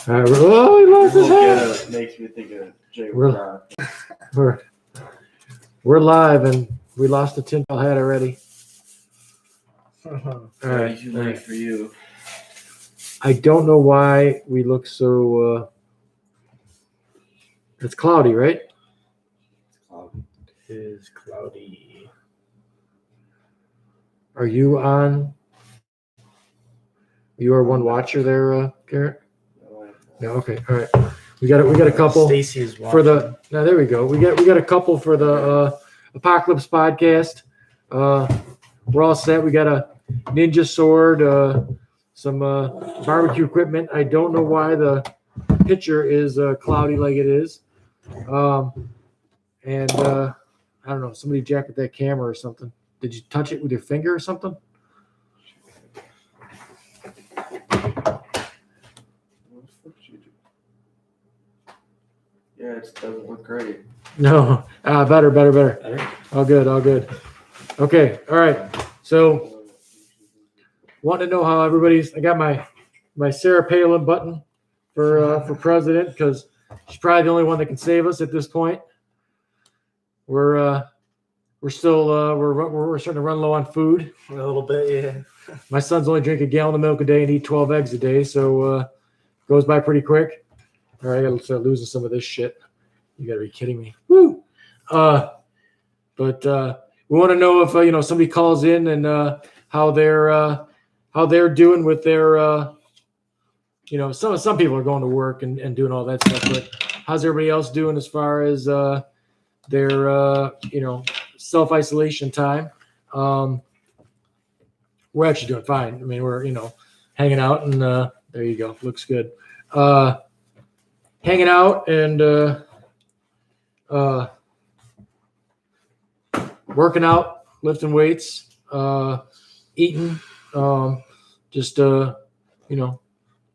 Oh, he lost his hat. Makes me think of Jay. We're live and we lost the tinfoil hat already. All right, too late for you. I don't know why we look so. It's cloudy, right? It is cloudy. Are you on? You are one watcher there, Garrett? No, okay, all right. We got a couple Stacy is watching. for the. Now there we go. We got a couple for the Apocalypse podcast. We're all set. We got a ninja sword, some barbecue equipment. I don't know why the picture is cloudy like it is, and I don't know. Somebody jacked at that camera or something. Did you touch it with your finger or something? Yeah, it doesn't look great. No. Better. All good. Okay. All right. So, want to know how everybody's. I got my Sarah Palin button for president because she's probably the only one that can save us at this point. We're still we're starting to run low on food. A little bit, yeah. My son's only drink a gallon of milk a day and eat 12 eggs a day, so goes by pretty quick. All right, I gotta start losing some of this shit. You gotta be kidding me. Woo! But we want to know if somebody calls in and how they're doing with their some people are going to work and doing all that stuff, but how's everybody else doing as far as their self-isolation time? We're actually doing fine. I mean, we're hanging out and there you go, looks good. Hanging out and working out, lifting weights, eating, just doing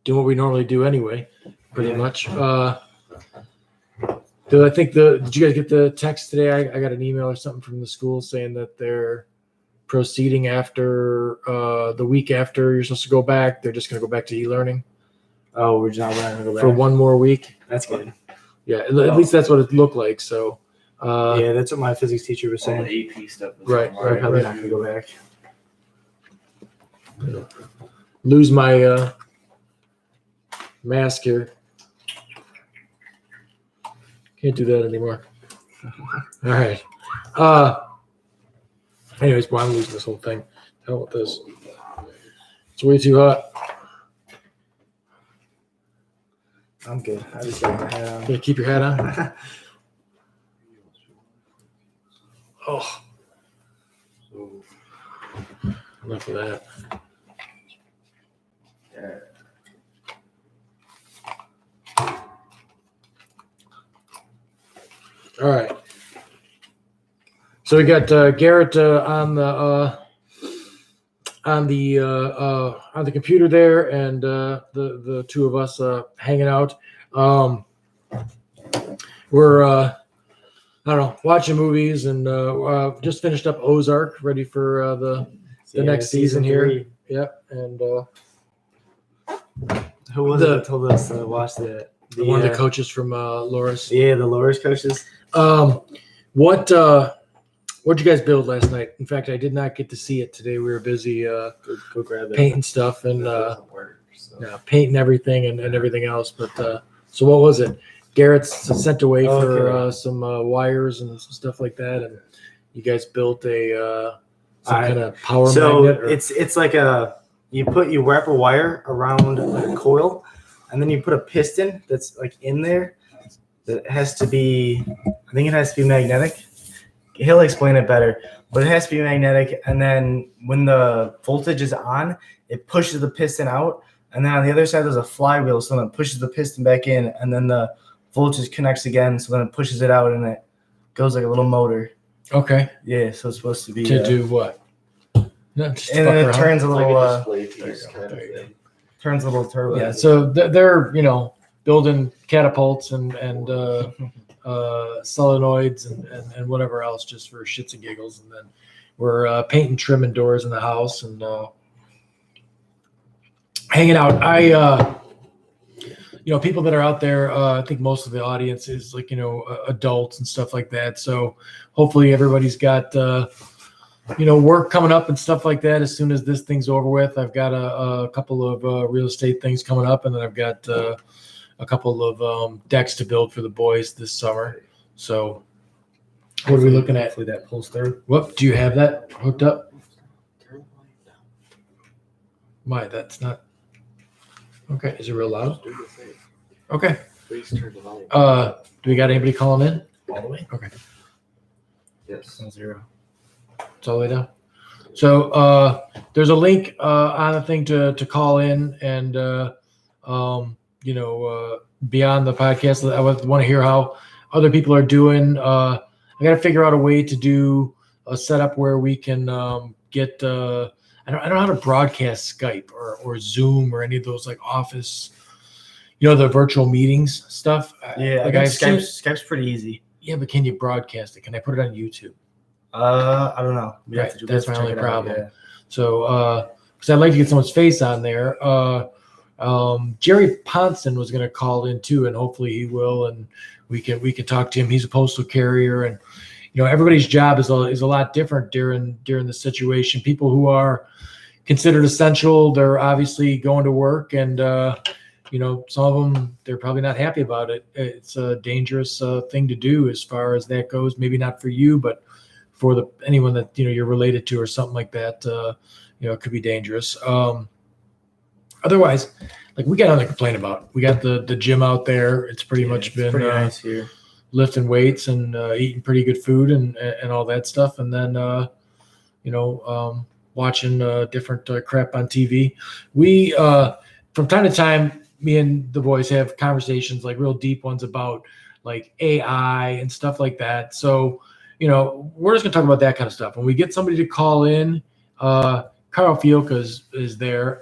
what we normally do anyway, pretty much. Did you guys get the text today? I got an email or something from the school saying that they're proceeding after the week after you're supposed to go back. They're just going to go back to e-learning. Oh, we're not going to go back for one more week. That's good. Yeah, at least that's what it looked like. So, yeah, that's what my physics teacher was saying. All the AP stuff. Right. How they're not going to go back. Lose my mask here. Can't do that anymore. All right. Anyways, I'm losing this whole thing. Hell with this. It's way too hot. I'm good. I just got my hat on. Can you keep your hat on? Oh. Enough of that. Yeah. All right. So we got Garrett on the computer there, and the two of us hanging out. We're I don't know, watching movies, and just finished up Ozark, ready for the next season here. 3. Yep, and who was it that told us to watch that? One of the coaches from Loris. Yeah, the Loris coaches. What'd you guys build last night? In fact, I did not get to see it today. We were busy Go grab it. painting stuff and painting everything and everything else. But so what was it? Garrett's sent away for some wires and some stuff like that, and you guys built a some kind of power magnet. So it's like you wrap a wire around like a coil, and then you put a piston that's like in there that has to be. I think it has to be magnetic. He'll explain it better, but it has to be magnetic. And then when the voltage is on, it pushes the piston out. And then on the other side, there's a flywheel. So then it pushes the piston back in, and then the voltage connects again. So then it pushes it out, and it goes like a little motor. Okay. Yeah. So it's supposed to be to do what? No, just and then it turns a little turns a little turbo. Yeah. So they're building catapults and solenoids and whatever else just for shits and giggles, and then we're painting, trimming doors in the house and hanging out. people that are out there, I think most of the audience is like, adults and stuff like that. So hopefully everybody's got, work coming up and stuff like that. As soon as this thing's over with, I've got a couple of real estate things coming up, and then I've got a couple of decks to build for the boys this summer. So what are we looking at? Hopefully that pulls through. Whoop, do you have that hooked up? Why? That's not. Okay, is it real loud? Okay. Please turn the volume. Do we got anybody calling in? All the way? Okay. Yes. 0. It's all the way down. So there's a link on the thing to call in and beyond the podcast. I want to hear how other people are doing. I got to figure out a way to do a setup where we can get. I don't know how to broadcast Skype or Zoom or any of those like office, the virtual meetings stuff. Yeah, like I think Skype's pretty easy. Yeah, but can you broadcast it? Can I put it on YouTube? I don't know. Right, that's my only problem. Yeah. So, because I'd like to get someone's face on there. Jerry Ponson was going to call in too, and hopefully he will, and we can talk to him. He's a postal carrier, and everybody's job is a lot different during the situation. People who are considered essential, they're obviously going to work, and some of them, they're probably not happy about it. It's a dangerous thing to do as far as that goes. Maybe not for you, but for anyone that you're related to or something like that, it could be dangerous. Otherwise, like we got nothing to complain about. We got the gym out there. It's pretty much been pretty nice here. Lifting weights and eating pretty good food and all that stuff, and then watching different crap on TV. We from time to time, me and the boys have conversations, like real deep ones about like AI and stuff like that. So we're just gonna talk about that kind of stuff. When we get somebody to call in, Carl Fielka is there.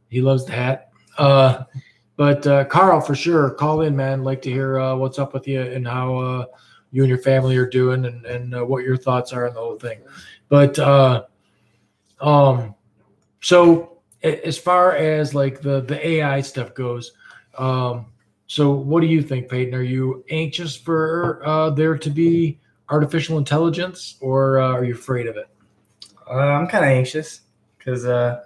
He loves the hat. But Carl, for sure, call in, man. Like to hear what's up with you and how you and your family are doing, and what your thoughts are on the whole thing. But so as far as like the AI stuff goes, so what do you think, Peyton? Are you anxious for there to be artificial intelligence, or are you afraid of it? I'm kind of anxious because I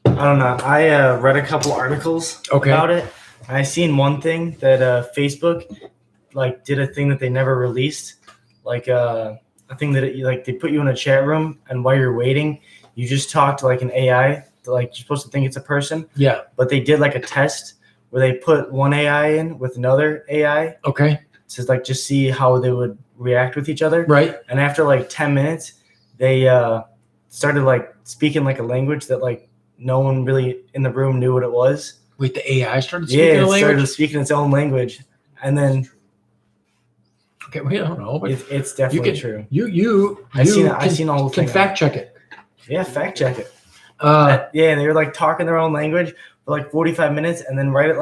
don't know. I read a couple articles about it. I seen one thing that Facebook like did a thing that they never released, like a thing that they put you in a chat room, and while you're waiting, you just talk to like an AI. Like you're supposed to think it's a person. Yeah. But they did like a test where they put one AI in with another AI. Okay. To like just see how they would react with each other. Right. And after like 10 minutes, they started like speaking like a language that like no one really in the room knew what it was. Wait, the AI started speaking a language? Yeah, it started speaking its own language. And then okay, well, I don't know, but it's definitely true. I've seen all the things. Can fact check it. Yeah, fact check it. Yeah, and they were like talking their own language for like 45 minutes, and then right at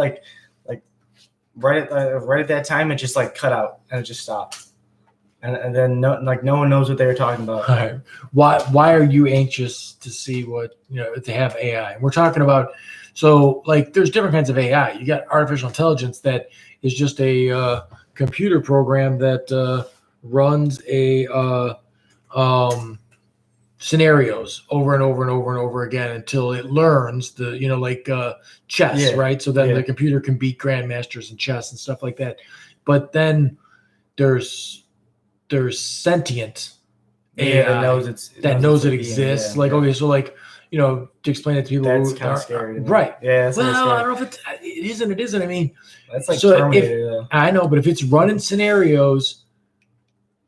that time, it just like cut out and it just stopped. And then no one knows what they were talking about. All right. Why are you anxious to see what to have AI? We're talking about, so like there's different kinds of AI. You got artificial intelligence that is just a computer program that runs a scenarios over and over and over and over again until it learns the like chess, right? So then the computer can beat grandmasters in chess and stuff like that. But then there's sentient AI that knows it exists. Okay, so like to explain it to people, that's kind of scary, right? Yeah. Well, I don't know if it isn't. It isn't. I mean, that's like Terminator, I know, but if it's running scenarios,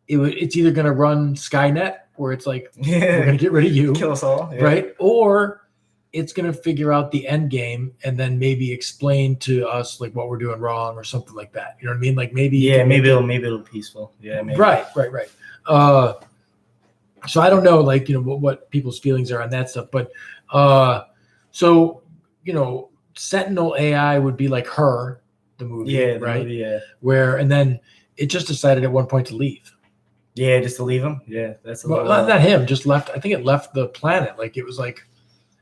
it's either going to run Skynet, where it's like we're going to get rid of you, kill us all, right? Or it's going to figure out the end game and then maybe explain to us like what we're doing wrong or something like that. You know what I mean? Like maybe maybe it'll be peaceful. Yeah, maybe. Right. So I don't know, like what people's feelings are on that stuff, but so Sentinel AI would be like Her, the movie, right? Movie, where and then it just decided at one point to leave. Yeah, just to leave him. Yeah, that's not him. Just left. I think it left the planet. Like it was like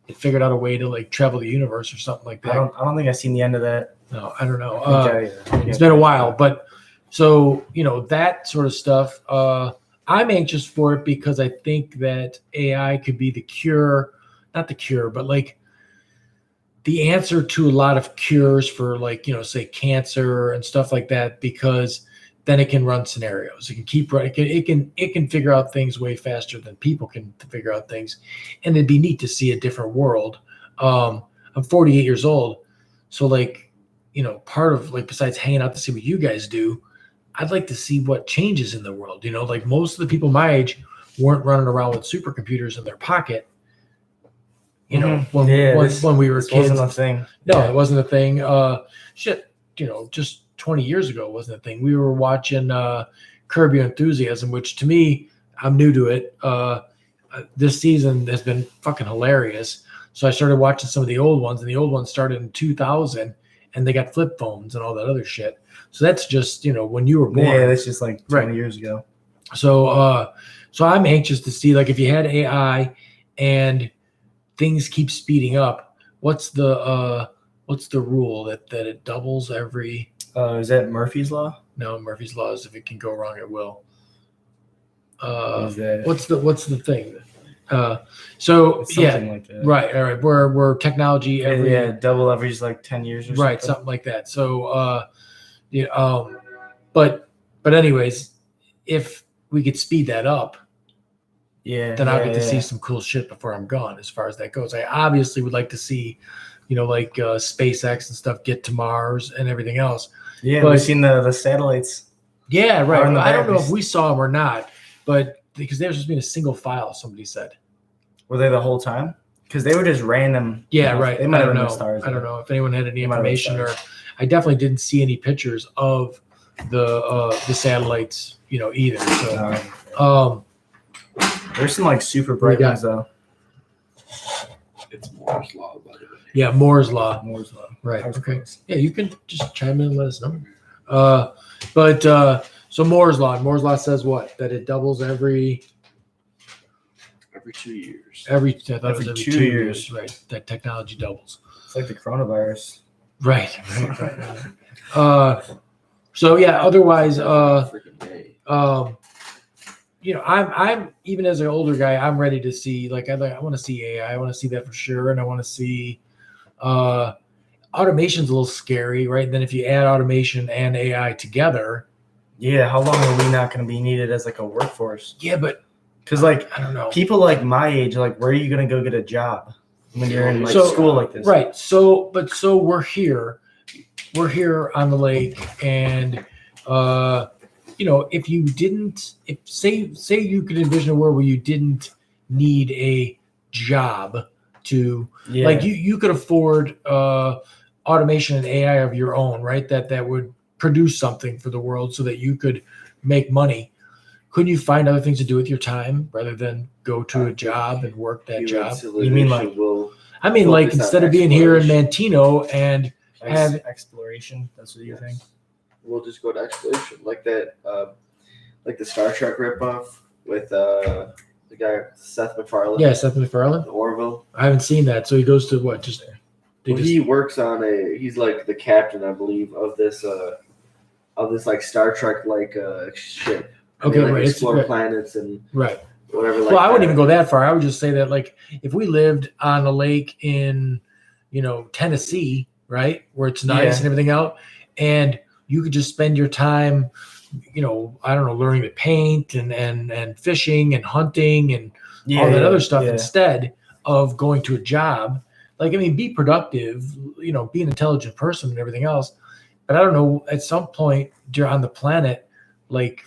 it figured out a way to like travel the universe or something like that. I don't think I've seen the end of that. No, I don't know. It's It's been a while, but so that sort of stuff. I'm anxious for it because I think that AI could be the cure, not the cure, but like the answer to a lot of cures for like say cancer and stuff like that, because then it can run scenarios. It can keep running. It can figure out things way faster than people can figure out things, and it'd be neat to see a different world. I'm 48 years old, so like part of like besides hanging out to see what you guys do, I'd like to see what changes in the world. Like most of the people my age weren't running around with supercomputers in their pocket. When we were kids. Wasn't a thing. No, it wasn't a thing. Just 20 years ago it wasn't a thing. We were watching Curb Your Enthusiasm, which to me, I'm new to it. This season has been fucking hilarious. So I started watching some of the old ones, and the old ones started in 2000, and they got flip phones and all that other shit. So that's just when you were born. Yeah, that's just like 20 years ago. So I'm anxious to see, like, if you had AI and things keep speeding up, what's the rule that it doubles every? Is that Murphy's Law? No, Murphy's Law is if it can go wrong, it will. Is that? What's the thing? Like that. Right. All right. We're technology every double every like 10 years or right, something like that. So but anyways, if we could speed that up, then I'll get to see some cool shit before I'm gone. As far as that goes, I obviously would like to see like SpaceX and stuff get to Mars and everything else. Yeah, we've seen the satellites. Yeah, right. I don't know if we saw them or not, but because they were just being a single file, somebody said. Were they the whole time? Because they were just random. Yeah, right. They might have been been the stars. I don't know if anyone had any information, or I definitely didn't see any pictures of the satellites, either. So, there's some like super bright ones though. It's Moore's law, by the way. Yeah, Moore's law. Moore's law. Right. Okay. Yeah, you can just chime in and let us know. So Moore's law. Moore's law says what? That it doubles every 2 years. I thought it was every 2 2 years. years. Right. That technology doubles. It's like the coronavirus. Right. So yeah. Otherwise, Freaking day. I'm even as an older guy, I'm ready to see, like, I want to see AI. I want to see that for sure. And I want to see, automation's a little scary, right? And then if you add automation and AI together. Yeah. How long are we not going to be needed as like a workforce? Yeah, but because like, I don't know. People like my age, like, where are you going to go get a job when you're in like school like this? Right. So we're here on the lake, and, if say you could envision a world where you didn't need a job to, like, you could afford automation and AI of your own, right? That would produce something for the world so that you could make money. Couldn't you find other things to do with your time rather than go to a job and work that job? You mean like? I mean, like, instead of being here in Mantino and have exploration, that's what you think? We'll just go to exploration, like that, like the Star Trek ripoff with the guy Seth MacFarlane. Yeah, Seth MacFarlane. Orville. I haven't seen that. So he goes to what? He works on he's like the captain, I believe, of this like Star Trek like ship. Okay, like right. Explore planets and whatever. Like well, I wouldn't even go that far. I would just say that, like, if we lived on a lake in, Tennessee, right, where it's nice and everything out, and you could just spend your time, I don't know, learning to paint and fishing and hunting and all that other stuff instead of going to a job. Like, I mean, be productive, be an intelligent person and everything else. But I don't know, at some point on the planet, like,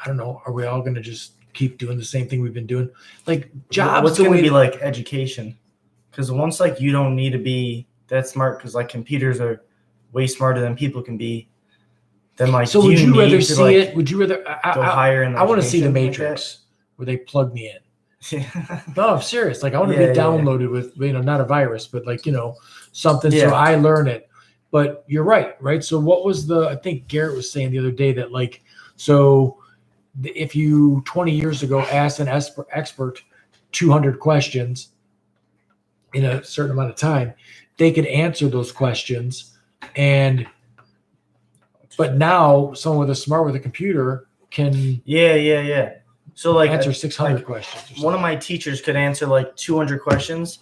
I don't know, are we all going to just keep doing the same thing we've been doing? Like, jobs. What's going to be like education? Because once, like, you don't need to be that smart, because like computers are way smarter than people can be. Then, like, so would you rather see it? Would you rather go higher in? I want to see the Matrix where they plug me in. No, I'm serious. Like, I want to be downloaded with, not a virus, but like, something so I learn it. But you're right? So what was I think Garrett was saying the other day that, like, so if you 20 years ago asked an expert 200 questions in a certain amount of time, they could answer those questions But now someone with a computer can Yeah. So like answer 600 like, questions. one of my teachers could answer like 200 questions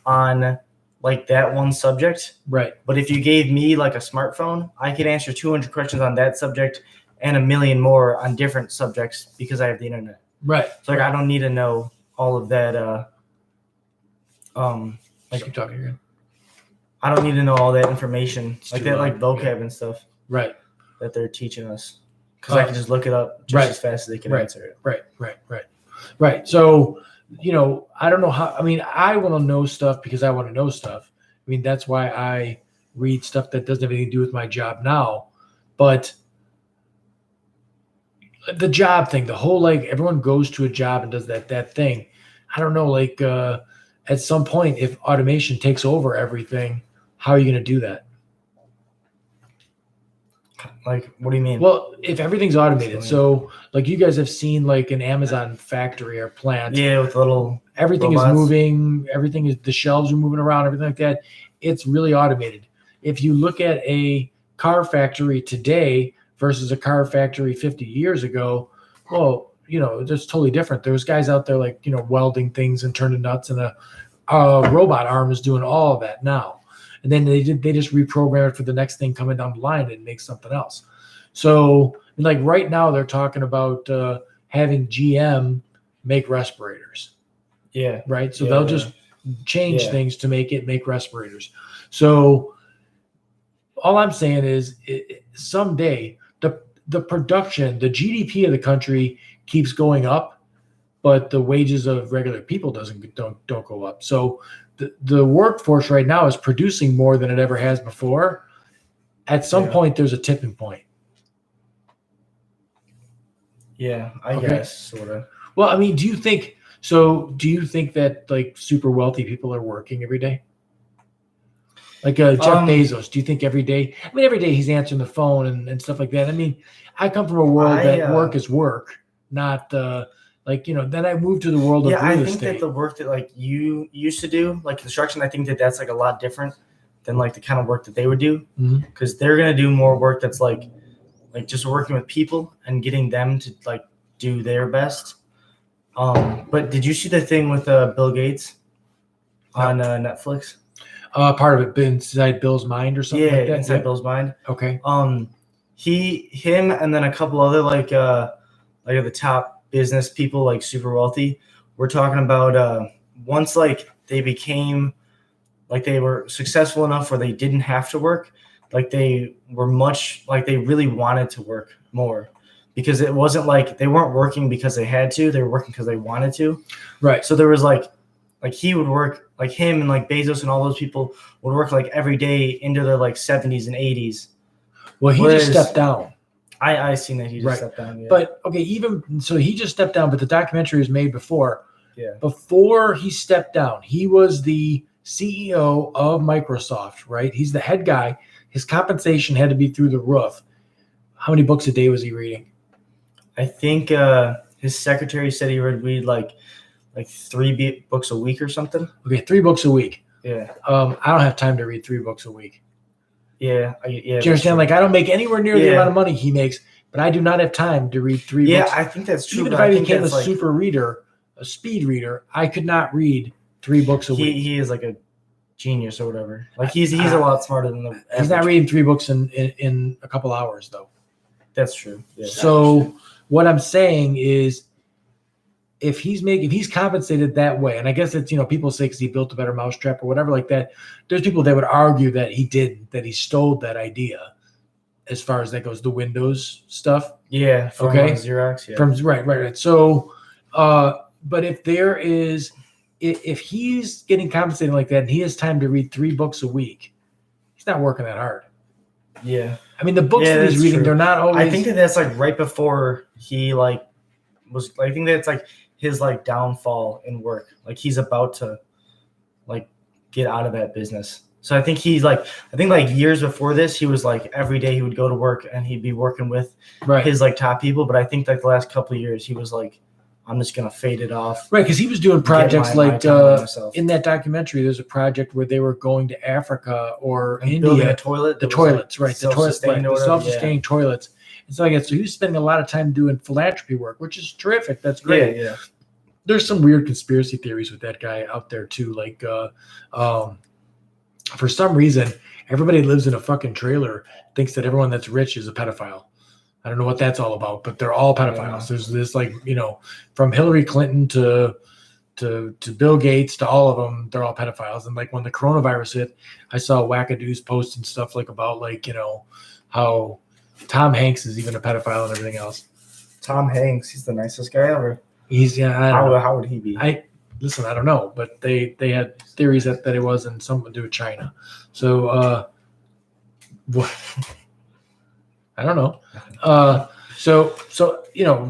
on like that one subject. Right. But if you gave me like a smartphone, I could answer 200 questions on that subject and a million more on different subjects because I have the internet. Right. So like right. I don't need to know all of that. Like keep talking again. I don't need to know all that information, It's like too that, long, like vocab yeah. and stuff Right. that they're teaching us, because I can just look it up just right. as fast as they can Right. answer it. Right. So, I don't know how. I mean, I want to know stuff because I want to know stuff. I mean, that's why I read stuff that doesn't have anything to do with my job now. But the job thing, the whole like everyone goes to a job and does that thing. I don't know, like at some point, if automation takes over everything, how are you going to do that? Like, what do you mean? Well, if everything's automated, so like you guys have seen like an Amazon factory or plant. Yeah, with little Everything robots. is moving. Everything is, the shelves are moving around, everything like that. It's really automated. If you look at a car factory today versus a car factory 50 years ago, well, it's totally different. There's guys out there like, welding things and turning nuts, and a robot arm is doing all of that now. And then they just reprogram it for the next thing coming down the line and make something else. So like right now they're talking about having GM make respirators. Yeah. Right. So Yeah, they'll yeah. just change things to make respirators. So all I'm saying is someday the production, the GDP of the country keeps going up, but the wages of regular people don't go up. So the workforce right now is producing more than it ever has before. At some point, there's a tipping point. Yeah, I Okay. guess sort of. Well, I mean, do you think that like super wealthy people are working every day? Like Jeff Bezos, do you think every day? I mean, every day he's answering the phone and stuff like that. I mean, I come from a world that work is work, not like, then I moved to the world of real I think estate. that the work that like you used to do, like construction, I think that that's like a lot different than like the kind of work that they would do, because they're gonna do more work that's like just working with people and getting them to like do their best. But did you see the thing with Bill Gates on Netflix? Part of it been inside Bill's mind or something like that. Inside Bill's mind. Okay. Him, and then a couple other like the top business people, like super wealthy. We're talking about once like they became like they were successful enough where they didn't have to work, like they were much like they really wanted to work more, because it wasn't like they weren't working because they had to, they were working because they wanted to. Right. So there was like he would work, like him and like Bezos and all those people would work like every day into their like 70s and 80s. Well, he just stepped down. I seen that he just stepped down. Yeah. But okay, even so, he just stepped down. But the documentary was made before. Yeah. Before he stepped down, he was the CEO of Microsoft. Right. He's the head guy. His compensation had to be through the roof. How many books a day was he reading? I think his secretary said he would read like 3 books a week or something. Okay, 3 books a week. Yeah. I don't have time to read 3 books a week. Yeah. Do you understand? Like, I don't make anywhere near the amount of money he makes, but I do not have time to read 3 books. Yeah, I think that's true. Even if I became a super reader, a speed reader, I could not read 3 books a week. He is like a genius or whatever. Like he's a lot smarter than the average. He's not reading 3 books in a couple hours though. That's true. Yeah, so what I'm saying is, if he's compensated that way, and I guess it's, people say because he built a better mousetrap or whatever like that, there's people that would argue that he didn't, that he stole that idea as far as that goes, the Windows stuff. Yeah. From Xerox. Yeah. From right. So, but if he's getting compensated like that and he has time to read 3 books a week, he's not working that hard. Yeah. I mean, the books that he's reading, they're not always. I think that's like right before he like was. I think that's like his like downfall in work. Like he's about to like get out of that business. So I think he's like, years before this, he was like every day he would go to work and he'd be working with his like top people. But I think like the last couple of years he was like I'm just gonna fade it off. Right, because he was doing projects my like time on myself. in that documentary. There's a project where they were going to Africa or And building India. a toilet. The that was, toilets, right? The toilets, right? The self-sustaining toilets. It's like that. So he was spending a lot of time doing philanthropy work, which is terrific. That's great. Yeah. There's some weird conspiracy theories with that guy out there too. Like, for some reason, everybody lives in a fucking trailer thinks that everyone that's rich is a pedophile. I don't know what that's all about, but they're all pedophiles. There's this, like, from Hillary Clinton to Bill Gates to all of them, they're all pedophiles. And like when the coronavirus hit, I saw wackadoos posting stuff like about like, how Tom Hanks is even a pedophile and everything else. Tom Hanks, he's the nicest guy ever. He's I don't know. How would he be? I don't know, but they had theories that it wasn't something to do with China. So I don't know. So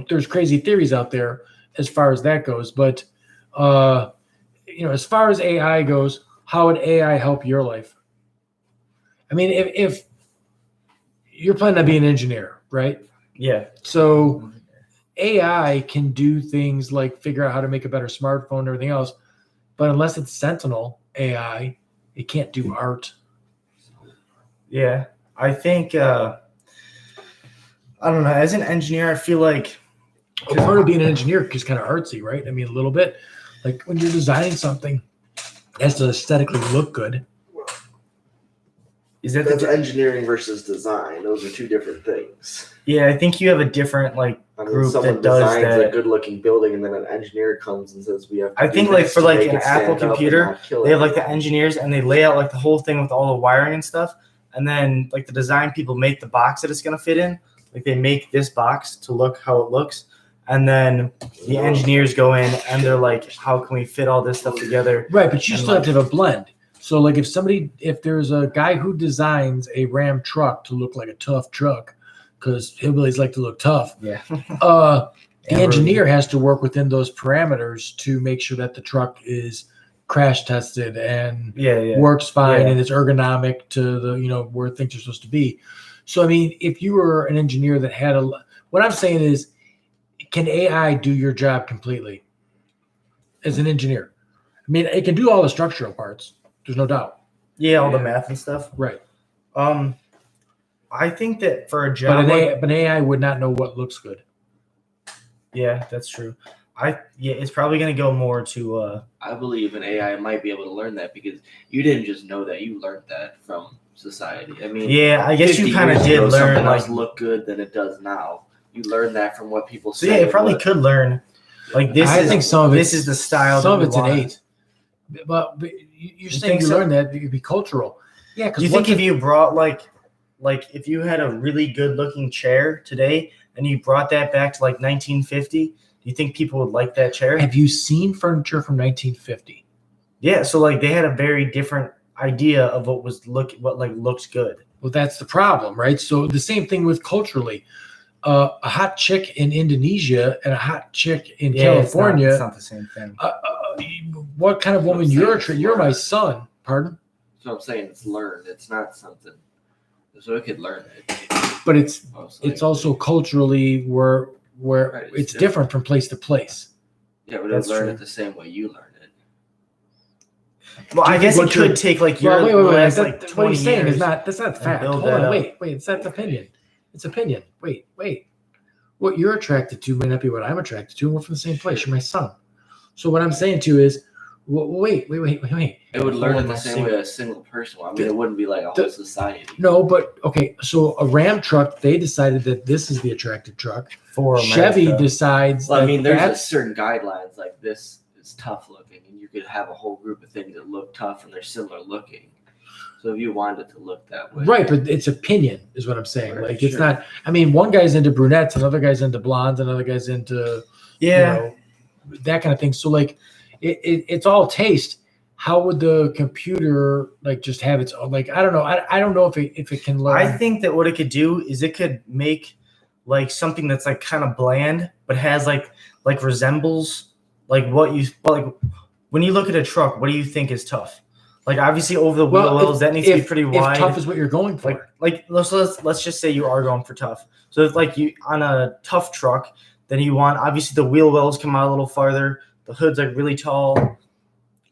there's crazy theories out there as far as that goes, but as far as AI goes, how would AI help your life? I mean, if you're planning on being an engineer, right? Yeah. So AI can do things like figure out how to make a better smartphone and everything else, but unless it's Sentinel AI, it can't do art. Yeah. I think, I don't know. As an engineer, I feel like part of being an engineer is kind of artsy, right? I mean, a little bit. Like when you're designing something, it has to aesthetically look good. Is that That's engineering versus design. Those are two different things. Yeah, I think you have a different group someone that does designs that. a good-looking building, and then an engineer comes and says, "We have." I think for an Apple computer, they have like the engineers, and they lay out like the whole thing with all the wiring and stuff, and then like the design people make the box that it's gonna fit in. Like they make this box to look how it looks, and then the engineers go in and they're like, "How can we fit all this stuff together?" Right, but you still have to have a blend. So like if there's a guy who designs a Ram truck to look like a tough truck, because hillbillies like to look tough. Yeah. The engineer has to work within those parameters to make sure that the truck is crash tested and works fine and it's ergonomic to the where things are supposed to be. So I mean, if you were an engineer that had what I'm saying is, can AI do your job completely as an engineer? I mean, it can do all the structural parts. There's no doubt. Yeah, all the math and stuff. Right. I think that for a job, but an AI would not know what looks good. Yeah, that's true. It's probably going to go more to. I believe an AI might be able to learn that because you didn't just know that; you learned that from society. I mean, yeah, I guess you kind of did learn something else look good than it does now. You learn that from what people say. So yeah, it probably could learn. Like this, I think some of this is the style. Some of it's innate. But you're saying you learn that it could be cultural. Yeah, because you think if you brought like if you had a really good looking chair today and you brought that back to like 1950, do you think people would like that chair? Have you seen furniture from 1950? Yeah, so like they had a very different idea of what looks good. Well, that's the problem, right? So the same thing with culturally. A hot chick in Indonesia and a hot chick in California. It's not the same thing. What kind of woman you're my son. Pardon? So I'm saying it's learned. It's not something. So it could learn it. But it's also culturally where it's different from place to place. Yeah, but it'll learn it the same way you learn it. Well, I guess it could take like your last like 20 what he's saying years. is that's not fact. Hold on, wait, it's not opinion. It's opinion. Wait. What you're attracted to may not be what I'm attracted to, and we're from the same place. You're my son. So what I'm saying to you is, wait. It would learn it the same way a single person. I mean, it wouldn't be like a whole society. No, but okay. So a Ram truck, they decided that this is the attractive truck. For Chevy decides. Well, I mean, there's certain guidelines like this is tough looking, and you could have a whole group of things that look tough and they're similar looking. So if you wanted to look that way. Right, but it's opinion is what I'm saying. Right, like it's not, I mean, one guy's into brunettes, another guy's into blondes, another guy's into that kind of thing. So like it's all taste. How would the computer like just have its own, like I don't know. I don't know if it can learn. I think that what it could do is it could make like something that's like kind of bland, but has like resembles like what you like when you look at a truck, what do you think is tough? Like obviously over the wheel wells, that needs to be pretty wide. If tough is what you're going for. Like let's just say you are going for tough. So if like you on a tough truck, Then you want, obviously, the wheel wells come out a little farther. The hood's like really tall.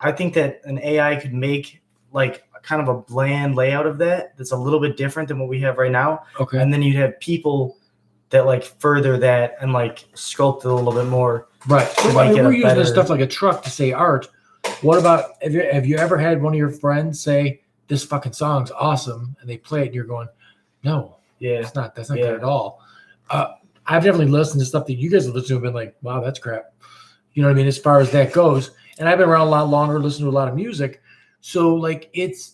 I think that an AI could make like kind of a bland layout of that that's a little bit different than what we have right now. Okay. And then you'd have people that like further that and like sculpt it a little bit more. Right. So to I make mean, it a we're using this better- stuff like a truck to say art. What about have you ever had one of your friends say this fucking song's awesome and they play it and you're going, no, Yeah. that's not Yeah. good at all. I've definitely listened to stuff that you guys have listened to and been like, wow, that's crap. You know what I mean? As far as that goes. And I've been around a lot longer, listened to a lot of music. So like it's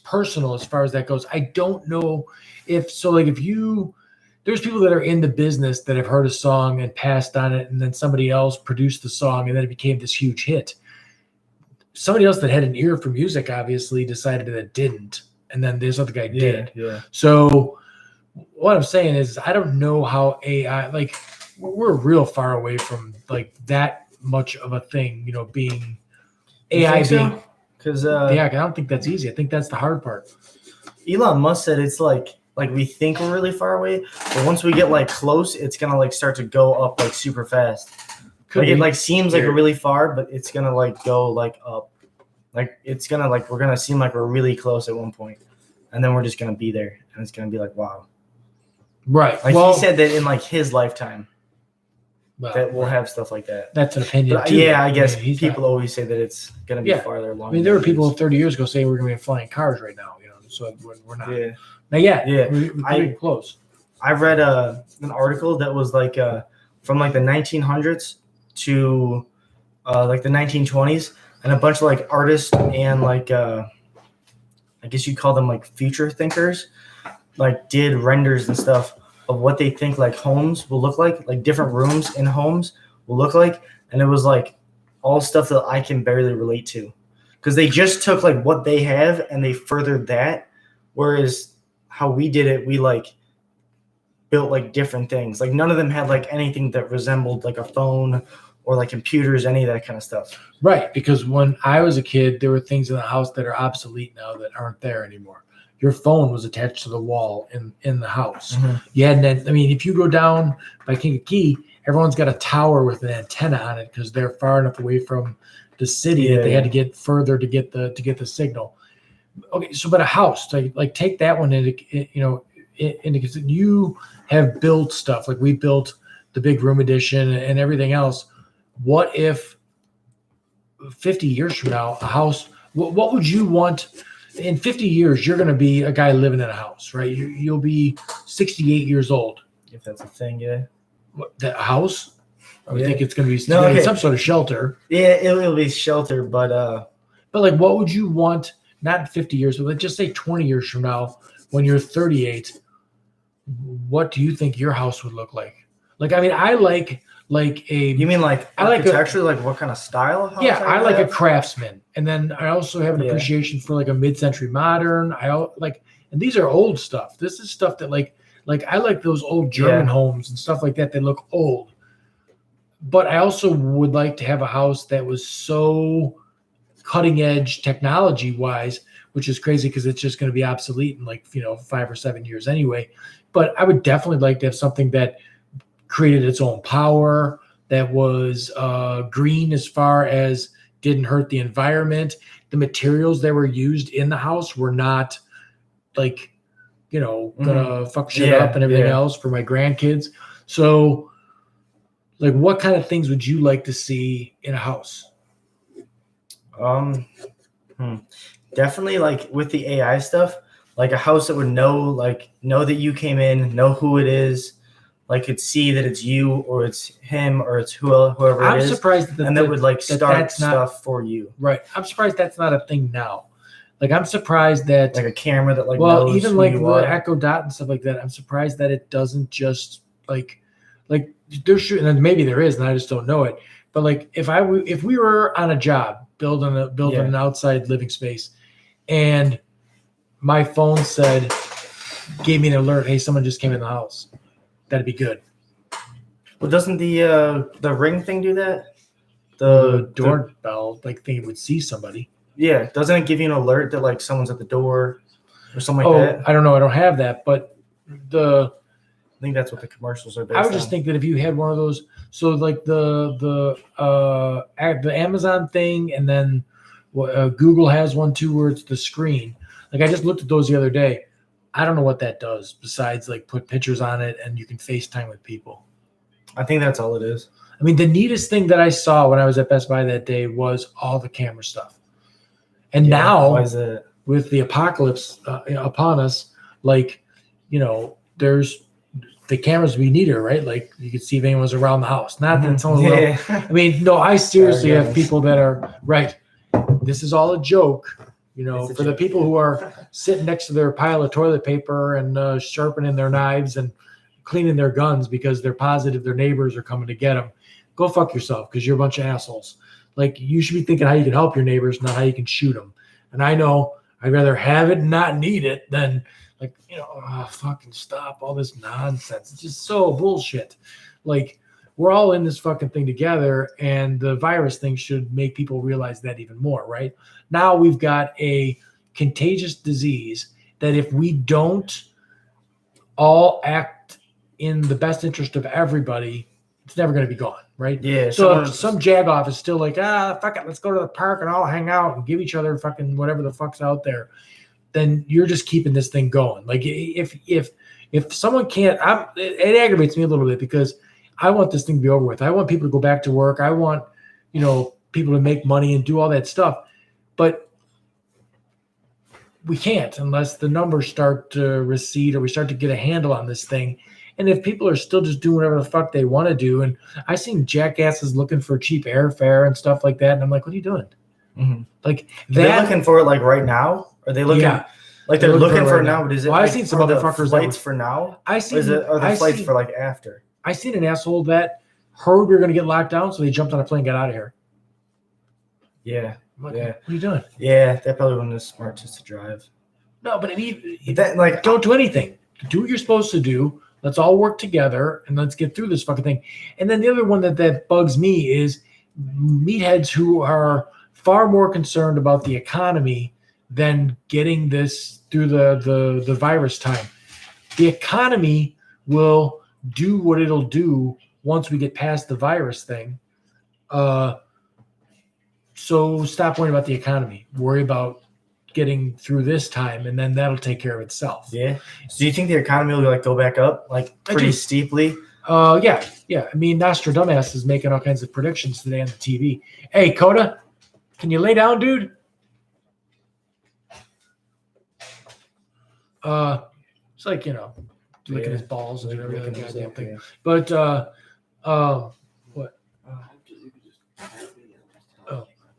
personal as far as that goes. I don't know if there's people that are in the business that have heard a song and passed on it, and then somebody else produced the song and then it became this huge hit. Somebody else that had an ear for music obviously decided that it didn't, and then this other guy did. Yeah. So what I'm saying is I don't know how AI, like we're real far away from like that much of a thing, you know, being AI being. Because Yeah, I don't think that's easy. I think that's the hard part. Elon Musk said it's like we think we're really far away, but once we get like close, it's gonna like start to go up like super fast. Like it like seems like we're really far, but it's gonna like go like up. Like it's gonna like we're gonna seem like we're really close at one point, and then we're just gonna be there, and it's gonna be like wow. Right. Like well, he said that in like his lifetime well, that we'll have stuff like that. that's an opinion But, too. yeah, I guess mean, he's people not- always say that it's gonna be Yeah. farther along. I mean, there were than it people is. 30 years ago saying we're going to be flying cars right now, you know. So we're not. Yeah. Now, yeah, Yeah. we're pretty close. I read an article that was like from like the 1900s to like the 1920s, and a bunch of like artists and like I guess you'd call them like future thinkers, like did renders and stuff of what they think like homes will look like different rooms in homes will look like, and it was like all stuff that I can barely relate to, because they just took like what they have and they furthered that, whereas how we did it, we like built like different things. Like none of them had like anything that resembled like a phone or like computers, any of that kind of stuff. Right, because when I was a kid, there were things in the house that are obsolete now that aren't there anymore. Your phone was attached to the wall in the house. Mhm. You had I mean, if you go down by Kankakee, everyone's got a tower with an antenna on it because they're far enough away from the city that they had to get further to get the signal. Okay, so but a house, like take that one into because you have built stuff like we built the big room edition and everything else. What if 50 years from now, a house? What would you want? In 50 years, you're going to be a guy living in a house, right? You'll be 68 years old. If that's a thing, yeah. What, that house? I would Yeah. think it's going to be No, okay. some sort of shelter. Yeah, it'll be shelter, but But like, what would you want? Not in 50 years, but let's just say 20 years from now, when you're 38. What do you think your house would look like? Like, I mean, I like a. you mean like I like architecturally, like what kind of style? House Yeah, I like a have? craftsman, and then I also have an Yeah. appreciation for like a mid-century modern. And these are old stuff. This is stuff that like I like those old German homes and stuff like that. They look old, but I also would like to have a house that was so cutting edge technology wise, which is crazy because it's just going to be obsolete in 5 or 7 years anyway. But I would definitely like to have something that created its own power, that was green as far as didn't hurt the environment. The materials that were used in the house were not gonna fuck shit up and everything else for my grandkids. So what kind of things would you like to see in a house? Definitely like with the AI stuff, like a house that would know that you came in, know who it is, like could see that it's you or it's him or it's whoever it I'm is. surprised And that would start stuff for you. Right. I'm surprised that's not a thing now. I'm surprised that Like a camera that knows even who like you the are. Echo Dot and stuff like that. I'm surprised that it doesn't just there should, and maybe there is, and I just don't know it. But if we were on a job building an outside living space, and my phone gave me an alert, hey, someone just came in the house, that'd be good. Well, doesn't the Ring thing do that? The doorbell thing would see somebody. Yeah, doesn't it give you an alert that someone's at the door or something like that? I don't know. I don't have that, but the think that's what the commercials are based I would just on. think that if you had one of those, so like the Amazon thing, and then Google has one too, where it's the screen. Like I just looked at those the other day. I don't know what that does besides like put pictures on it and you can FaceTime with people. I think that's all it is. I mean, the neatest thing that I saw when I was at Best Buy that day was all the camera stuff. And Why now is it? with the apocalypse upon us, like, there's the cameras we need her, right? Like you could see if anyone's around the house. Not that someone will. Yeah. I mean, no, I seriously have Yes. people that are right. This is all a joke, It's a for the joke. people who are sitting next to their pile of toilet paper and sharpening their knives and cleaning their guns because they're positive their neighbors are coming to get them. Go fuck yourself because you're a bunch of assholes. Like you should be thinking how you can help your neighbors, not how you can shoot them. And I know I'd rather have it and not need it than fucking stop all this nonsense. It's just so bullshit. Like we're all in this fucking thing together, and the virus thing should make people realize that even more, right? Now we've got a contagious disease that if we don't all act in the best interest of everybody, it's never going to be gone, right? Yeah. So if some jagoff is still like, fuck it, let's go to the park and all hang out and give each other fucking whatever the fuck's out there, then you're just keeping this thing going. Like if someone can't, it aggravates me a little bit because I want this thing to be over with. I want people to go back to work. I want, people to make money and do all that stuff. But we can't unless the numbers start to recede or we start to get a handle on this thing. And if people are still just doing whatever the fuck they want to do, and I seen jackasses looking for cheap airfare and stuff like that, and I'm like, what are you doing? Mm-hmm. Like they're looking for it like right now? Are they looking? Yeah. Like they're looking for it right now, but is it? Well, I've like seen some for the motherfuckers that flights were- for now. I Or seen is it? Are the I flights seen- for like after? I seen an asshole that heard we were going to get locked down, so they jumped on a plane and got out of here. Yeah. I'm like, Yeah. what are you doing? Yeah, that probably wasn't as smart just to drive. No, but That like don't do anything. Do what you're supposed to do. Let's all work together and let's get through this fucking thing. And then the other one that bugs me is meatheads who are far more concerned about the economy than getting this through the virus time. The economy will do what it'll do once we get past the virus thing. So stop worrying about the economy. Worry about getting through this time, and then that'll take care of itself. yeah. So do you think the economy will like go back up like I pretty do. steeply? Yeah. I mean, Nostradamus is making all kinds of predictions today on the TV. Hey, Coda, can you lay down, dude? It's like licking his balls and doing every other goddamn thing. But what?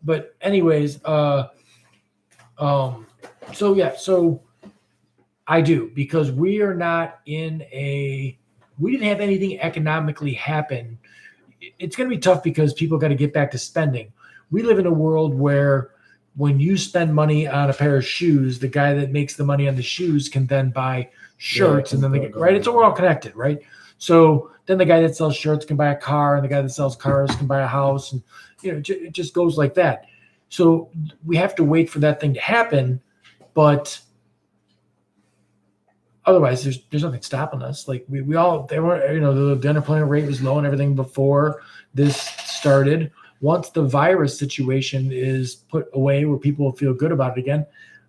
But anyways, so I do, because we are not we didn't have anything economically happen. It's going to be tough because people got to get back to spending. We live in a world where when you spend money on a pair of shoes, the guy that makes the money on the shoes can then buy shirts, and then right? It's all all connected, right? So then the guy that sells shirts can buy a car, and the guy that sells cars can buy a house, and it just goes like that. So we have to wait for that thing to happen, but otherwise there's nothing stopping us. Like they were, the unemployment rate was low and everything before this started. Once the virus situation is put away where people will feel good about it again,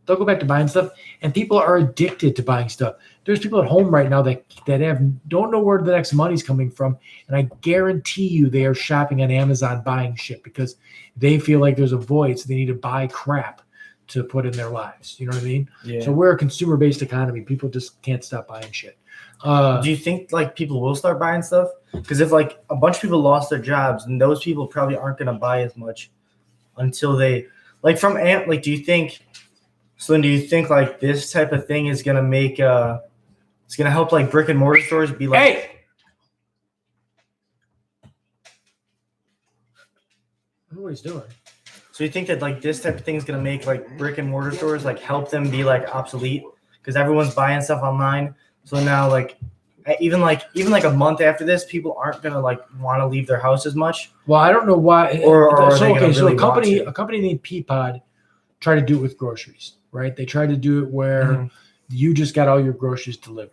they'll go back to buying stuff, and people are addicted to buying stuff. There's people at home right now that don't know where the next money's coming from, and I guarantee you they are shopping on Amazon buying shit because they feel like there's a void, so they need to buy crap to put in their lives. You know what I mean? Yeah. So we're a consumer-based economy. People just can't stop buying shit. Do you think like people will start buying stuff? Because if like a bunch of people lost their jobs, and those people probably aren't going to buy as much until they like from like. Do you think? So then, do you think like this type of thing is going to make it's going to help like brick and mortar stores be like? Hey. I don't know what he's doing. So you think that like this type of thing is going to make like brick and mortar stores like help them be like obsolete because everyone's buying stuff online. So now like even like a month after this, people aren't going to like want to leave their house as much. Well, I don't know why. Or are they gonna so really a company named Peapod tried to do it with groceries, right? They tried to do it where you just got all your groceries delivered.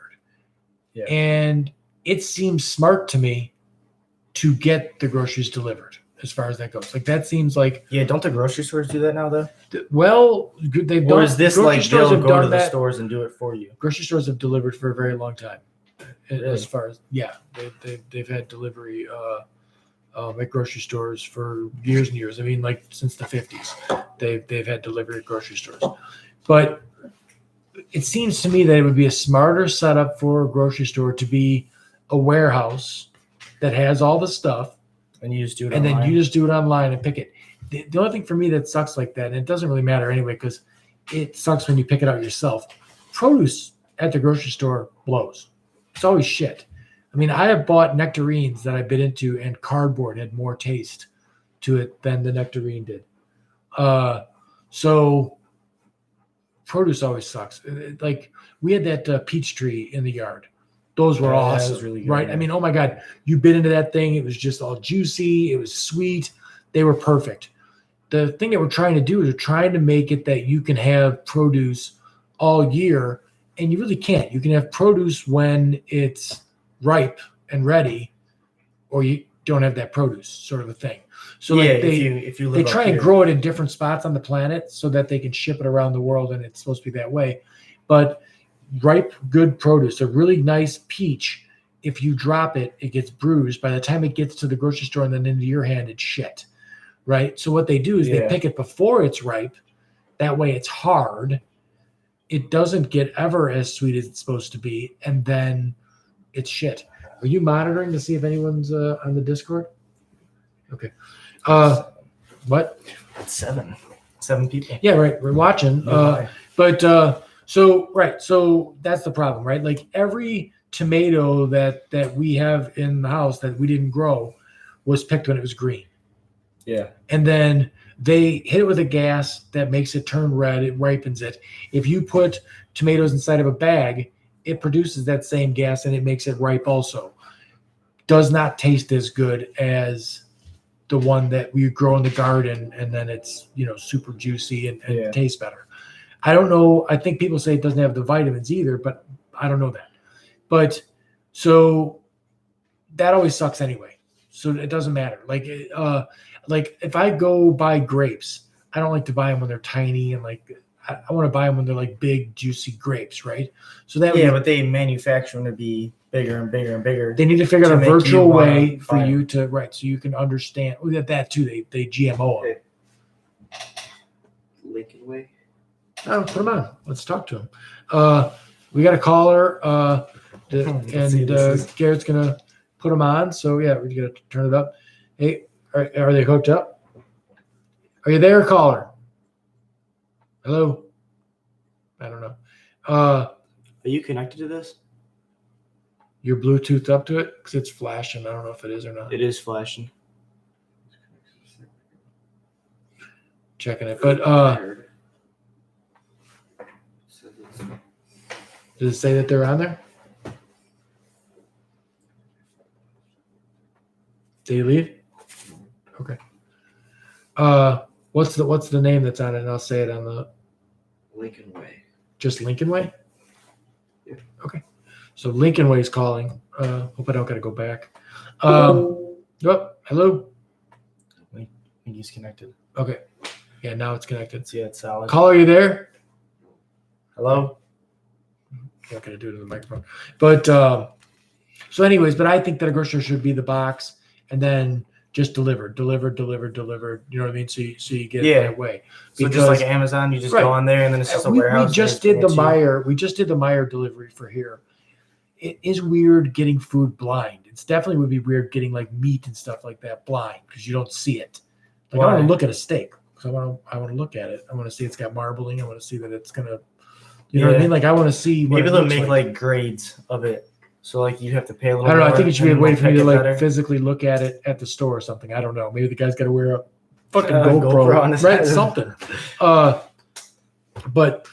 Yeah. And it seems smart to me to get the groceries delivered as far as that goes. Like that seems like, Yeah, don't the grocery stores do that now though? well, they've done. Or is this grocery like stores they'll have go to done the that. stores and do it for you? Grocery stores have delivered for a very long time. Really? As far as they've had delivery at grocery stores for years and years. I mean, like since the 50s, they've had delivery at grocery stores. But it seems to me that it would be a smarter setup for a grocery store to be a warehouse that has all the stuff, And you just do it and online? then you just do it online and pick it. The only thing for me that sucks like that, and it doesn't really matter anyway, because it sucks when you pick it out yourself. Produce at the grocery store blows. It's always shit. I mean, I have bought nectarines that I bit into, and cardboard had more taste to it than the nectarine did. So produce always sucks. Like we had that peach tree in the yard. Those were Yeah, that awesome, was really good, right? yeah. I mean, oh my God, you bit into that thing. It was just all juicy. It was sweet. They were perfect. The thing that we're trying to do is we're trying to make it that you can have produce all year, and you really can't. You can have produce when it's ripe and ready, or you don't have that produce, sort of a thing. So yeah, like if you they live try up and here. grow it in different spots on the planet so that they can ship it around the world, and it's supposed to be that way. But ripe, good produce, a really nice peach, if you drop it, it gets bruised. By the time it gets to the grocery store and then into your hand, it's shit, right? So what they do is they Yeah. pick it before it's ripe. That way it's hard. It doesn't get ever as sweet as it's supposed to be, and then it's shit. Are you monitoring to see if anyone's on the Discord? Okay. What? It's 7 people. Yeah, right. We're watching. Nearby. So that's the problem, right? Like every tomato that we have in the house that we didn't grow was picked when it was green. Yeah. And then they hit it with a gas that makes it turn red. It ripens it. If you put tomatoes inside of a bag, it produces that same gas and it makes it ripe also. Does not taste as good as the one that we grow in the garden, and then it's, super juicy and Yeah. tastes better. I don't know. I think people say it doesn't have the vitamins either, but I don't know that. But so that always sucks anyway. So it doesn't matter. Like if I go buy grapes, I don't like to buy them when they're tiny and like I want to buy them when they're like big, juicy grapes, right? So that Yeah, would, but they manufacture them to be bigger and bigger and bigger. they need to figure out to a make you virtual wanna way for buy you to so you can understand. Oh, that too. They GMO them. Lincoln Way. Oh, put them on. Let's talk to him. We got a caller, Let's see, this is- Garrett's gonna put them on. So yeah, we're gonna turn it up. Hey, are they hooked up? Are you there, caller? Hello. I don't know. Are you connected to this? You're Bluetooth up to it because it's flashing. I don't know if it is or not. It is flashing. Checking it, but does it say that they're on there? Did you leave? Okay. What's the name that's on it? And I'll say it on the Lincoln Way. just Lincoln Way. Yeah. Okay. So Lincoln Way is calling. Hope I don't got to go back. Oh, hello. I think he's connected. Okay. Yeah, now it's connected. See, it's solid. Caller, are you there? Hello? I'm not going to do it in the microphone. But so anyways, but I think that a grocery should be the box and then just delivered. You know what I mean? So you get it that way. So just like Amazon, you just Right. go on there and then it's just a warehouse. We just did the Meyer. We just did the Meyer delivery for here. It is weird getting food blind. It's definitely would be weird getting like meat and stuff like that blind because you don't see it. Like I Why? want to look at a steak. I want to look at it. I want to see it's got marbling. I want to see that it's gonna, you know what I Yeah. mean? Like I want to see. What Maybe it they'll looks make like grades of it. So like you have to pay a little I don't know. I more think it should be a and way they'll for you to pick it like better. physically look at it at the store or something. I don't know. Maybe the guy's got to wear a fucking GoPro GoPro, on his right? head. Something. But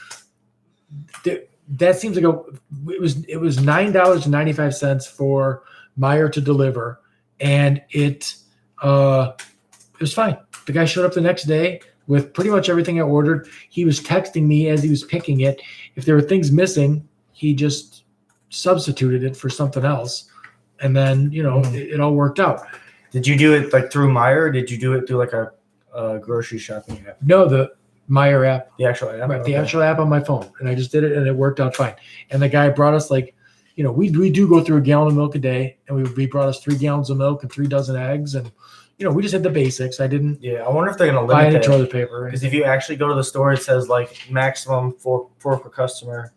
that seems like it was $9.95 for Meyer to deliver, and it was fine. The guy showed up the next day with pretty much everything I ordered. He was texting me as he was picking it. If there were things missing, he just substituted it for something else. and then it all worked out. Did you do it like through Meyer, or did you do it through like a grocery shopping app? No, the Meyer app, The actual app? right, the actual app on my phone, and I just did it, and it worked out fine. And the guy brought us we do go through a gallon of milk a day, and we brought us 3 gallons of milk and 3 dozen eggs, and we just had the basics. I didn't Yeah, I wonder if they're gonna buy limit any that. toilet paper. Because if you actually go to the store, it says like maximum four per customer.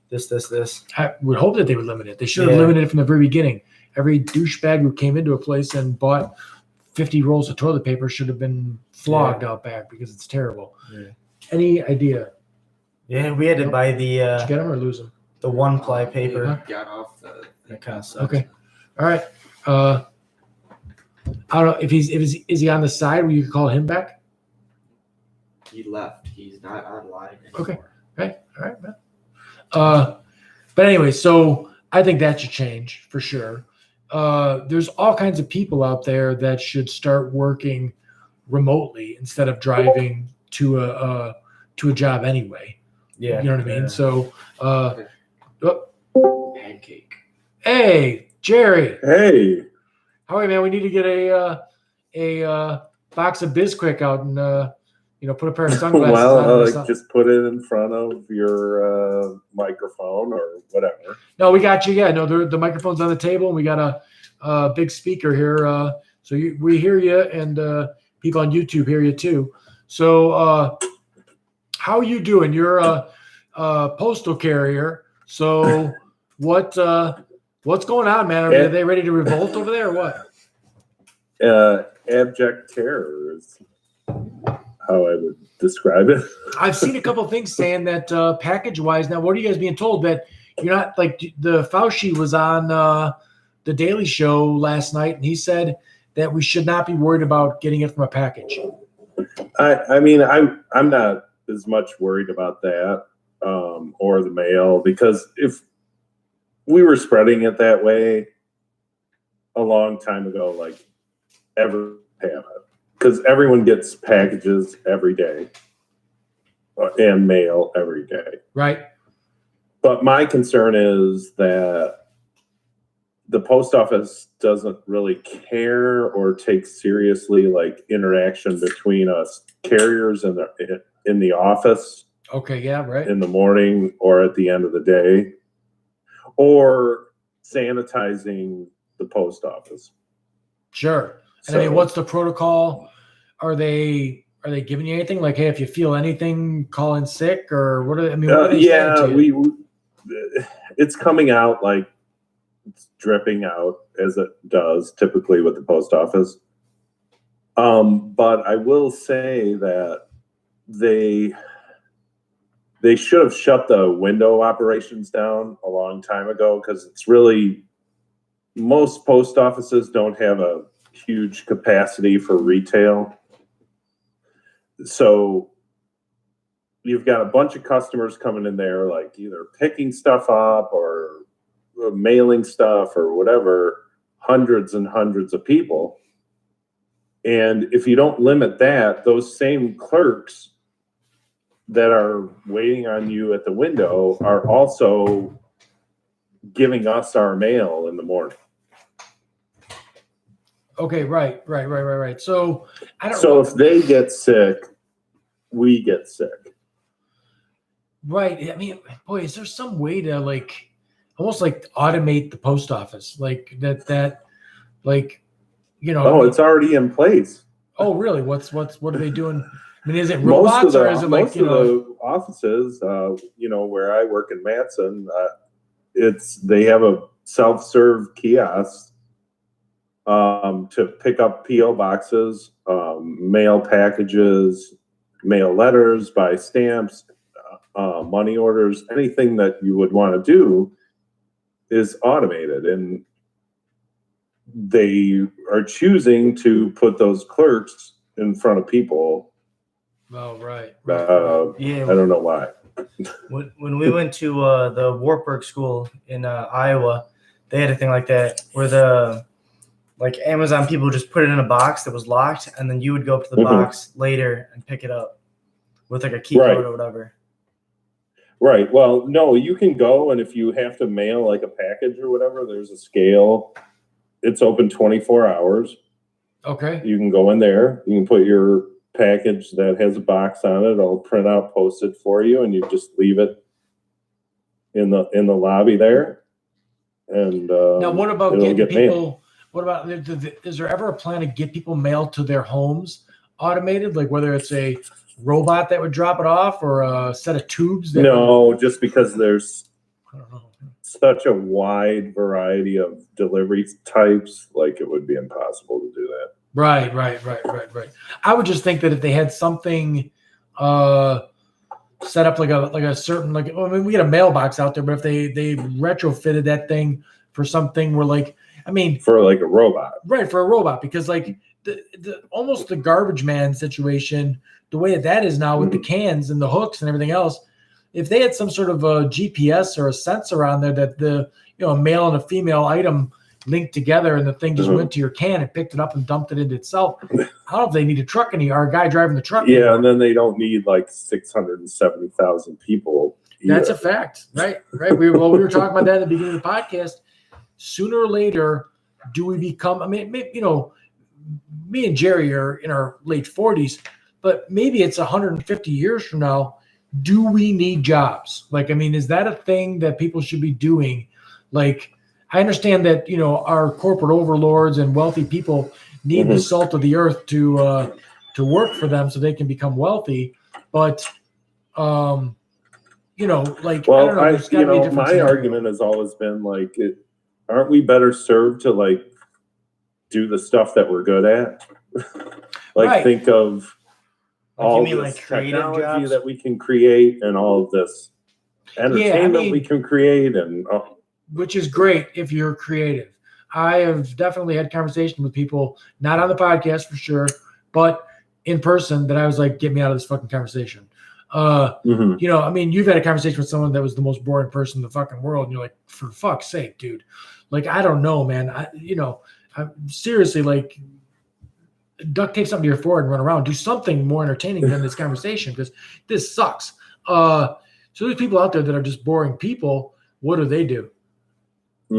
This. I would hope that they would limit it. They should have Yeah. limited it from the very beginning. Every douchebag who came into a place and bought 50 rolls of toilet paper should have been flogged out back because it's terrible. Yeah. Any idea? Yeah, we had to buy Did you get them or lose them? the 1-ply paper. Got off the. That kind of sucks. Okay. All right. I don't know if is he on the side where you could call him back? He left. He's not online anymore. Okay. Okay. All right, man. But anyway, so I think that should change for sure. There's all kinds of people out there that should start working remotely instead of driving to a job anyway. Yeah. You know what I mean? Yeah. So, Pancake. hey, Jerry, Hey, how are you, man? We need to get a box of Bisquick out and put a pair of sunglasses on. or well, something. just put it in front of your microphone or whatever. No, we got you. Yeah, no, the microphone's on the table, and we got a big speaker here, so we hear you, and people on YouTube hear you too. So, how are you doing? You're a postal carrier. So, what's going on, man? Are they ready to revolt over there, or what? Abject terror is how I would describe it. I've seen a couple of things saying that package-wise. Now, what are you guys being told that you're not like the Fauci was on the Daily Show last night, and he said that we should not be worried about getting it from a package. I mean, I'm not as much worried about that or the mail, because if we were spreading it that way a long time ago, like ever have it, because everyone gets packages every day and mail every day. Right. But my concern is that the post office doesn't really care or take seriously like interaction between us carriers in the office Okay. Yeah. Right. in the morning or at the end of the day, or sanitizing the post office. Sure. And I mean, what's the protocol? Are they giving you anything like, hey, if you feel anything, call in sick, or what? What are they saying to you? It's coming out like it's dripping out as it does typically with the post office. But I will say that they should have shut the window operations down a long time ago, because it's really, most post offices don't have a huge capacity for retail. So you've got a bunch of customers coming in there, like either picking stuff up or mailing stuff or whatever, hundreds and hundreds of people. And if you don't limit that, those same clerks that are waiting on you at the window are also giving us our mail in the morning. Okay. Right. So I don't. So if they get sick, we get sick. Right. I mean, boy, is there some way to like almost like automate the post office like that like, Oh, it's already in place. Oh, really? What are they doing? I mean, is it robots or is it like, most of the offices, where I work in Matson, they have a self-serve kiosk to pick up PO boxes, mail packages, mail letters, buy stamps, money orders, anything that you would want to do is automated, and they are choosing to put those clerks in front of people. Oh, right. Yeah. I don't know why. When we went to the Wartburg school in Iowa, they had a thing like that where like Amazon people just put it in a box that was locked, and then you would go up to the box later and pick it up with like a key code or whatever. Right. Well, no, you can go, and if you have to mail like a package or whatever, there's a scale it's open 24 hours. Okay. You can go in there. You can put your package that has a box on it. I'll print out, post it for you, and you just leave it in the lobby there. And Now, what about it'll getting get people? mailed. What about? Is there ever a plan to get people mail to their homes automated? Like whether it's a robot that would drop it off or a set of tubes? That No, just because there's I don't know. such a wide variety of delivery types, like it would be impossible to do that. Right. I would just think that if they had something set up like a certain we get a mailbox out there, but if they retrofitted that thing for something where For like a robot. right, for a robot, because like the almost the garbage man situation, the way that is now with the cans and the hooks and everything else, if they had some sort of a GPS or a sensor on there that a male and a female item linked together and the thing just went to your can and picked it up and dumped it into itself. I don't know if they need a truck or a guy driving the truck. Yeah, anymore. and then they don't need like 670,000 people. That's a fact, right? We were talking about that at the beginning of the podcast. Sooner or later, do we become? I mean, me and Jerry are in our late 40s, but maybe it's 150 years from now. Do we need jobs? Is that a thing that people should be doing? Like, I understand that our corporate overlords and wealthy people need the salt of the earth to work for them so they can become wealthy, but I don't know. There's gotta be a different my scenario. argument has always been like, aren't we better served to like do the stuff that we're good at? Right. Think of all mean, this like, creative technology jobs? that we can create and all of this entertainment we can create, and which is great if you're creative. I have definitely had conversations with people, not on the podcast for sure, but in person, that I was like, get me out of this fucking conversation. You've had a conversation with someone that was the most boring person in the fucking world, and you're like, for fuck's sake, dude. Like, I don't know, man. I seriously, like, duct tape something to your forehead and run around. Do something more entertaining than this conversation, because this sucks. So there's people out there that are just boring people. What do they do? I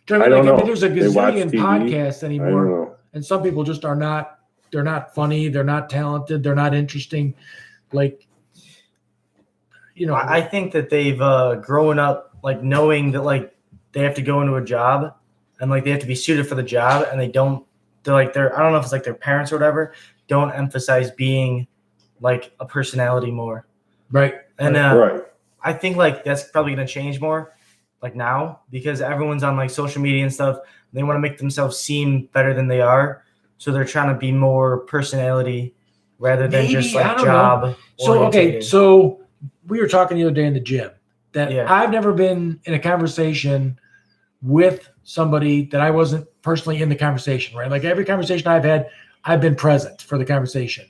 don't know. There's a They watch gazillion TV. podcasts I don't anymore, know. and some people just are not. They're not funny. They're not talented. They're not interesting. Like, I think that they've grown up like knowing that like they have to go into a job and like they have to be suited for the job, and they're I don't know if it's like their parents or whatever don't emphasize being like a personality more. Right. And Right. I think like that's probably going to change more like now, because everyone's on like social media and stuff. They want to make themselves seem better than they are. So they're trying to be more personality rather than just like job. So we were talking the other day in the gym that Yeah. I've never been in a conversation with somebody that I wasn't personally in the conversation, right? Like every conversation I've had, I've been present for the conversation.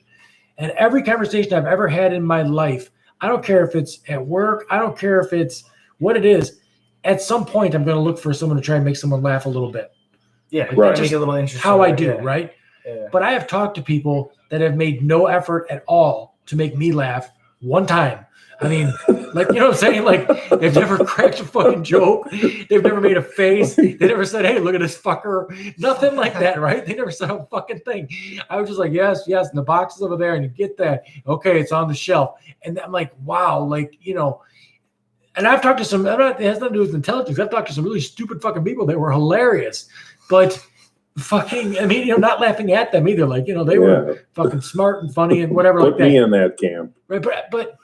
And every conversation I've ever had in my life, I don't care if it's at work, I don't care if it's what it is, at some point I'm going to look for someone to try and make someone laugh a little bit. Yeah, Right. make it a little interesting. How I do, yeah. right? Yeah. But I have talked to people that have made no effort at all to make me laugh one time. I mean, like, you know what I'm saying? Like, they've never cracked a fucking joke. They've never made a face. They never said, hey, look at this fucker. Nothing like that, right? They never said a fucking thing. I was just like, yes, and the box is over there, and you get that. Okay, it's on the shelf. And I'm like, wow, like, and I've talked to some, it has nothing to do with intelligence. I've talked to some really stupid fucking people that were hilarious. But fucking, not laughing at them either. Like, they were fucking smart and funny and whatever. Put like that. me in that camp. Right, but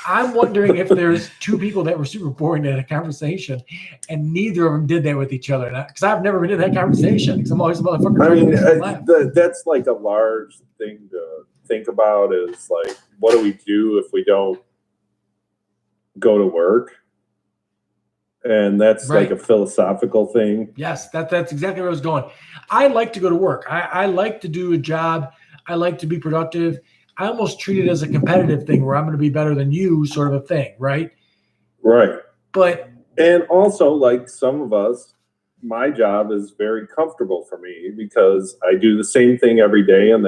I'm wondering if there's two people that were super boring in a conversation, and neither of them did that with each other. Because I've never been in that conversation. Because I'm always a motherfucker. I mean, laugh. that's like a large thing to think about. Is like, what do we do if we don't go to work? And that's Right. like a philosophical thing. Yes, that's exactly where I was going. I like to go to work. I like to do a job. I like to be productive. I almost treat it as a competitive thing where I'm going to be better than you, sort of a thing, right? Right. But And also, like some of us, my job is very comfortable for me because I do the same thing every day, and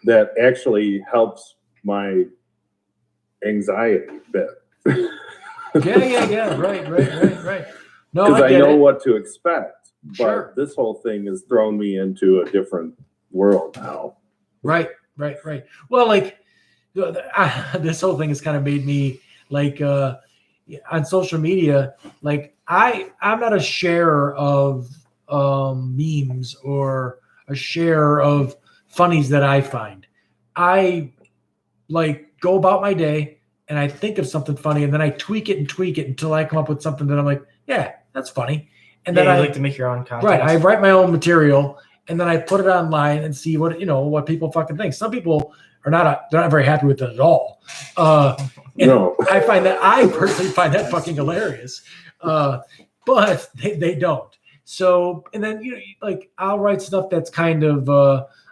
that actually helps my anxiety a bit. yeah, right. No, because I I get know it. what to expect. But Sure. this whole thing has thrown me into a different world now. Right. Well, like this whole thing has kind of made me like on social media, like I'm not a sharer of memes or a share of funnies that I find. I like go about my day and I think of something funny and then I tweak it until I come up with something that I'm like, yeah, that's funny. And Yeah, then you I like to make your own content. right, I write my own material and then I put it online and see what people fucking think. Some people are they're not very happy with it at all. And No. I personally find that fucking hilarious. But they don't. So, and then, like I'll write stuff that's kind of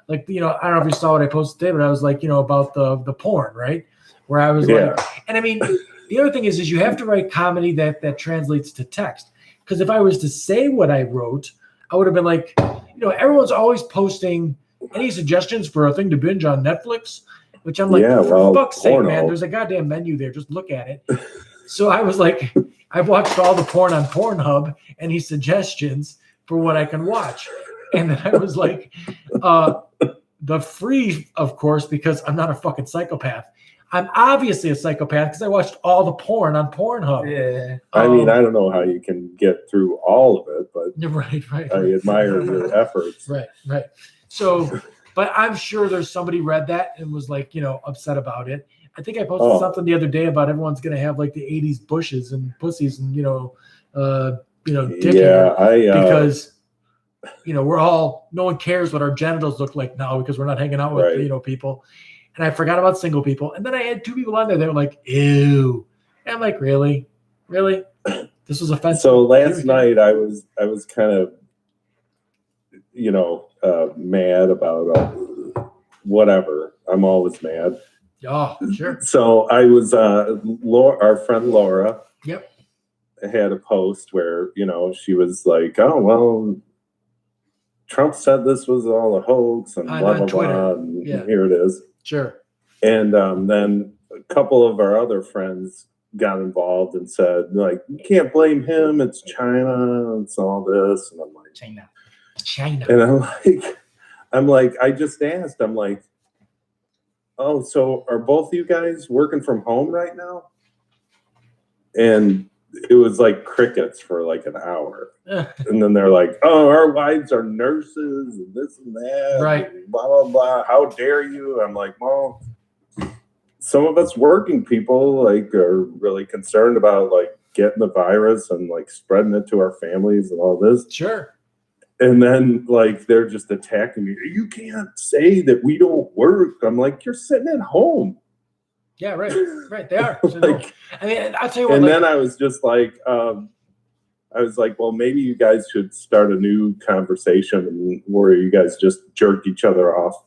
like, I don't know if you saw what I posted today, but I was like, about the porn, right? Where I was like, and I mean, the other thing is you have to write comedy that translates to text. Because if I was to say what I wrote, I would have been like, everyone's always posting any suggestions for a thing to binge on Netflix, which I'm like, for fuck's sake, man, there's a goddamn menu there. Just look at it. So I was like, I've watched all the porn on Pornhub, any suggestions for what I can watch. And then I was like, the free, of course, because I'm not a fucking psychopath. I'm obviously a psychopath because I watched all the porn on Pornhub. Yeah. I mean, I don't know how you can get through all of it, but right. I admire your efforts. Right. So, but I'm sure there's somebody read that and was like, upset about it. I think I posted something the other day about everyone's going to have like the 80s bushes and pussies and, dick hair because, we're all, no one cares what our genitals look like now because we're not hanging out with, people. And I forgot about single people. And then I had two people on there that were like, ew. And I'm like, really? This was offensive. So last night I was kind of, mad about whatever. I'm always mad. Oh, sure. So I was, our friend Laura Yep. had a post where, she was like, oh, well, Trump said this was all a hoax and blah, blah, blah. And here it is. Sure. And then a couple of our other friends got involved and said, like, you can't blame him. It's China. It's all this. And I'm like, China. And I'm like, I just asked. I'm like, oh, so are both you guys working from home right now? And it was like crickets for like an hour. And then they're like, oh, our wives are nurses and this and that. Right. And blah, blah, blah. How dare you? I'm like, well, some of us working people like are really concerned about like getting the virus and like spreading it to our families and all this. Sure. And then like they're just attacking me. You can't say that we don't work. I'm like, you're sitting at home. Yeah, right. They are. Like, I mean, I'll tell you what. And then I was just like, well, maybe you guys should start a new conversation where you guys just jerk each other off.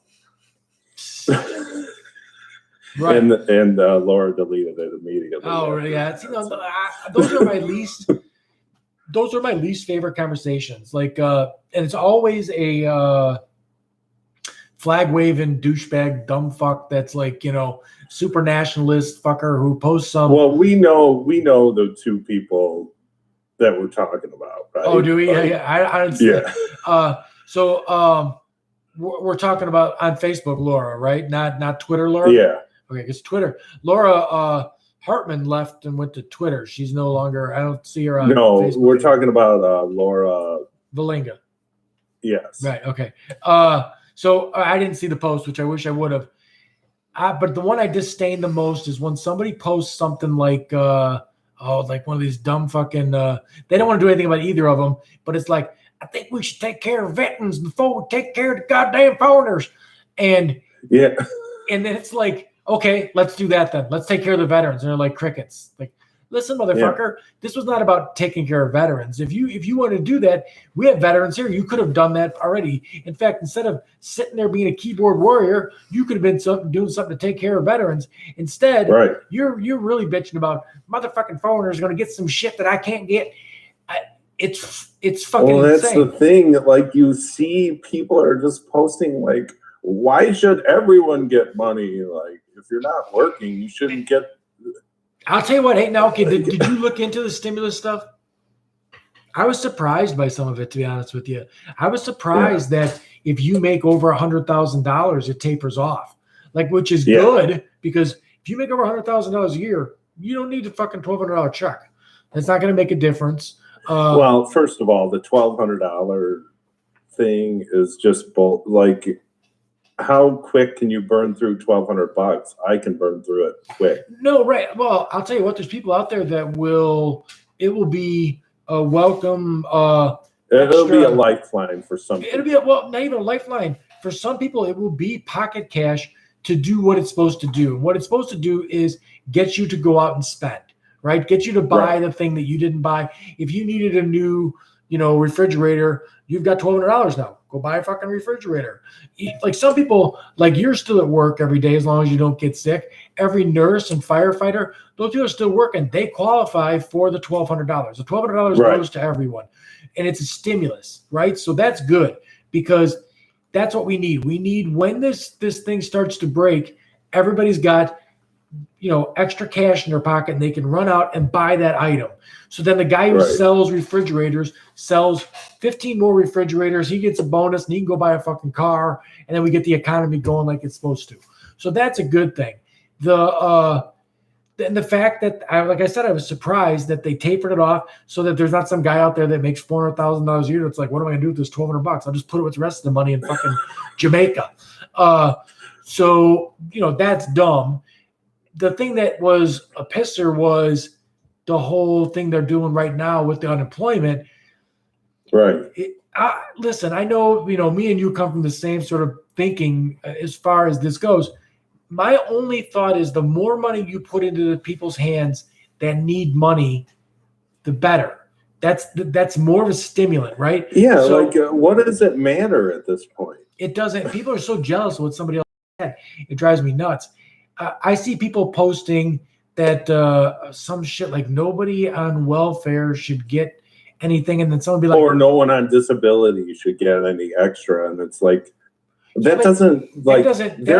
Right. And Laura deleted it immediately. Oh, yeah. Those are my least. Those are my least favorite conversations. Like, and it's always a flag waving douchebag dumb fuck that's like, super nationalist fucker who posts some. Well, we know the two people that we're talking about, right? Oh, do we? Yeah. I understand. Yeah. So we're talking about on Facebook, Laura, right? Not Twitter, Laura. Yeah. Okay, because Twitter, Laura Hartman left and went to Twitter. She's no longer. I don't see her on. No, Facebook we're anymore. talking about Laura Valinga. Yes. Right. Okay. So I didn't see the post, which I wish I would have. But the one I disdain the most is when somebody posts something like, like one of these dumb fucking. They don't want to do anything about either of them, but it's like, I think we should take care of veterans before we take care of the goddamn foreigners. And yeah, and then it's like, okay, let's do that then. Let's take care of the veterans. And they're like crickets. Like, listen, motherfucker, this was not about taking care of veterans. If you want to do that, we have veterans here. You could have done that already. In fact, instead of sitting there being a keyboard warrior, you could have been doing something to take care of veterans. Instead, you're really bitching about motherfucking foreigners going to get some shit that I can't get. It's fucking well, that's insane. the thing. Like, you see people are just posting like, why should everyone get money? Like, if you're not working, you shouldn't get. I'll tell you what. Hey, now, okay, did you look into the stimulus stuff? I was surprised by some of it, to be honest with you. I was surprised that if you make over $100,000, it tapers off, like, which is good, because if you make over $100,000 a year, you don't need a fucking $1,200 check. It's not going to make a difference. Well, first of all, the $1,200 thing is just like, how quick can you burn through $1,200? I can burn through it quick. No, right. Well, I'll tell you what. There's people out there that will. It will be a welcome. It'll be a lifeline for some people. It'll be not even a lifeline for some people. It will be pocket cash to do what it's supposed to do. What it's supposed to do is get you to go out and spend, right? Get you to buy the thing that you didn't buy. If you needed a new, refrigerator, you've got $1,200 now. Go buy a fucking refrigerator. Like some people, like you're still at work every day as long as you don't get sick. Every nurse and firefighter, those people are still working. They qualify for the $1,200. The $1,200 goes to everyone, and it's a stimulus, right? So that's good because that's what we need. We need when this thing starts to break, everybody's got extra cash in their pocket and they can run out and buy that item. So then the guy who sells refrigerators sells 15 more refrigerators. He gets a bonus and he can go buy a fucking car. And then we get the economy going like it's supposed to. So that's a good thing. The fact that, like I said, I was surprised that they tapered it off so that there's not some guy out there that makes $400,000 a year. It's like, what am I going to do with this $1,200? I'll just put it with the rest of the money in fucking Jamaica. So that's dumb. The thing that was a pisser was the whole thing they're doing right now with the unemployment. Right. Listen, I know, me and you come from the same sort of thinking as far as this goes. My only thought is the more money you put into the people's hands that need money, the better. That's more of a stimulant, right? Yeah. So, what does it matter at this point? It doesn't. People are so jealous of what somebody else had. It drives me nuts. I see people posting that some shit like nobody on welfare should get anything, and then someone be like, or no one on disability should get any extra, and it's like their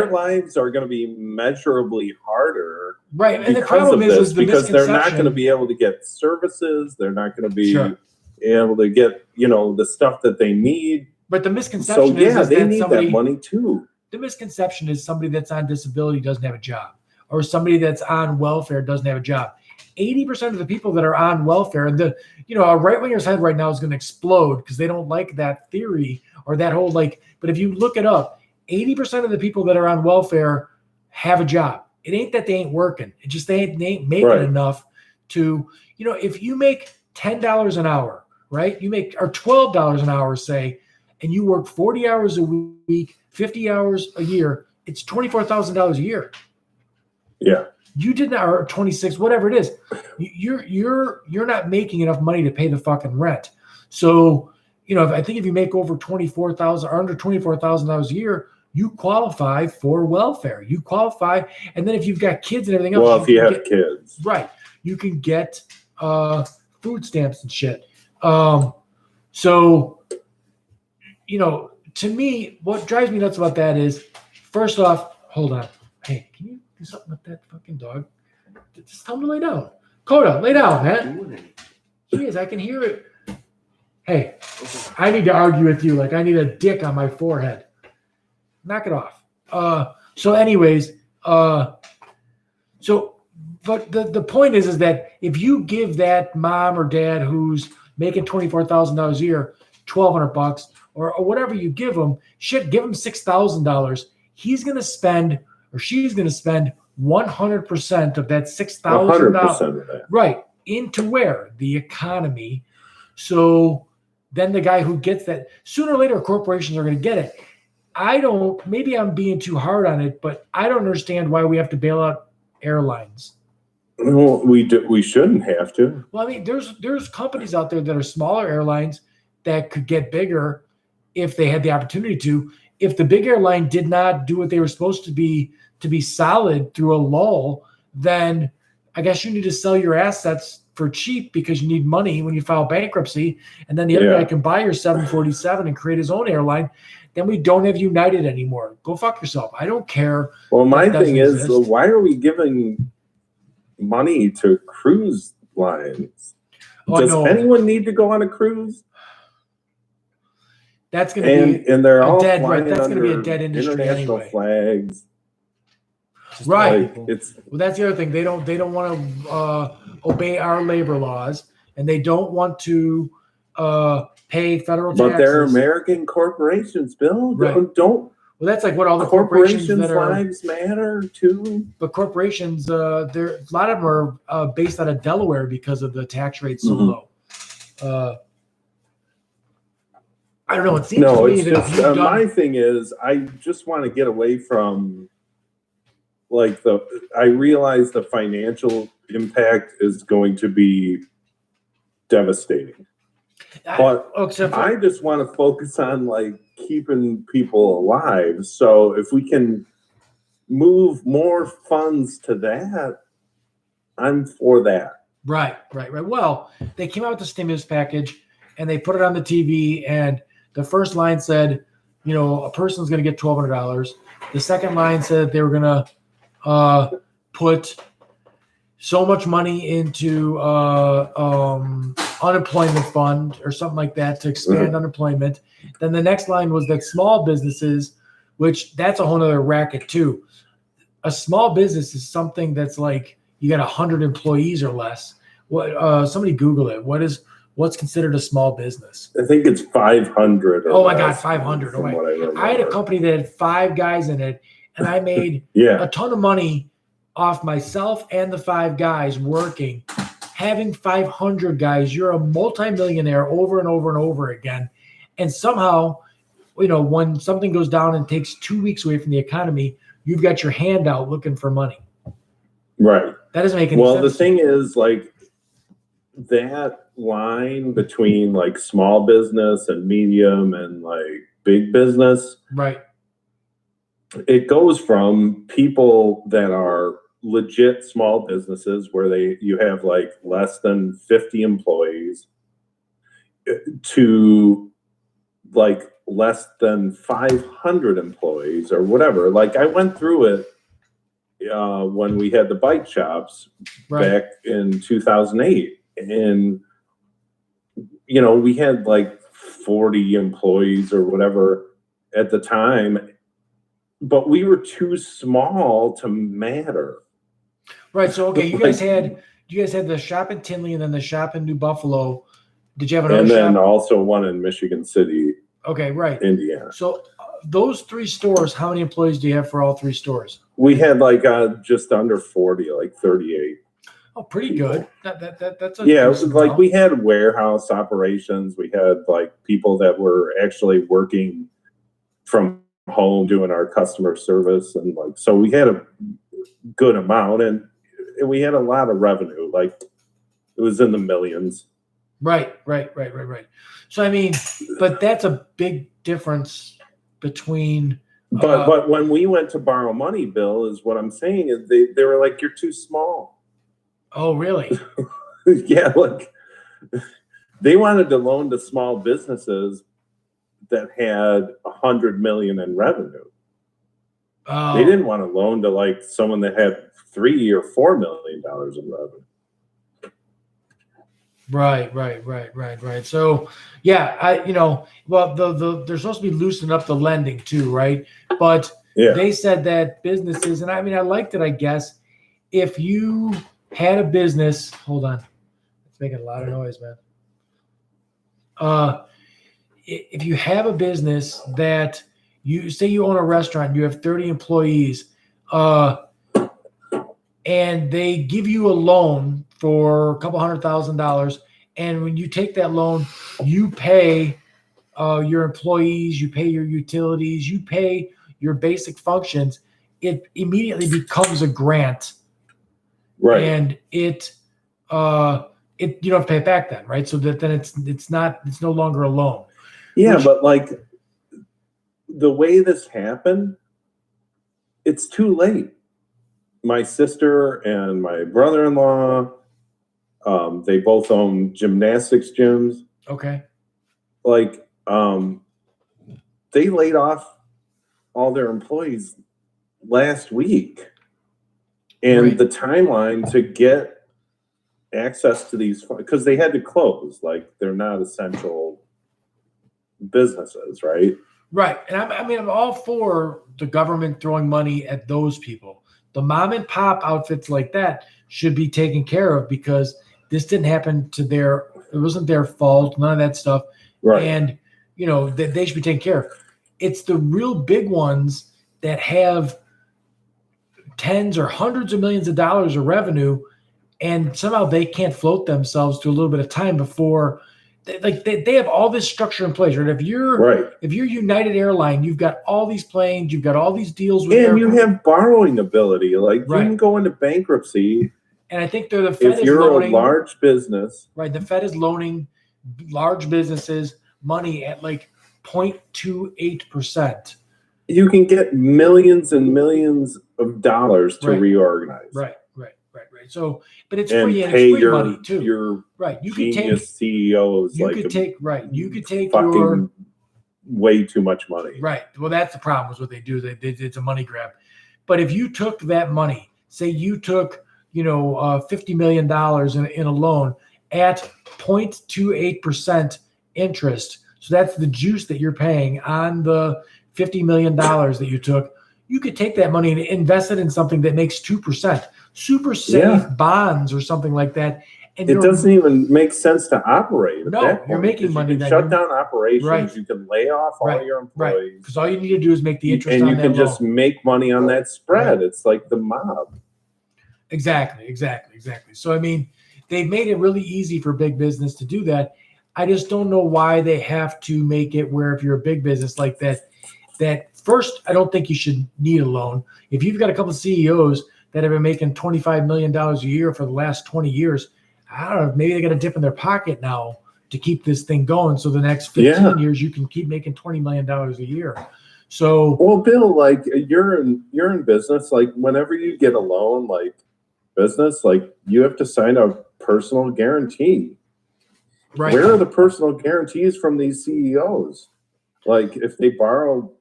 lives are going to be measurably harder, right? And the problem is because they're not going to be able to get services, they're not going to be able to get the stuff that they need. But the misconception is they need that money too. The misconception is somebody that's on disability doesn't have a job, or somebody that's on welfare doesn't have a job. 80% of the people that are on welfare, and a right-winger's head right now is going to explode because they don't like that theory or that whole but if you look it up, 80% of the people that are on welfare have a job. It ain't that they ain't working. It just they ain't making enough to, if you make $10 an hour, right? or $12 an hour, say, and you work 40 hours a week, 50 hours a year, it's $24,000 a year. Yeah. You did not, or 26, whatever it is. You're not making enough money to pay the fucking rent. So, I think if you make over $24,000 or under $24,000 a year, you qualify for welfare. You qualify, and then if you've got kids and everything else, well, if you have kids, right, you can get food stamps and shit. So, to me, what drives me nuts about that is, first off, hold on. Hey, can you do something with that fucking dog? Just tell him to lay down. Coda, lay down, man. Jeez, I can hear it. Hey, I need to argue with you like I need a dick on my forehead. Knock it off. So anyways, but the point is that if you give that mom or dad who's making $24,000 a year, $1,200 or whatever you give them, give them $6,000. He's going to spend or she's going to spend 100% of that $6,000 right into where? The economy. So then the guy who gets that, sooner or later corporations are going to get it. Maybe I'm being too hard on it, but I don't understand why we have to bail out airlines. Well, we shouldn't have to. Well, I mean, there's companies out there that are smaller airlines that could get bigger if they had the opportunity to. If the big airline did not do what they were supposed to be solid through a lull, then I guess you need to sell your assets for cheap because you need money when you file bankruptcy. And then the other guy can buy your 747 and create his own airline. Then we don't have United anymore. Go fuck yourself. I don't care. Well, my thing is, why are we giving money to cruise lines? Does no. anyone need to go on a cruise? That's going to be And they're a all dead, flying right? That's going to be a under dead industry international anyway. flags. Right. Like, it's Well, that's the other thing. They don't want to obey our labor laws, and they don't want to pay federal taxes. but they're American corporations, Bill. Right. Don't Well, that's like what all the corporations corporation that are. flags matter too? But corporations, there a lot of them are based out of Delaware because of the tax rate so Mhm. low. I don't know. It seems to No, me it's that if just you've done, my thing is I just want to get away from like I realize the financial impact is going to be devastating. But except for, I just want to focus on like keeping people alive. So if we can move more funds to that, I'm for that. right. Well, they came out with the stimulus package and they put it on the TV, and the first line said, a person's going to get $1,200. The second line said they were going to put so much money into unemployment fund or something like that to expand unemployment. Then the next line was that small businesses, which that's a whole other racket too. A small business is something that's like you got 100 employees or less. What? Somebody Google it. What's considered a small business? I think it's 500. Oh my God, 500. From what I remember. I had a company that had 5 guys in it, and I made Yeah. a ton of money off myself and the 5 guys working. Having 500 guys, you're a multimillionaire over and over and over again. And somehow, when something goes down and takes 2 weeks away from the economy, you've got your hand out looking for money. Right. That doesn't make any sense. Well, the thing is, like, that line between like small business and medium and like big business, right? It goes from people that are legit small businesses where you have like less than 50 employees to like less than 500 employees or whatever. Like I went through it when we had the bike shops back in 2008, and we had like 40 employees or whatever at the time, but we were too small to matter. Right. So okay, you guys had the shop in Tinley and then the shop in New Buffalo. Did you have another shop? And then also one in Michigan City. Okay, right. Indiana. So those 3 stores, how many employees do you have for all 3 stores? We had like just under 40, like 38. Oh, pretty good. That's a it was like we had warehouse operations. We had like people that were actually working from home doing our customer service, and like so we had a good amount, and we had a lot of revenue. Like it was in the millions. Right. So I mean, but that's a big difference between. But when we went to borrow money, Bill, is what I'm saying is they were like, you're too small. Oh, really? Yeah, like they wanted to loan to small businesses that had 100 million in revenue. Oh. They didn't want to loan to like someone that had $3 or $4 million in revenue. Right. So yeah, well, they're supposed to be loosening up the lending too, right? But they said that businesses, and I mean, I liked it, I guess, if you had a business, hold on, it's making a lot of noise, man. If you have a business that you say you own a restaurant, you have 30 employees, and they give you a loan for a couple $100,000, and when you take that loan, you pay your employees, you pay your utilities, you pay your basic functions. It immediately becomes a grant. Right. And it you don't have to pay it back then, right? So that then it's no longer a loan. Yeah, but like the way this happened, it's too late. My sister and my brother-in-law, they both own gymnastics gyms. Okay. Like they laid off all their employees last week. And the timeline to get access to these because they had to close. Like they're not essential businesses, right? Right. And I'm all for the government throwing money at those people. The mom and pop outfits like that should be taken care of because this didn't happen to it wasn't their fault, none of that stuff. Right. And, they should be taken care of. It's the real big ones that have tens or hundreds of millions of dollars of revenue, and somehow they can't float themselves to a little bit of time before they have all this structure in place, right? If you're United Airline, you've got all these planes, you've got all these deals with and you have borrowing ability. Like you can go into bankruptcy. And I think the Fed if is you're loaning, a large business. Right. The Fed is loaning large businesses money at like 0.28%. You can get millions and millions of dollars to reorganize. Right. So, but it's and free and pay it's free money too. Your You could take CEOs. You could take fucking your way too much money. Right. Well, that's the problem. Is what they do. It's a money grab. But if you took that money, say you took $50 million in a loan at 0.28% interest, so that's the juice that you're paying on the $50 million that you took. You could take that money and invest it in something that makes 2%, super safe bonds or something like that. And it doesn't even make sense to operate. No, you're making money. You can shut down operations. Right. You can lay off all your employees. Because all you need to do is make the interest on that and you can just make money on that spread. Right. It's like the mob. Exactly. So, I mean, they've made it really easy for big business to do that. I just don't know why they have to make it where if you're a big business like that first, I don't think you should need a loan. If you've got a couple of CEOs that have been making $25 million a year for the last 20 years, I don't know, maybe they got a dip in their pocket now to keep this thing going. So the next 15 years, you can keep making $20 million a year. So, well, Bill, like you're in business, like whenever you get a loan, like business, like you have to sign a personal guarantee. Right. Where are the personal guarantees from these CEOs? Like if they borrow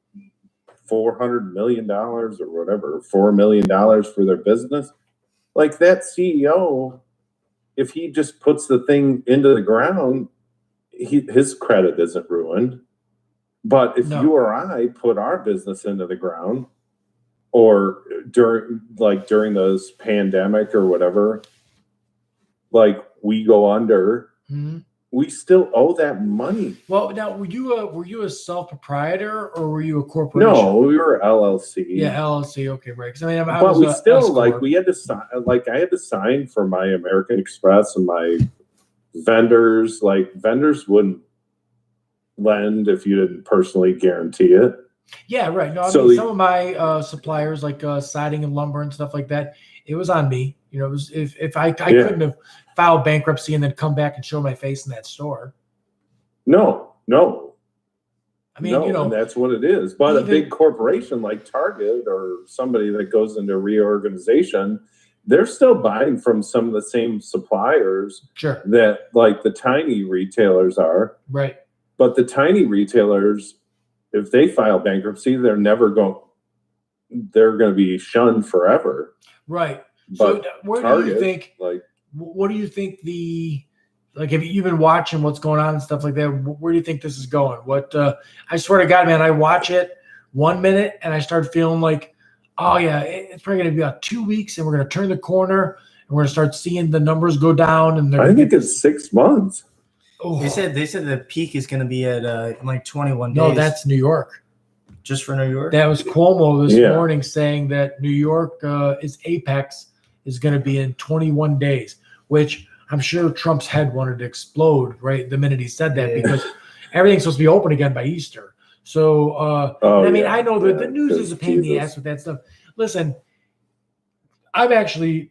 $400 million or whatever, $4 million for their business, like that CEO, if he just puts the thing into the ground, his credit isn't ruined. But if you or I put our business into the ground, or during this pandemic or whatever, like we go under, we still owe that money. Well, now were you a sole proprietor or were you a corporation? No, we were LLC. Yeah, LLC. Okay, right. Because I mean, but we still we had to sign. Like I had to sign for my American Express and my vendors. Like vendors wouldn't lend if you didn't personally guarantee it. Yeah, right. No, I mean, some of my suppliers, like siding and lumber and stuff like that, it was on me. It was if I couldn't have filed bankruptcy and then come back and show my face in that store. No. I mean, and that's what it is. But a big corporation like Target or somebody that goes into reorganization, they're still buying from some of the same suppliers that like the tiny retailers are. Right. But the tiny retailers, if they file bankruptcy, they're going to be shunned forever. Right. But so where Target, do you think, what do you think if you've been watching what's going on and stuff like that, where do you think this is going? I swear to God, man, I watch it 1 minute and I start feeling like, oh yeah, it's probably going to be about 2 weeks and we're going to turn the corner and we're going to start seeing the numbers go down. And I think it's 6 months. Oh. They said the peak is going to be at like 21 days. No, that's New York. Just for New York? That was Cuomo this morning saying that New York is apex is going to be in 21 days, which I'm sure Trump's head wanted to explode right the minute he said that because everything's supposed to be open again by Easter. So, I know that the news is a pain in the ass with that stuff. Listen, I'm actually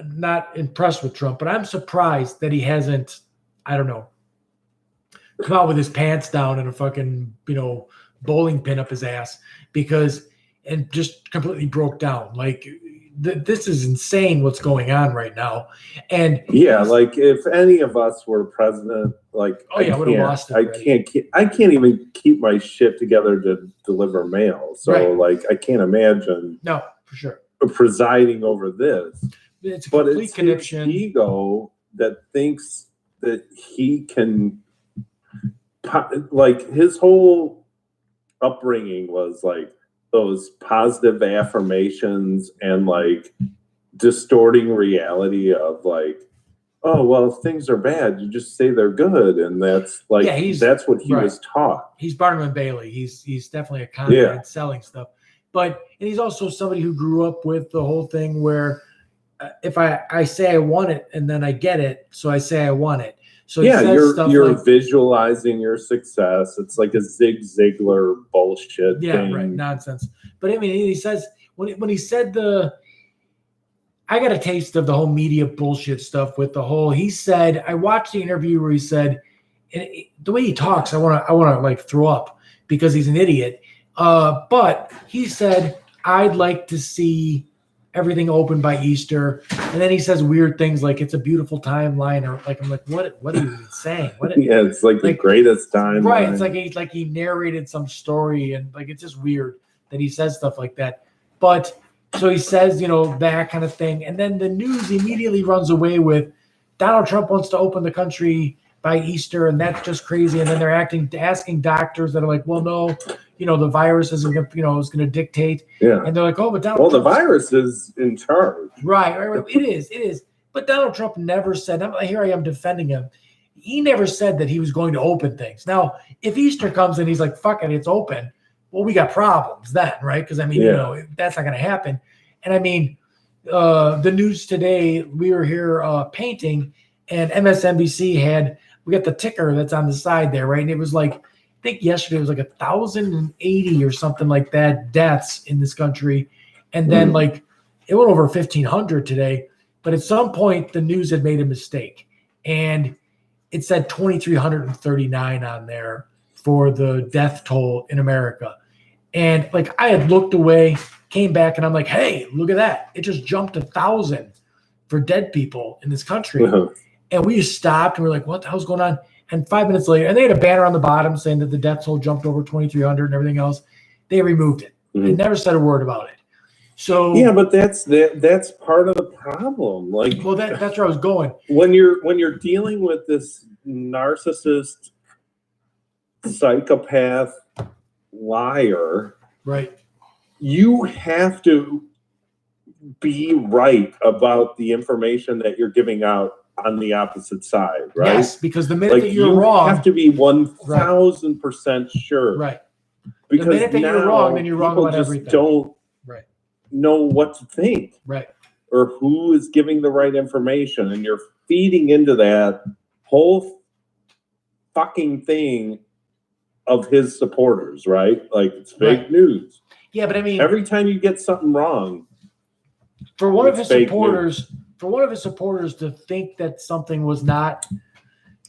not impressed with Trump, but I'm surprised that he hasn't, I don't know, come out with his pants down and a fucking, bowling pin up his ass and just completely broke down. Like this is insane what's going on right now. And like if any of us were president, like I would have lost it. I can't even keep my shit together to deliver mail. So like I can't imagine. No, for sure. Presiding over this. It's a complete conniption. Ego that thinks that he can, like, his whole upbringing was like those positive affirmations and like distorting reality of like, oh well, if things are bad, you just say they're good, and that's like that's what he was taught. He's Barnum and Bailey. He's definitely a con man selling stuff, and he's also somebody who grew up with the whole thing where if I say I want it and then I get it, so I say I want it. So you're like, visualizing your success. It's like a Zig Ziglar bullshit thing. Right, nonsense. But I mean, he says when he said I got a taste of the whole media bullshit stuff with the whole. He said, I watched the interview where he said, the way he talks, I want to like throw up because he's an idiot. But he said, I'd like to see everything open by Easter. And then he says weird things like it's a beautiful timeline, or like I'm like, what are you even saying? It's like the greatest time. Right. It's like he narrated some story, and like it's just weird that he says stuff like that. But so he says, that kind of thing. And then the news immediately runs away with Donald Trump wants to open the country by Easter, and that's just crazy. And then they're asking doctors that are like, well, no, the virus isn't going to, is going to dictate. Yeah. And they're like, oh, but Donald Trump. The virus is in charge. Right. It is. But Donald Trump never said, here I am defending him. He never said that he was going to open things. Now, if Easter comes and he's like, fuck it, it's open. Well, we got problems then, right? Because, that's not going to happen. And, the news today, we were here painting, and MSNBC we got the ticker that's on the side there, right? And it was like, I think yesterday it was like 1,080 or something like that deaths in this country. And then, it went over 1,500 today. But at some point, the news had made a mistake. And it said 2,339 on there for the death toll in America. And I had looked away, came back, and I'm like, hey, look at that. It just jumped 1,000 for dead people in this country. Uh-huh. And we just stopped and we're like, what the hell's going on? And 5 minutes later, and they had a banner on the bottom saying that the death toll jumped over 2,300 and everything else. They removed it. Mm-hmm. They never said a word about it. So but that's part of the problem. That's where I was going. When you're dealing with this narcissist, psychopath, liar, right? You have to be right about the information that you're giving out on the opposite side, right? Yes, because the minute that you're wrong, you have to be 1,000% sure, right? Because the minute that you're wrong, then you're wrong about everything. Don't know what to think, right? Or who is giving the right information, and you're feeding into that whole fucking thing of his supporters, right? Like it's fake news. Yeah, but every time you get something wrong, for one of his supporters to think that something was not,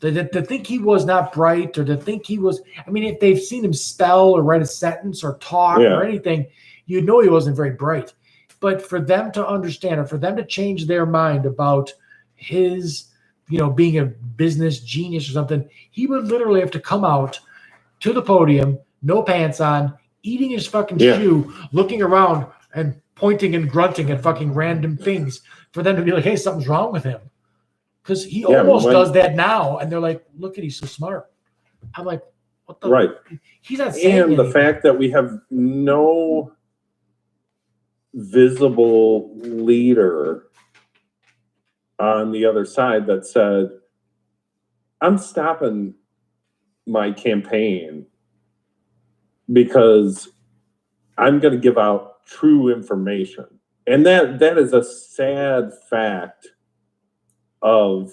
to think he was not bright, or to think he was, if they've seen him spell or write a sentence or talk or anything, you'd know he wasn't very bright. But for them to understand, or for them to change their mind about his, being a business genius or something, he would literally have to come out to the podium, no pants on, eating his fucking shoe, looking around and pointing and grunting at fucking random things for them to be like, hey, something's wrong with him. Because he almost does that now. And they're like, look at, he's so smart. I'm like, what the? Right. He's not saying anything. The fact that we have no visible leader on the other side that said, I'm stopping my campaign because I'm going to give out true information. And that is a sad fact of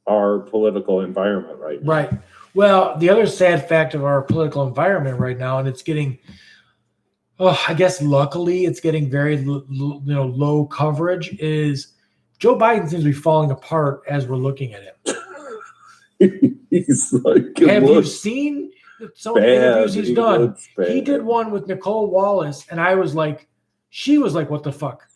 our political environment right now. Right. Well, the other sad fact of our political environment right now, and it's getting, I guess luckily it's getting very low coverage, is Joe Biden seems to be falling apart as we're looking at him. He's like, have you seen some of the interviews he's done? He did one with Nicole Wallace, and I was like, she was like, what the fuck?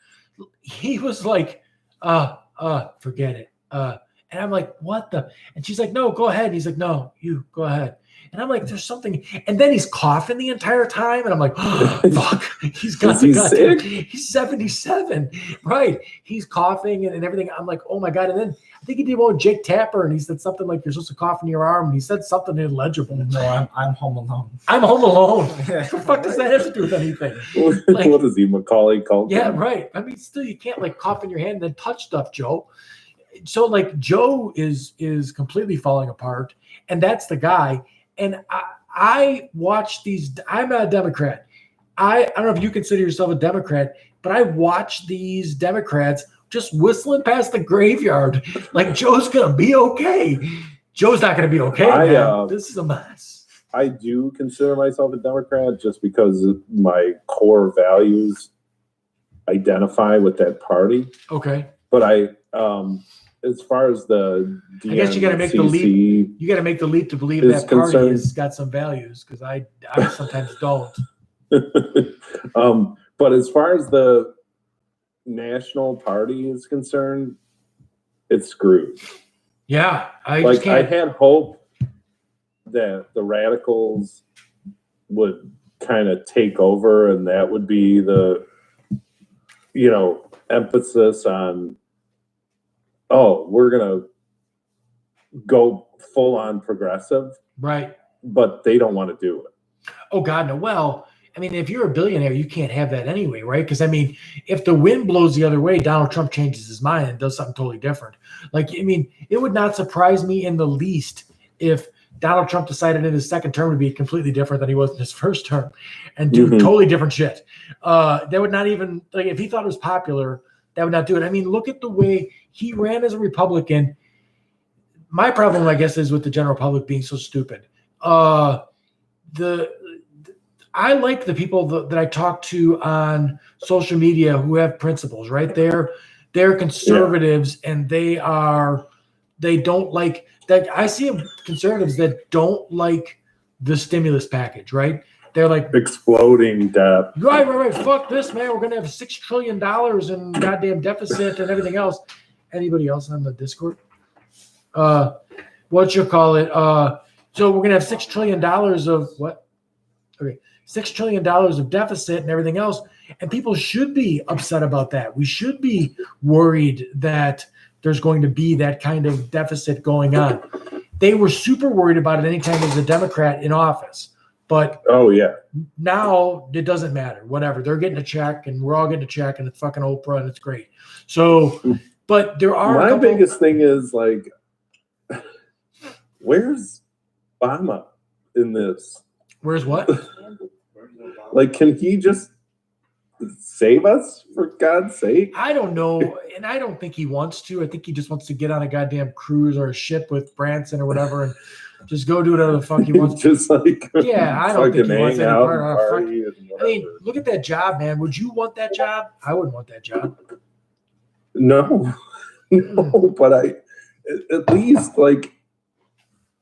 He was like, forget it. And I'm like, what the? And she's like, no, go ahead. And he's like, no, you go ahead. And I'm like, there's something. And then he's coughing the entire time. And I'm like, oh, fuck. He's got the sick? He's 77. Right. He's coughing and everything. I'm like, oh my God. And then I think he did one with Jake Tapper, and he said something like you're supposed to cough in your arm, and he said something illegible. No, I'm home alone. I'm home alone. What the fuck does that have to do with anything? Like, what is he, Macaulay Culkin? Yeah, right. I mean, still, you can't like cough in your hand and then touch stuff, Joe. So like Joe is completely falling apart, and that's the guy. And I watch these. I'm not a Democrat. I don't know if you consider yourself a Democrat, but I watch these Democrats just whistling past the graveyard like Joe's gonna be okay. Joe's not gonna be okay, man. This is a mess. I do consider myself a Democrat just because my core values identify with that party. Okay. But as far as the DNCC, I guess you got to make the leap. You got to make the leap to believe that party has got some values, because I sometimes don't. But as far as the national party is concerned, it's screwed. Yeah, I had hope that the radicals would kind of take over, and that would be the emphasis on, we're gonna go full on progressive, right? But they don't want to do it. Oh God, no. Well, I mean, if you're a billionaire, you can't have that anyway, right? Because I mean, if the wind blows the other way, Donald Trump changes his mind and does something totally different. Like, I mean, it would not surprise me in the least if Donald Trump decided in his second term to be completely different than he was in his first term and do totally different shit. That would not even, like, if he thought it was popular, that would not do it. I mean, look at the way he ran as a Republican. My problem, I guess, is with the general public being so stupid. I like the people that I talk to on social media who have principles, right? They're conservatives, and they don't like that. I see conservatives that don't like the stimulus package, right? They're like exploding debt. Right. Fuck this, man. We're going to have $6 trillion in goddamn deficit and everything else. Anybody else on the Discord? What you call it? So we're going to have $6 trillion of what? Okay. $6 trillion of deficit and everything else. And people should be upset about that. We should be worried that there's going to be that kind of deficit going on. They were super worried about it anytime there's a Democrat in office. But now it doesn't matter. Whatever. They're getting a check, and we're all getting a check, and it's fucking Oprah, and it's great. So, but there are biggest thing is, like, where's Obama in this? Where's what? Like, can he just save us, for God's sake? I don't know, and I don't think he wants to. I think he just wants to get on a goddamn cruise or a ship with Branson or whatever and just go do whatever the fuck he wants. Just like, I don't think he wants any part of it. I mean, look at that job, man. Would you want that job? I wouldn't want that job. No, but at least, like,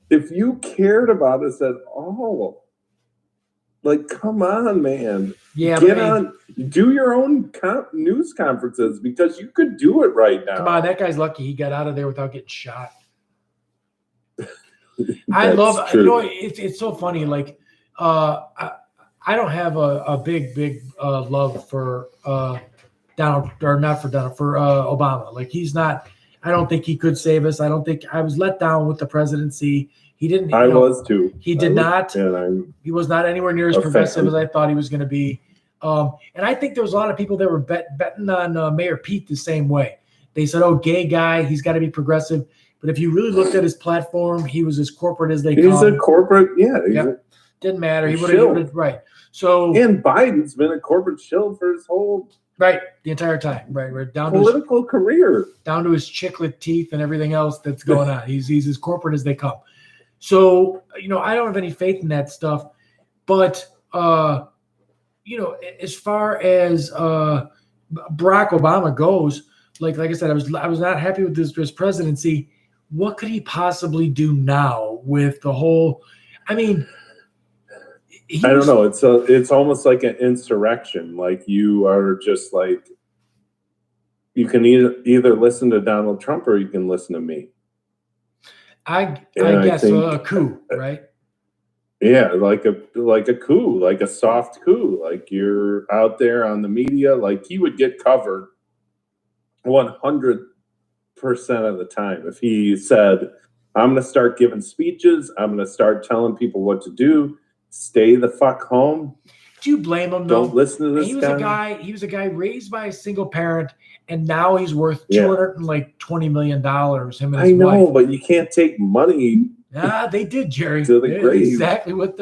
if you cared about us at all, like, come on, man. Yeah, get on. Do your own news conferences, because you could do it right now. Come on, that guy's lucky he got out of there without getting shot. I love, true. It's so funny. Like, I don't have a big love for Donald, or not for Donald, for Obama. Like, he's not. I don't think he could save us. I don't think. I was let down with the presidency. He didn't. I was too. He did not. He was not anywhere near as progressive as I thought he was going to be. And I think there was a lot of people that were betting on Mayor Pete the same way. They said, "Oh, gay guy, he's got to be progressive." But if you really looked at his platform, he was as corporate as they come. He's a corporate, Didn't matter. He would have right. So, and Biden's been a corporate shill for his whole the entire time, right down political to his career, down to his chiclet teeth and everything else that's going on. He's as corporate as they come. So, I don't have any faith in that stuff. But as far as Barack Obama goes, like I said, I was not happy with his presidency. What could he possibly do now with the whole? I mean, I don't know. It's almost like an insurrection. Like, you are just like, you can either listen to Donald Trump or you can listen to me. I guess a coup, right? Yeah, like a coup, like a soft coup. Like, you're out there on the media, like he would get covered 100 of the time. If he said, I'm going to start giving speeches, I'm going to start telling people what to do, stay the fuck home. Do you blame him though? Don't listen to this He was a guy raised by a single parent, and now he's worth $220 million. Him and his I know, wife. but you can't take money. Yeah, they did, Jerry. To the grave. Exactly what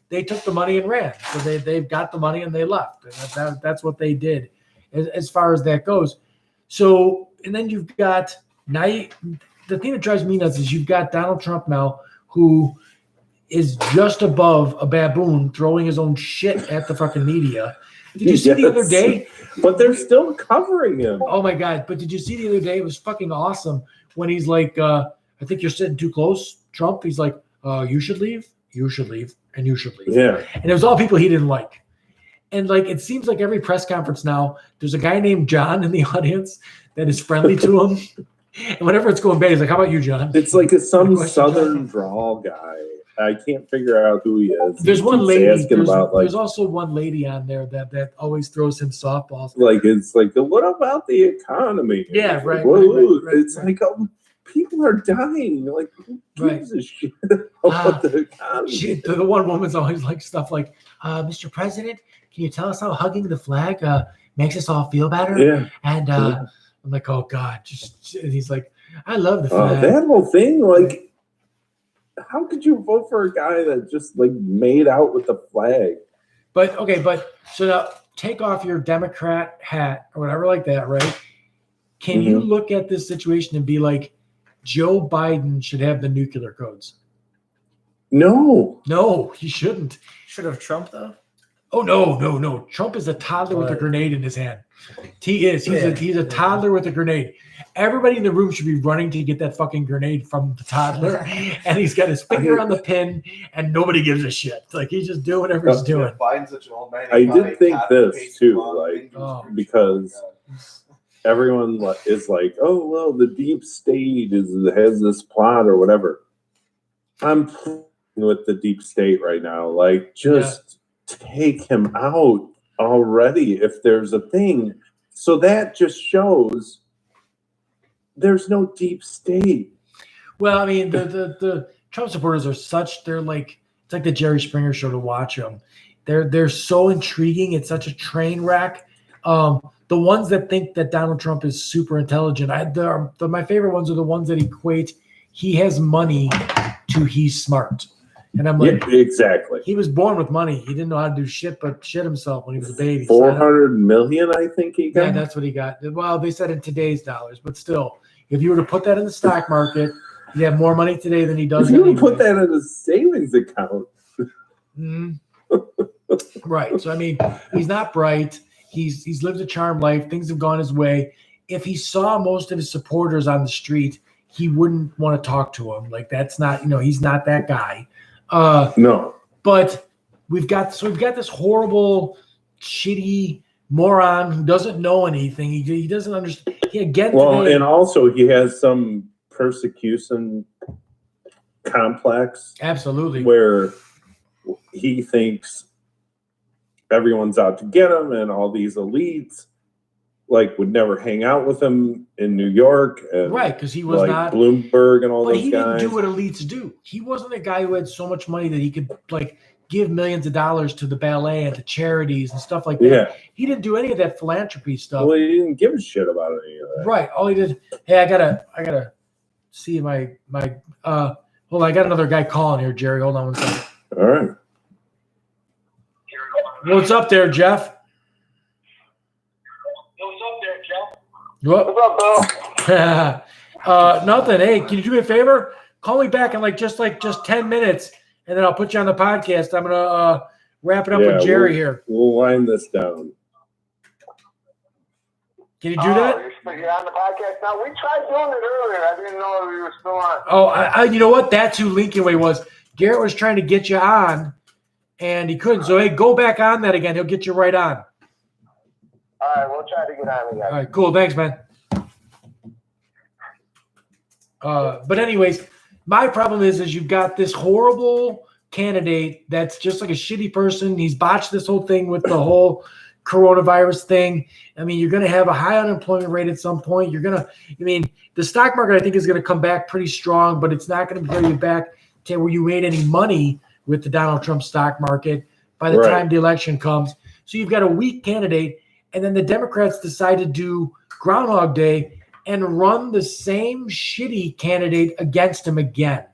they took the money and ran. So they've got the money and they left. And that's what they did as far as that goes. So, and then you've got the thing that drives me nuts is you've got Donald Trump now, who is just above a baboon throwing his own shit at the fucking media. Did you see the other day? But they're still covering him. Oh my God. But did you see the other day? It was fucking awesome when he's like, I think you're sitting too close, Trump. He's like, you should leave, and you should leave. Yeah. And it was all people he didn't like. And like, it seems like every press conference now, there's a guy named John in the audience that is friendly to him. And whenever it's going bad, he's like, how about you, John? It's like some Question, southern John? drawl guy. I can't figure out who he is. There's He one keeps lady. asking about, There's also one lady on there that always throws him softballs. it's like, what about the economy? Yeah, It's right, like, whoa, right. It's like, people are dying. Like, who gives a shit about the economy? The one woman's always like stuff like, Mr. President, can you tell us how hugging the flag makes us all feel better? Yeah. And I'm like, oh God, and he's like, I love the flag. That whole thing, like, how could you vote for a guy that just like made out with the flag? But so now take off your Democrat hat or whatever like that, right? Can you look at this situation and be like, Joe Biden should have the nuclear codes? No, he shouldn't. Should have Trump though. Oh no! Trump is a toddler with a grenade in his hand. He is. He's a toddler with a grenade. Everybody in the room should be running to get that fucking grenade from the toddler, and he's got his finger on the pin, and nobody gives a shit. Like he's just doing whatever he's doing. Biden's such an old man. I did think this too, like because everyone is like, "Oh well, the deep state has this plot or whatever." I'm playing with the deep state right now. Like, just take him out already if there's a thing. So that just shows there's no deep state. Well, I mean, the Trump supporters are they're like, it's like the Jerry Springer show to watch them. They're so intriguing. It's such a train wreck. The ones that think that Donald Trump is super intelligent, my favorite ones are the ones that equate he has money to he's smart. And I'm like, yeah, exactly. He was born with money. He didn't know how to do shit but shit himself when he was a baby. 400 million, I think he got. Yeah, that's what he got. Well, they said in today's dollars, but still, if you were to put that in the stock market, he'd have more money today than he does. If you would put that in a savings account. Right. So I mean, he's not bright. He's lived a charmed life. Things have gone his way. If he saw most of his supporters on the street, he wouldn't want to talk to them. Like that's not, he's not that guy. No. But we've got this horrible, shitty moron who doesn't know anything. He doesn't understand. And also he has some persecution complex. Absolutely. Where he thinks everyone's out to get him, and all these elites would never hang out with him in New York, and right? Because he was not Bloomberg and all those guys. But he didn't do what elites do. He wasn't a guy who had so much money that he could give millions of dollars to the ballet and to charities and stuff like that. Yeah. He didn't do any of that philanthropy stuff. Well, he didn't give a shit about any of that. Right. All he did. Hey, I gotta see my. Hold on, I got another guy calling here, Jerry. Hold on one second. All right. What's up there, Jeff? What's up, Bill? Nothing. Hey, can you do me a favor? Call me back in just 10 minutes, and then I'll put you on the podcast. I'm gonna wrap it up with Jerry here. We'll wind this down. Can you do that? You're on the podcast now. We tried doing it earlier. I didn't know we were still on. Oh, you know what? That's who Lincoln Way was. Garrett was trying to get you on, and he couldn't. So hey, go back on that again. He'll get you right on. All right, we'll try to get on again. All right, cool. Thanks, man. But anyways, my problem is you've got this horrible candidate that's just like a shitty person. He's botched this whole thing with the whole coronavirus thing. I mean, you're going to have a high unemployment rate at some point. The stock market, I think, is going to come back pretty strong, but it's not going to bring you back to where you made any money with the Donald Trump stock market by the time the election comes. So you've got a weak candidate, and then the Democrats decide to do Groundhog Day and run the same shitty candidate against him again.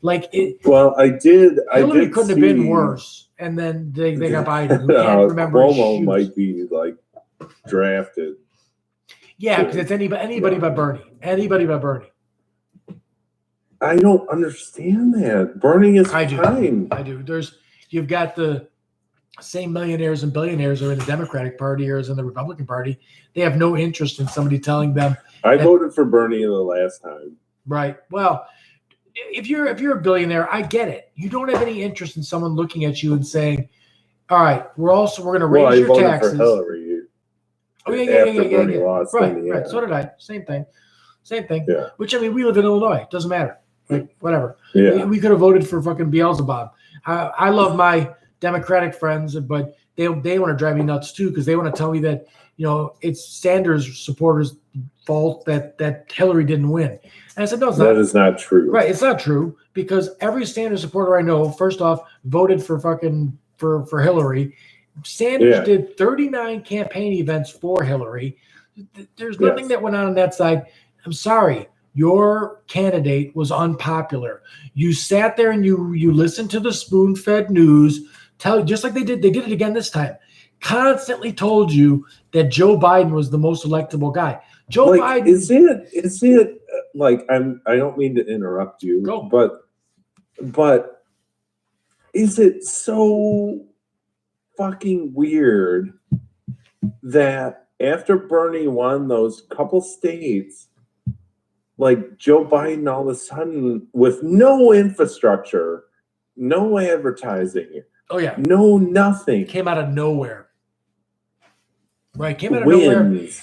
Well, Hillary couldn't have been worse, and then they got Biden, who can't remember his Cuomo shoes. might be like drafted. Yeah, because it's anybody but Bernie. Anybody but Bernie. I don't understand that. Bernie is I do. fine. I do. You've got the same millionaires and billionaires are in the Democratic Party or is in the Republican Party. They have no interest in somebody telling them. I voted for Bernie the last time. Right. Well, if you're a billionaire, I get it. You don't have any interest in someone looking at you and saying, "All right, we're going to raise your taxes." For Hillary. Oh yeah. Bernie lost Right. So did I. Same thing. Yeah. Which, I mean, we live in Illinois. It doesn't matter. Like, whatever. Yeah. We could have voted for fucking Beelzebub. I love my Democratic friends, but they want to drive me nuts too because they want to tell me that it's Sanders supporters' fault that Hillary didn't win. And I said, no, it's not. That is not true. Right, it's not true because every Sanders supporter I know, first off, voted for Hillary. Sanders did 39 campaign events for Hillary. There's nothing that went on that side. I'm sorry. Your candidate was unpopular. You sat there and you listened to the spoon-fed news, just like they did it again this time. Constantly told you that Joe Biden was the most electable guy. Biden is it like I don't mean to interrupt you, but is it so fucking weird that after Bernie won those couple states, like Joe Biden all of a sudden with no infrastructure, no advertising, no nothing, came out of nowhere. Right, came out of nowhere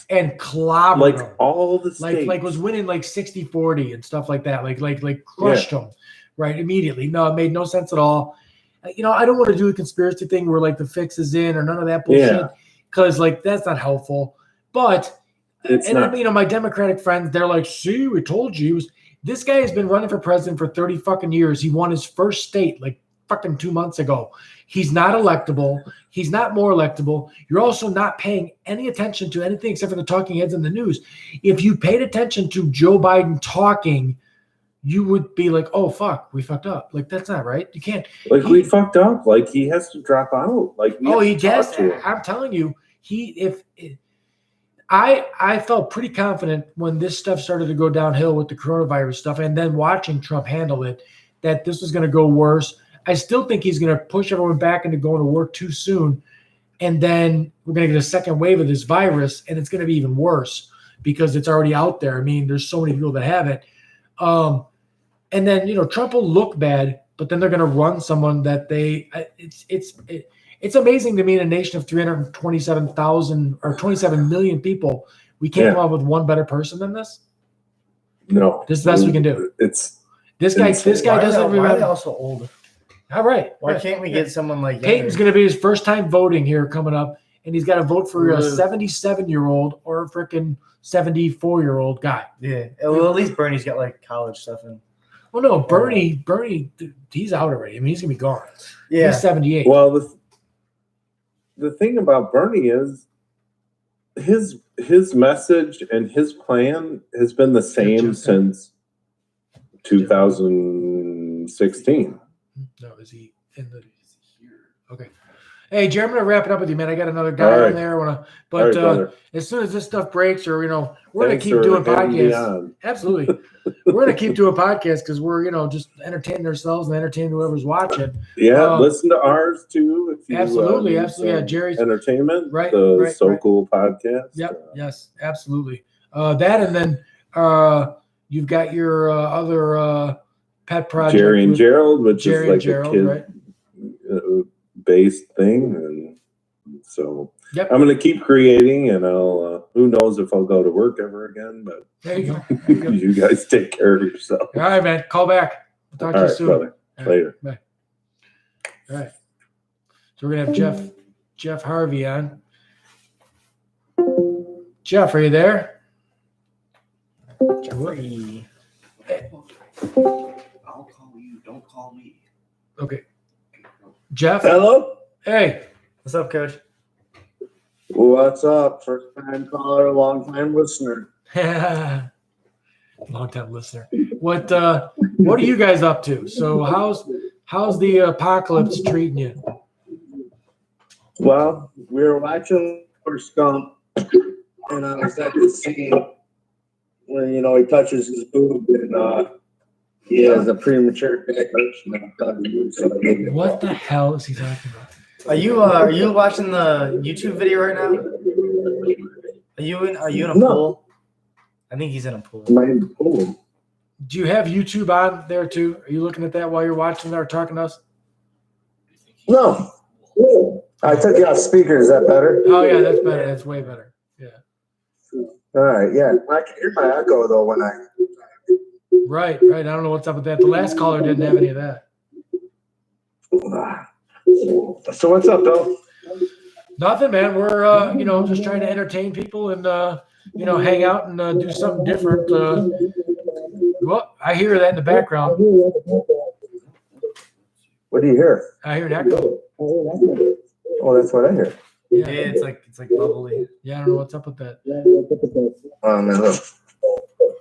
and clobbered like them. all the states, like was winning like 60-40 and stuff like that. Like crushed them, right, immediately. No, it made no sense at all. I don't want to do a conspiracy thing where like the fix is in or none of that bullshit because like that's not helpful. But my Democratic friends, they're like, see, we told you. This guy has been running for president for 30 fucking years. He won his first state like fucking 2 months ago. He's not electable. He's not more electable. You're also not paying any attention to anything except for the talking heads in the news. If you paid attention to Joe Biden talking, you would be like, oh, fuck, we fucked up. Like, that's not right. You can't. We fucked up. Like, he has to drop out. Like, he does. I'm telling you, I felt pretty confident when this stuff started to go downhill with the coronavirus stuff and then watching Trump handle it, that this was going to go worse. I still think he's going to push everyone back into going to work too soon. And then we're going to get a second wave of this virus, and it's going to be even worse because it's already out there. I mean, there's so many people that have it. And then, Trump will look bad, but then they're going to run someone that it's amazing to me in a nation of 327,000 or 27 million people, we can't come up with one better person than this. No. This is the best we can do. This guy doesn't remember. Why are they also old? All right. Why can't we get someone like Peyton's going to be his first time voting here coming up, and he's got to vote for a 77-year-old or a freaking 74-year-old guy. Yeah. Well, at least Bernie's got like college stuff in. Well, no, Bernie, he's out already. I mean, he's going to be gone. Yeah. He's 78. Well, the thing about Bernie is his message and his plan has been the same since 2016. No, is he in the? Is he here? Okay. Hey, Jerry, I'm gonna wrap it up with you, man. I got another guy in there. As soon as this stuff breaks, or we're gonna keep doing podcasts. Absolutely, we're gonna keep doing podcasts because we're just entertaining ourselves and entertaining whoever's watching. Yeah, listen to ours too. If you, absolutely. Yeah, Jerry's entertainment, right? Cool podcast. Yep. Yes, absolutely. That and then you've got your other pet project, Jerry and Gerald, which Jerry is like a kid-based thing, and so I'm going to keep creating, and I'll. Who knows if I'll go to work ever again? But there you go. You guys take care of yourself. All right, man. Call back. We'll talk to you soon. Brother. Later. Bye. All right. So we're gonna have Jeff Harvey on. Jeff, are you there? Jeffrey. I'll call you. Don't call me. Okay. Jeff? Hello? Hey. What's up, Coach? What's up? First time caller, long time listener. Long time listener. What are you guys up to? So how's the apocalypse treating you? Well, we were watching for Skunk, and I was at the scene when, he touches his boob and he has a premature ejaculation. What the hell is he talking about? Are you watching the YouTube video right now? Are you in a No. pool? I think he's in a pool. Am I in the pool? Do you have YouTube on there too? Are you looking at that while you're watching or talking to us? No. I took you off speaker. Is that better? Oh yeah, that's better. That's way better. Yeah. All right. Yeah. I can hear my echo though when I. Right. I don't know what's up with that. The last caller didn't have any of that. So what's up, Bill? Nothing, man. We're just trying to entertain people and hang out and do something different. Well, I hear that in the background. What do you hear? I hear an echo. Oh, that's what I hear. Yeah, Yeah. it's like bubbly. Yeah, I don't know what's up with that. Man, look.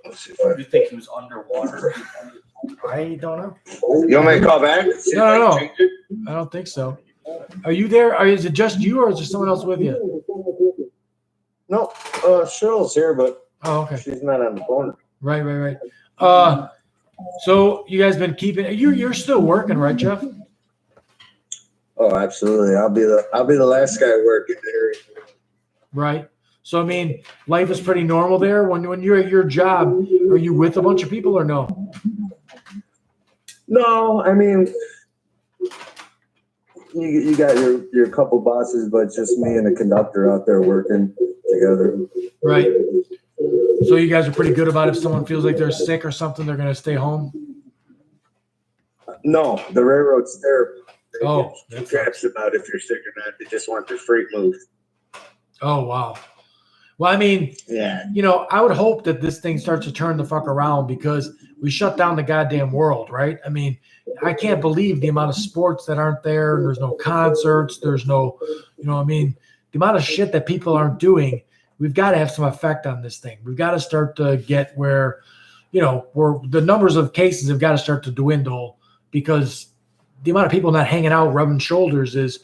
Let's see if You think he was underwater? I don't know. you want me to call back? No. I don't think so. Are you there? Is it just you or is there someone else with you? No, Cheryl's here, but Oh, okay. she's not on the phone. Right. So you guys been keeping you're still working, right, Jeff? Oh, absolutely. I'll be the last guy working there. Right. So I mean, life is pretty normal there. When you're at your job, are you with a bunch of people or no? No, I mean, you got your couple bosses, but just me and the conductor out there working together. Right. So you guys are pretty good about if someone feels like they're sick or something, they're gonna stay home. No, the railroad's there. Oh, Who cares about if you're sick or not? They just want their freight moved. Oh wow. Well, I mean, Yeah. I would hope that this thing starts to turn the fuck around because we shut down the goddamn world, right? I mean, I can't believe the amount of sports that aren't there. There's no concerts. There's no, the amount of shit that people aren't doing. We've got to have some effect on this thing. We've got to start to get where, where the numbers of cases have got to start to dwindle because the amount of people not hanging out, rubbing shoulders there's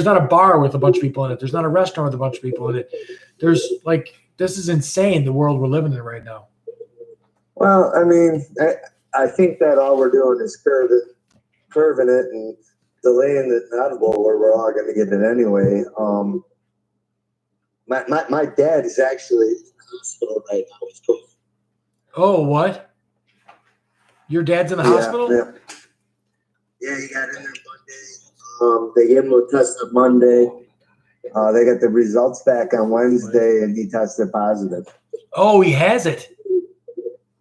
not a bar with a bunch of people in it. There's not a restaurant with a bunch of people in it. There's this is insane, the world we're living in right now. Well, I mean, I think that all we're doing is curving it and delaying the inevitable where we're all going to get it anyway. My dad is actually in the hospital right now. He's COVID. Oh, what? Your dad's in the hospital? Yeah, he got in there Monday. They gave him a test on Monday. They got the results back on Wednesday, and he tested positive. Oh, he has it.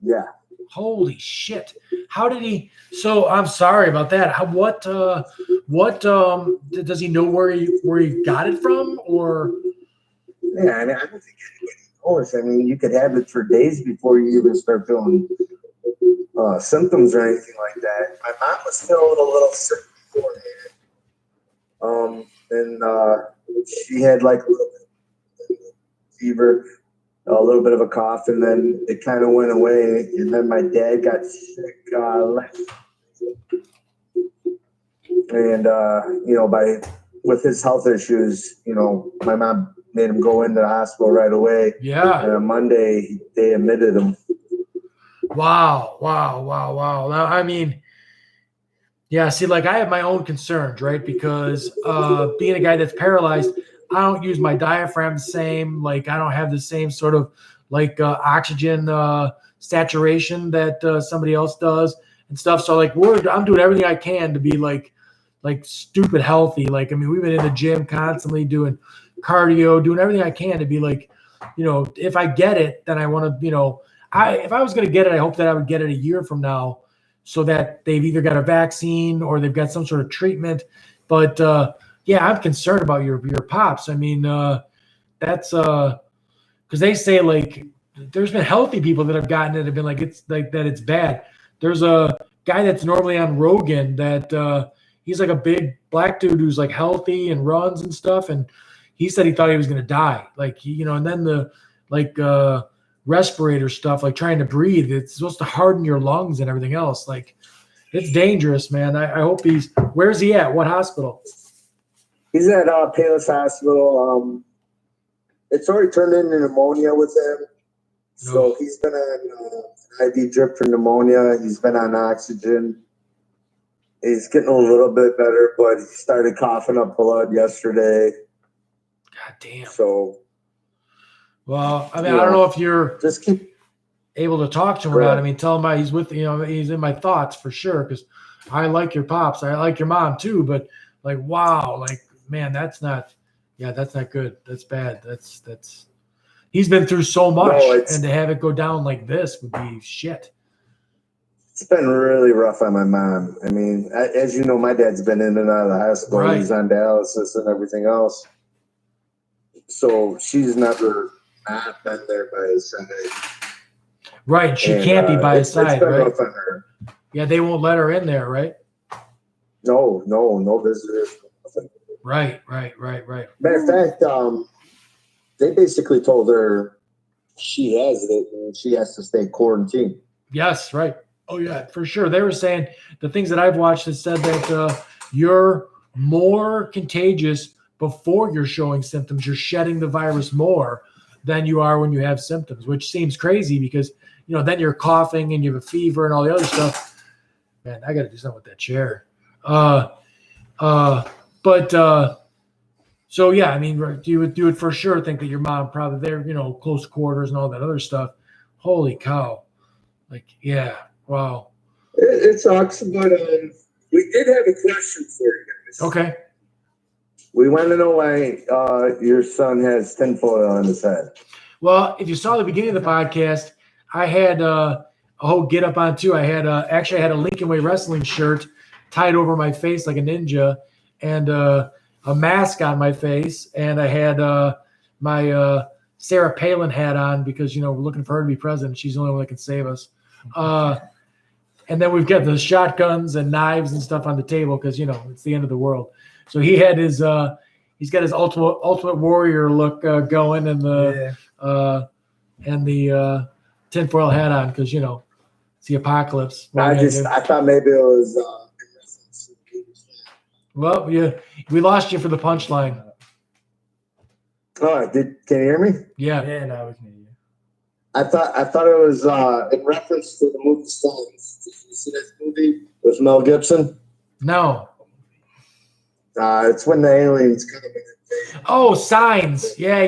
Yeah. Holy shit! How did he? So I'm sorry about that. What does he know where he got it from, or? Yeah, I mean, I don't think anybody knows. I mean, you could have it for days before you even start feeling symptoms or anything like that. My mom was feeling a little sick beforehand. And she had like a little bit of fever, a little bit of a cough, and then it kind of went away. And then my dad got sick. With his health issues, my mom made him go into the hospital right away. Yeah. And on Monday, they admitted him. Wow. Now, I mean, yeah, see, I have my own concerns, right? Because being a guy that's paralyzed, I don't use my diaphragm the same. I don't have the same sort of oxygen saturation that somebody else does and stuff. So I'm doing everything I can to be stupid healthy. We've been in the gym constantly doing cardio, doing everything I can to be if I get it, then I want to, if I was going to get it, I hope that I would get it a year from now so that they've either got a vaccine or they've got some sort of treatment. But yeah, I'm concerned about your pops. I mean, that's because they say like there's been healthy people that have gotten it have been like it's like that it's bad. There's a guy that's normally on Rogan that he's like a big black dude who's like healthy and runs and stuff, and he said he thought he was gonna die. Like and then the like respirator stuff, like trying to breathe, it's supposed to harden your lungs and everything else. Like it's dangerous, man. I hope where's he at? What hospital? He's at Palos Hospital. It's already turned into pneumonia with him. So he's been on an IV drip for pneumonia. He's been on oxygen. He's getting a little bit better, but he started coughing up blood yesterday. God damn. So, well, I mean, I don't know if you're just keep able to talk to him or not. I mean, tell him he's with he's in my thoughts for sure because I like your pops. I like your mom too, but like, wow, like, man, that's not good. That's bad. That's he's been through so much, and to have it go down like this would be shit. It's been really rough on my mom. I mean, as you know, my dad's been in and out of the hospital. Right. He's on dialysis and everything else. So she's never not been there by his side. Right. She can't be by his side, been right? rough on her. Yeah, they won't let her in there, right? No visitors. Nothing. Right. Matter of fact, they basically told her she has it and she has to stay quarantined. Yes, right. Oh, yeah, for sure. They were saying the things that I've watched that said that you're more contagious before you're showing symptoms. You're shedding the virus more than you are when you have symptoms, which seems crazy because, then you're coughing and you have a fever and all the other stuff. Man, I got to do something with that chair. So, yeah, I mean, you would for sure think that your mom probably there, close quarters and all that other stuff. Holy cow. Like, yeah. Wow. It sucks, but we did have a question for you guys. Okay. We want to know why your son has tinfoil on his head. Well, if you saw the beginning of the podcast, I had a whole get up on too. I had actually I had a Lincoln Way wrestling shirt tied over my face like a ninja, and a mask on my face, and I had my Sarah Palin hat on because we're looking for her to be president. She's the only one that can save us. And then we've got the shotguns and knives and stuff on the table because it's the end of the world. So he had his he's got his ultimate warrior look going, and the tinfoil hat on because it's the apocalypse. I thought maybe it was. Well, yeah, we lost you for the punchline. Oh, can you hear me? Yeah. Yeah, now we can hear you. I thought it was in reference to the movie Signs. Did you see that movie with Mel Gibson? No. It's when the aliens come in. Oh, Signs. Yeah.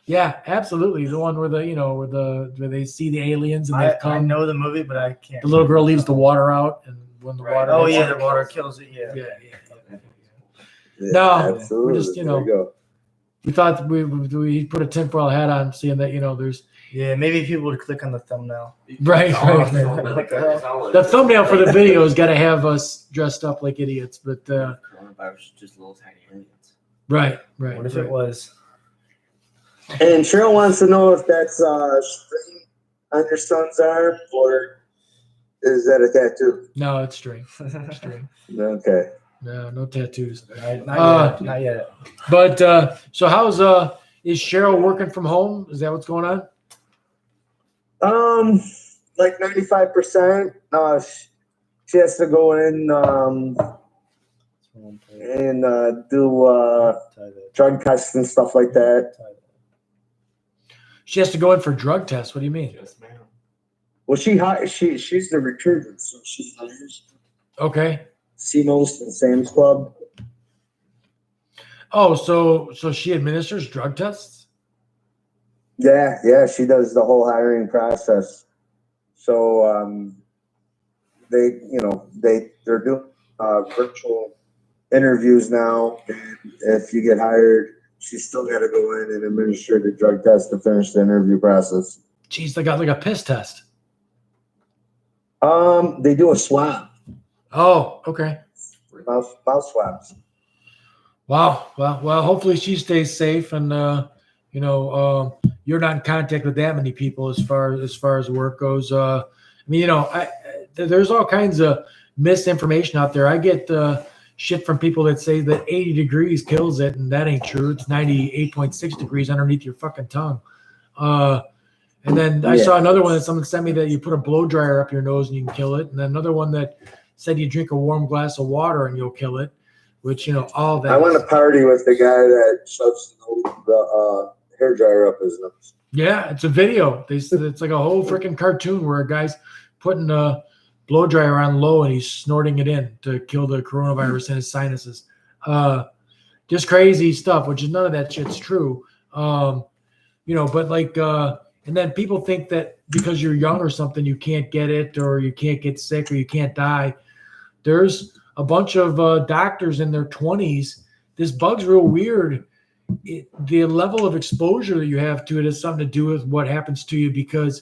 Yeah, absolutely. The one where where they see the aliens and they've come. I know the movie, but I can't. The little girl leaves the water out, and when the water. Oh yeah, the water kills it. Yeah. No, absolutely. we're just There you go. we thought we put a tinfoil hat on, seeing that there's Maybe people would click on the thumbnail. right. The thumbnail for the video has got to have us dressed up like idiots, but Coronavirus is just little tiny aliens. right. What if it was? And Cheryl wants to know if that's string on your son's arm, or is that a tattoo? No, it's string. String. Okay. No tattoos. Not yet. But so how's is Cheryl working from home? Is that what's going on? Like 95%. She has to go in and do drug tests and stuff like that. She has to go in for drug tests. What do you mean? Yes, ma'am. Well, she's the recruiter, so she hires Okay. CMOS and Sam's Club. Oh, so she administers drug tests? Yeah, she does the whole hiring process. So they're doing virtual interviews now. And if you get hired, she's still got to go in and administer the drug test to finish the interview process. Geez, they got like a piss test. They do a swab. Oh, okay. Mouth swabs. Wow. Well, hopefully she stays safe and You're not in contact with that many people as far as work goes. I mean, there's all kinds of misinformation out there. I get shit from people that say that 80 degrees kills it, and that ain't true. It's 98.6 degrees underneath your fucking tongue. And then I saw another one that someone sent me that you put a blow dryer up your nose and you can kill it. And then another one that said you drink a warm glass of water and you'll kill it, which, all that. I want to party with the guy that shoves the hair dryer up his nose. Yeah, it's a video. They said it's like a whole freaking cartoon where a guy's putting a blow dryer on low and he's snorting it in to kill the coronavirus in his sinuses. Just crazy stuff, which is none of that shit's true. But like, and then people think that because you're young or something, you can't get it or you can't get sick or you can't die. There's a bunch of doctors in their 20s. This bug's real weird. The level of exposure that you have to it has something to do with what happens to you, because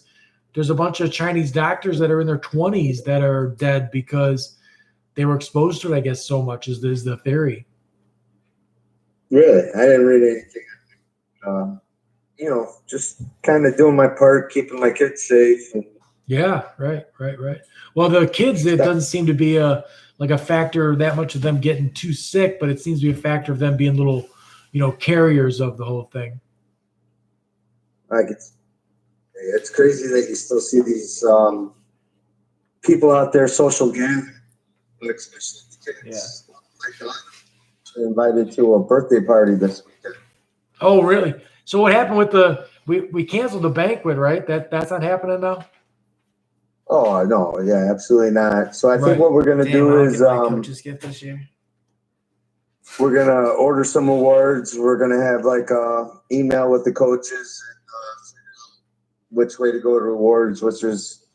there's a bunch of Chinese doctors that are in their 20s that are dead because they were exposed to it, I guess, so much is the theory. Really? I didn't read anything. Just kind of doing my part, keeping my kids safe. Yeah, right. Well, the kids, it doesn't seem to be a factor that much of them getting too sick, but it seems to be a factor of them being little, carriers of the whole thing. It's crazy that you still see these people out there social gathering, especially kids. Yeah. Like invited to a birthday party this weekend. Oh, really? So what happened with we canceled the banquet, right? That's not happening now? Oh, no. Yeah, absolutely not. So I think what we're going to do is coach's gift this year. We're going to order some awards. We're going to have like a email with the coaches and which way to go to awards, which is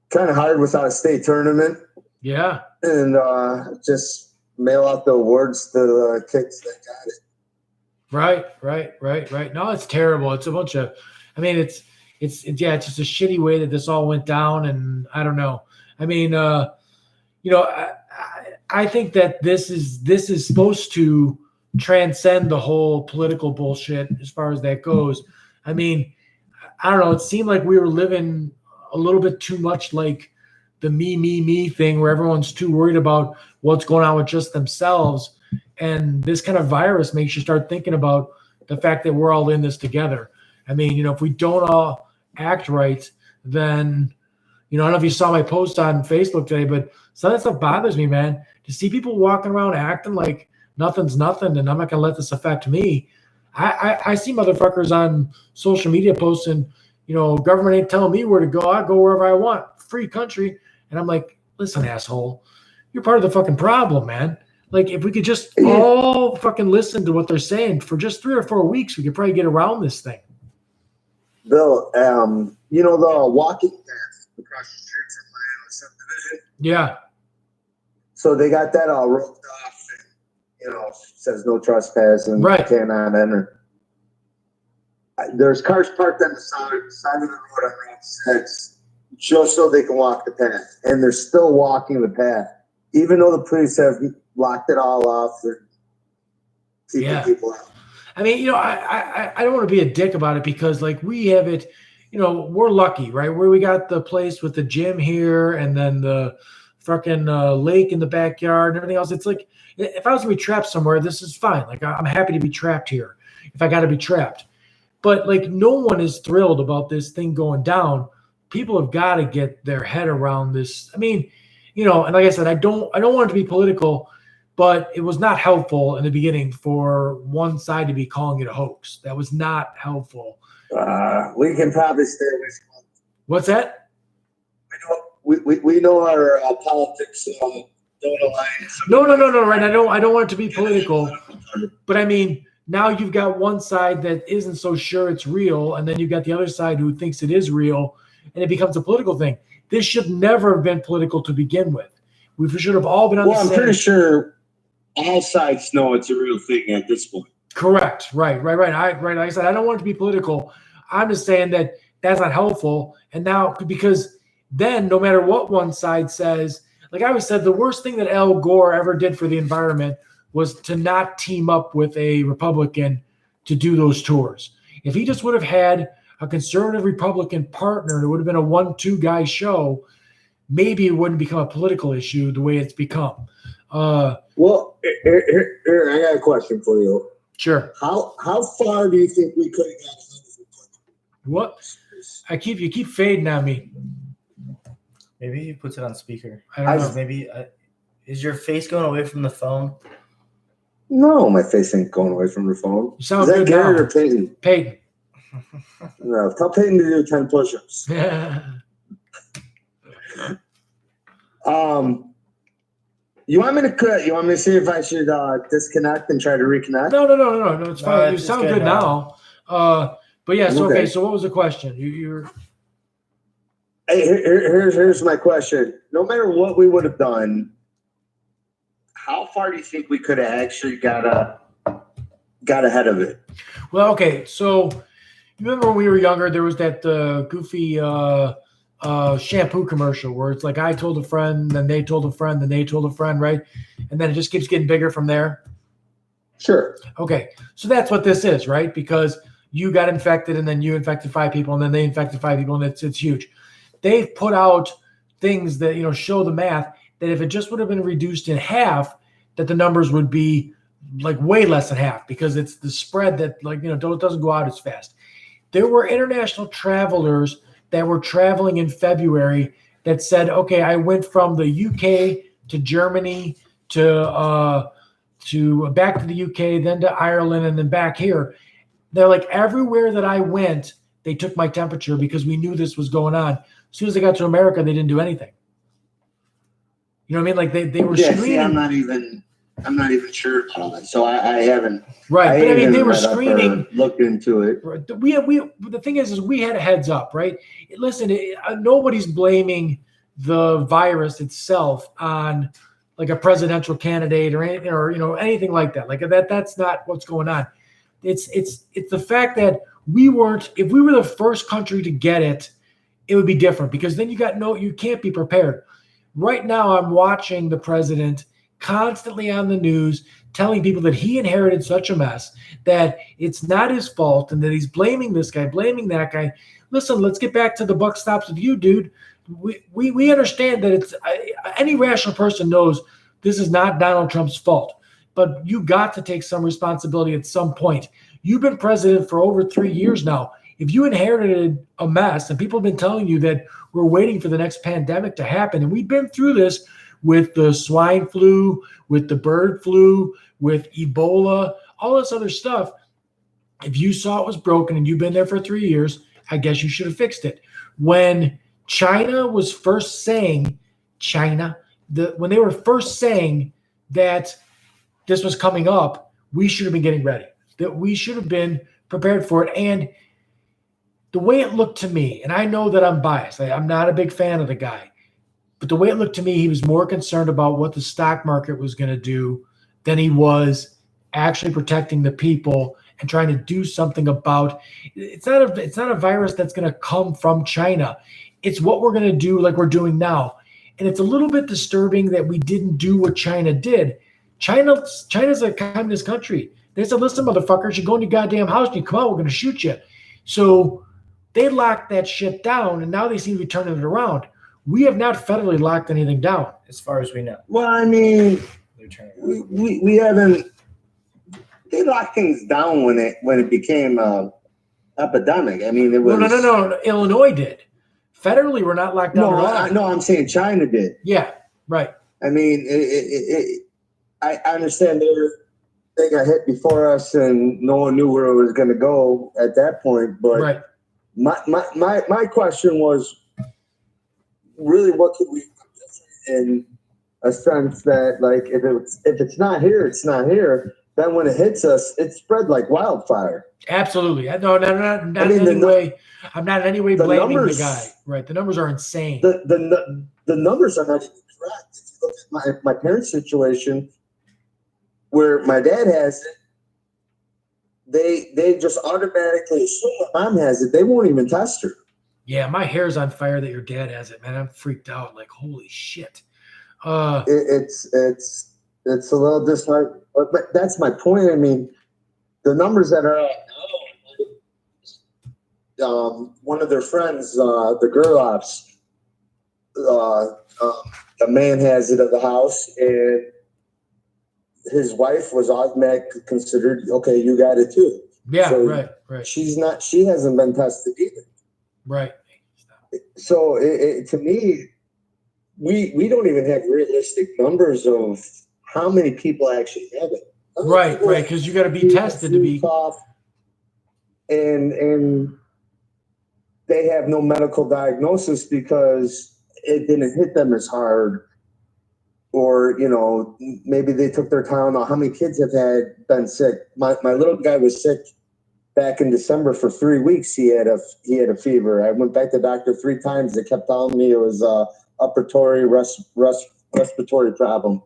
kind of hard without a state tournament. Yeah. And just mail out the awards to the kids that got it. Right. No, it's terrible. It's a bunch of, it's just a shitty way that this all went down. And I don't know. I mean, I think that this is supposed to transcend the whole political bullshit as far as that goes. I mean, I don't know. It seemed like we were living a little bit too much like the me thing, where everyone's too worried about what's going on with just themselves. And this kind of virus makes you start thinking about the fact that we're all in this together. I mean, if we don't all act right, then, I don't know if you saw my post on Facebook today, but some of that stuff bothers me, man. To see people walking around acting like nothing's nothing and I'm not going to let this affect me. I see motherfuckers on social media posting, government ain't telling me where to go. I go wherever I want. Free country. And I'm like, listen, asshole, you're part of the fucking problem, man. Like, if we could just all fucking listen to what they're saying for just 3 or 4 weeks, we could probably get around this thing. Bill, the walking path across the street from my subdivision. Yeah. So they got that all roped off and, says no trespass and cannot enter. There's cars parked on the side of the road on Route 6 just so they can walk the path. And they're still walking the path. Even though the police have locked it all off, they're keeping people out. I mean, I don't want to be a dick about it because, like, we have it, we're lucky, right? Where we got the place with the gym here and then the fucking lake in the backyard and everything else. It's like, if I was to be trapped somewhere, this is fine. Like, I'm happy to be trapped here if I got to be trapped. But, like, no one is thrilled about this thing going down. People have got to get their head around this. I mean, and like I said, I don't want it to be political, but it was not helpful in the beginning for one side to be calling it a hoax. That was not helpful. We can probably stay away from it. What's that? We know our politics don't align. No, right. I don't want it to be political, but I mean, now you've got one side that isn't so sure it's real, and then you've got the other side who thinks it is real, and it becomes a political thing. This should never have been political to begin with. We should have all been on the same. Well, I'm pretty sure all sides know it's a real thing at this point. Correct. Right. Like I said, I don't want it to be political. I'm just saying that that's not helpful. And now, because then no matter what one side says, like I always said, the worst thing that Al Gore ever did for the environment was to not team up with a Republican to do those tours. If he just would have had a conservative Republican partner and it would have been a 1-2 guy show, maybe it wouldn't become a political issue the way it's become. Well, here, I got a question for you. Sure. How far do you think we could have got? What? You keep fading on me. Maybe he puts it on speaker. I don't know. Maybe is your face going away from the phone? No, my face ain't going away from the phone. You sound Is that good Garrett now. or Peyton? Peyton. No, tell Peyton to do 10 push-ups. You want me to cut? You want me to see if I should disconnect and try to reconnect? No. It's fine. No, You it's sound good good now. But yes, okay. Okay. So what was the question? You're Hey, here's my question. No matter what we would have done, how far do you think we could have actually got ahead of it? well, okay. So you remember when we were younger, there was that goofy shampoo commercial where it's like I told a friend, then they told a friend, then they told a friend, right? And then it just keeps getting bigger from there. Sure. Okay, so that's what this is, right? Because you got infected, and then you infected 5 people, and then they infected 5 people, and it's huge. They've put out things that show the math that if it just would have been reduced in half, that the numbers would be like way less than half because it's the spread that doesn't go out as fast. There were international travelers that were traveling in February that said, okay, I went from the UK to Germany to back to the UK, then to Ireland, and then back here. They're like, everywhere that I went, they took my temperature because we knew this was going on. As soon as they got to America, they didn't do anything. You know what I mean? Like they were screening. See, I'm not even sure about that. So I haven't. Right, but I mean, they were read up or screening. looked into it. We the thing is we had a heads up, right? Listen, nobody's blaming the virus itself on like a presidential candidate or anything, or anything like that. Like that's not what's going on. It's the fact that we weren't. If we were the first country to get it, it would be different because then you can't be prepared. Right now, I'm watching the president constantly on the news telling people that he inherited such a mess, that it's not his fault, and that he's blaming this guy, blaming that guy. Listen, let's get back to the buck stops with you, dude. We understand that it's any rational person knows this is not Donald Trump's fault, but you got to take some responsibility at some point. You've been president for over 3 years now. If you inherited a mess, and people have been telling you that we're waiting for the next pandemic to happen, and we've been through this with the swine flu, with the bird flu, with Ebola, all this other stuff. If you saw it was broken and you've been there for 3 years, I guess you should have fixed it. When China was first saying, when they were first saying that this was coming up, we should have been getting ready, that we should have been prepared for it. And the way it looked to me, and I know that I'm biased, I'm not a big fan of the guy, but the way it looked to me, he was more concerned about what the stock market was going to do than he was actually protecting the people and trying to do something about. It's not a virus that's going to come from China. It's what we're going to do like we're doing now. And it's a little bit disturbing that we didn't do what China did. China's a communist country. They said, listen, motherfuckers, you go in your goddamn house and you come out, we're going to shoot you. So they locked that shit down, and now they seem to be turning it around. We have not federally locked anything down, as far as we know. Well, I mean, we haven't. They locked things down when it became epidemic. I mean, it was no. Illinois did. Federally, we're not locked down at all. I'm saying China did. Yeah, right. I mean, I understand they got hit before us, and no one knew where it was going to go at that point. But right. My question was really, what could we do in a sense that, like, if it's not here, it's not here. Then when it hits us, it's spread like wildfire. Absolutely. No, I'm not in any way blaming the guy. Right. The numbers are insane. The numbers are not even correct. If you look at my parents' situation, where my dad has it, they just automatically assume my mom has it. They won't even test her. Yeah, my hair's on fire that your dad has it, man. I'm freaked out. Like, holy shit. It's a little disheartening, but that's my point. I mean, the numbers that are out now, one of their friends, the girl ops, a man has it of the house, and his wife was automatically considered, okay, you got it too. Yeah, So right. she hasn't been tested either. Right. So to me, we don't even have realistic numbers of how many people actually have it. Right, because you got to be tested to be. Cough, and they have no medical diagnosis because it didn't hit them as hard, or maybe they took their time. I don't know how many kids have been sick. My little guy was sick back in December for 3 weeks. He had a fever. I went back to the doctor 3 times. They kept telling me it was respiratory problem.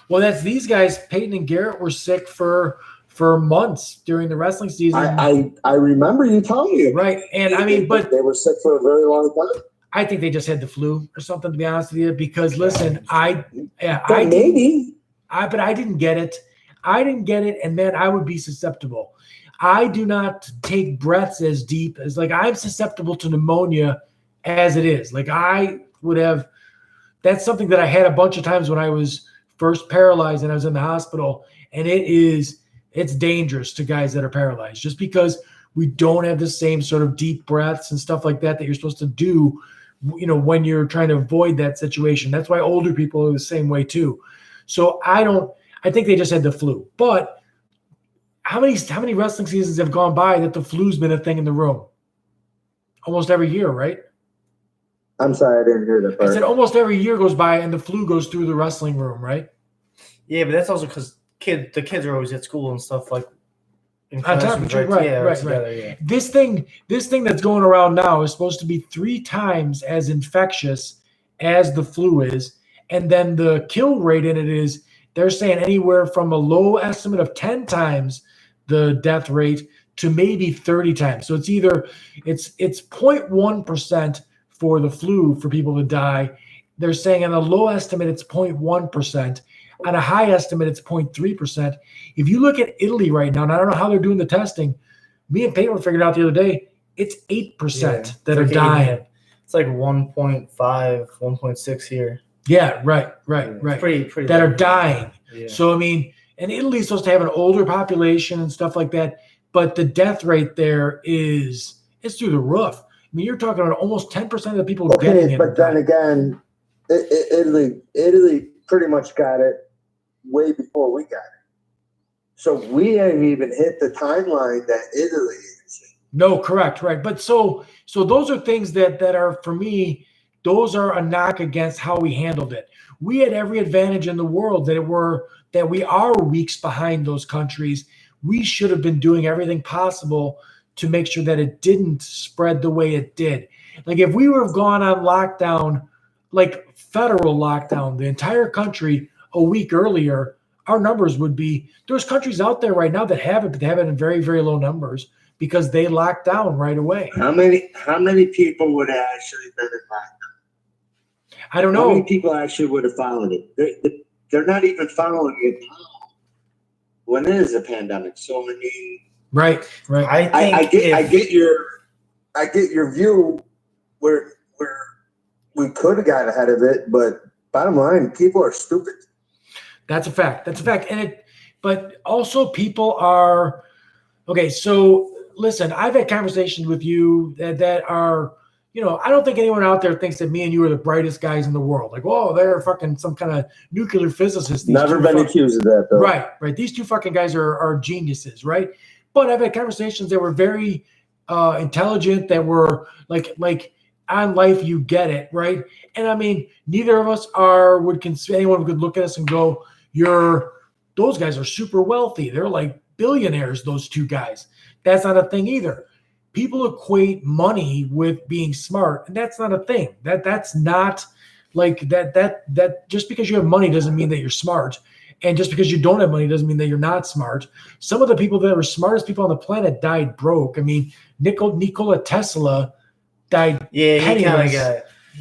Well, that's these guys. Peyton and Garrett were sick for months during the wrestling season. I remember you telling me. Right, and I mean, but they were sick for a very long time. I think they just had the flu or something, to be honest with you. Because listen, But I didn't get it. I didn't get it, and man, I would be susceptible. I do not take breaths as deep as I'm susceptible to pneumonia as it is. I would have. That's something that I had a bunch of times when I was first paralyzed and I was in the hospital, and it's dangerous to guys that are paralyzed just because we don't have the same sort of deep breaths and stuff like that you're supposed to do, when you're trying to avoid that situation. That's why older people are the same way too. So I think they just had the flu. But how many wrestling seasons have gone by that the flu's been a thing in the room? Almost every year, right? I'm sorry, I didn't hear that part. I said almost every year goes by and the flu goes through the wrestling room, right? Yeah, but that's also because the kids are always at school and stuff in On top of it, right. Yeah. This thing that's going around now is supposed to be 3 times as infectious as the flu is, and then the kill rate in it is, they're saying, anywhere from a low estimate of 10 times the death rate to maybe 30 times. So it's 0.1% for the flu for people to die. They're saying on a low estimate it's 0.1%. On a high estimate, it's 0.3%. If you look at Italy right now, and I don't know how they're doing the testing, me and Peyton figured out the other day, it's 8% that are dying. It's 1.5, 1.6 here. Yeah, right. It's pretty that low. are dying. Yeah. So, I mean, and Italy's supposed to have an older population and stuff like that, but the death rate there it's through the roof. I mean, you're talking about almost 10% of the people getting it. But then again, Italy pretty much got it way before we got it. So we haven't even hit the timeline that Italy is. No, correct, right. But so those are things that are, for me, those are a knock against how we handled it. We had every advantage in the world that we are weeks behind those countries. We should have been doing everything possible to make sure that it didn't spread the way it did. If we would have gone on lockdown, federal lockdown, the entire country a week earlier, our numbers would be, there's countries out there right now that have it, but they have it in very, very low numbers because they locked down right away. How many people would have actually been in lockdown? I don't know. How many people actually would have followed it? They're not even following it now when it is a pandemic. So I mean, right. I get your view where we could have got ahead of it, but bottom line, people are stupid. That's a fact. But also people are, okay, so listen, I've had conversations with you that are, I don't think anyone out there thinks that me and you are the brightest guys in the world. They're fucking some kind of nuclear physicist. Never been accused of that, though. Right. These 2 fucking guys are geniuses, right? But I've had conversations that were very intelligent, that were like on life, you get it, right? And I mean, neither of us anyone could look at us and go, those guys are super wealthy. They're like billionaires, those 2 guys. That's not a thing either. People equate money with being smart, and that's not a thing. That's not that just because you have money doesn't mean that you're smart. And just because you don't have money doesn't mean that you're not smart. Some of the people that were smartest people on the planet died broke. I mean, Nikola Tesla died. Yeah, he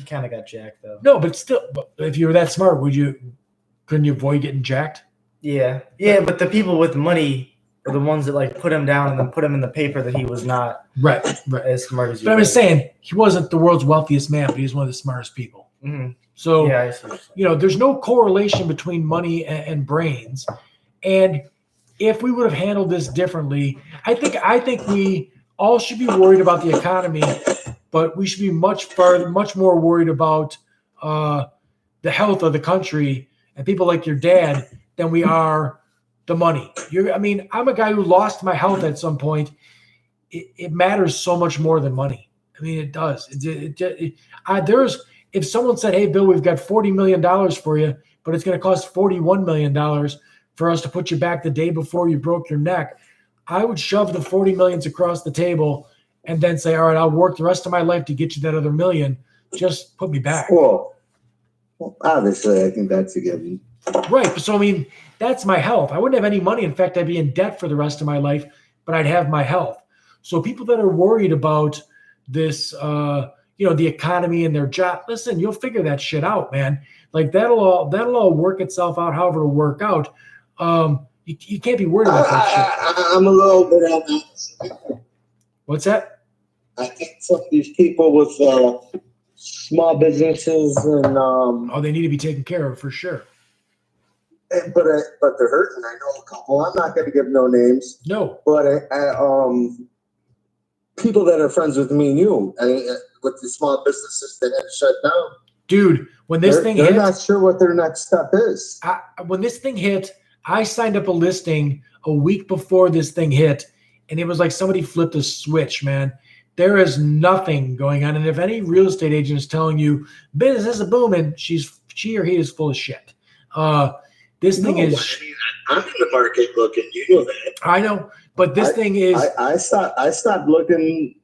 kind of got jacked though. No, but still, if you were that smart, couldn't you avoid getting jacked? Yeah, but the people with money were the ones that like put him down and then put him in the paper that he was not Right. as smart as you. But I was saying he wasn't the world's wealthiest man, but he's one of the smartest people. Mm-hmm. So, Yeah, I see. there's no correlation between money and brains. And if we would have handled this differently, I think we all should be worried about the economy, but we should be much more worried about the health of the country and people like your dad than we are the money. I'm a guy who lost my health at some point. It matters so much more than money. I mean, it does. If someone said, "Hey, Bill, we've got $40 million for you, but it's going to cost $41 million for us to put you back the day before you broke your neck," I would shove the 40 millions across the table and then say, "All right, I'll work the rest of my life to get you that other million. Just put me back." Well, obviously, I think that's a given. Right. So, that's my health. I wouldn't have any money. In fact, I'd be in debt for the rest of my life, but I'd have my health. So people that are worried about this, the economy and their job, listen, you'll figure that shit out, man. Like that'll all work itself out, however it'll work out. You can't be worried about that shit. I'm a little bit on that. What's that? I think some of these people with small businesses and They need to be taken care of for sure. but they're hurting. I know a couple. I'm not going to give no names. No. But people that are friends with me and you, with the small businesses that had shut down, dude. When this thing they're hit, not sure what their next step is. When this thing hit, I signed up a listing a week before this thing hit, and it was like somebody flipped a switch, man. There is nothing going on, and if any real estate agent is telling you business is booming, she or he is full of shit. This thing is. I'm in the market looking. You know that. I know, but this thing is. I stopped looking.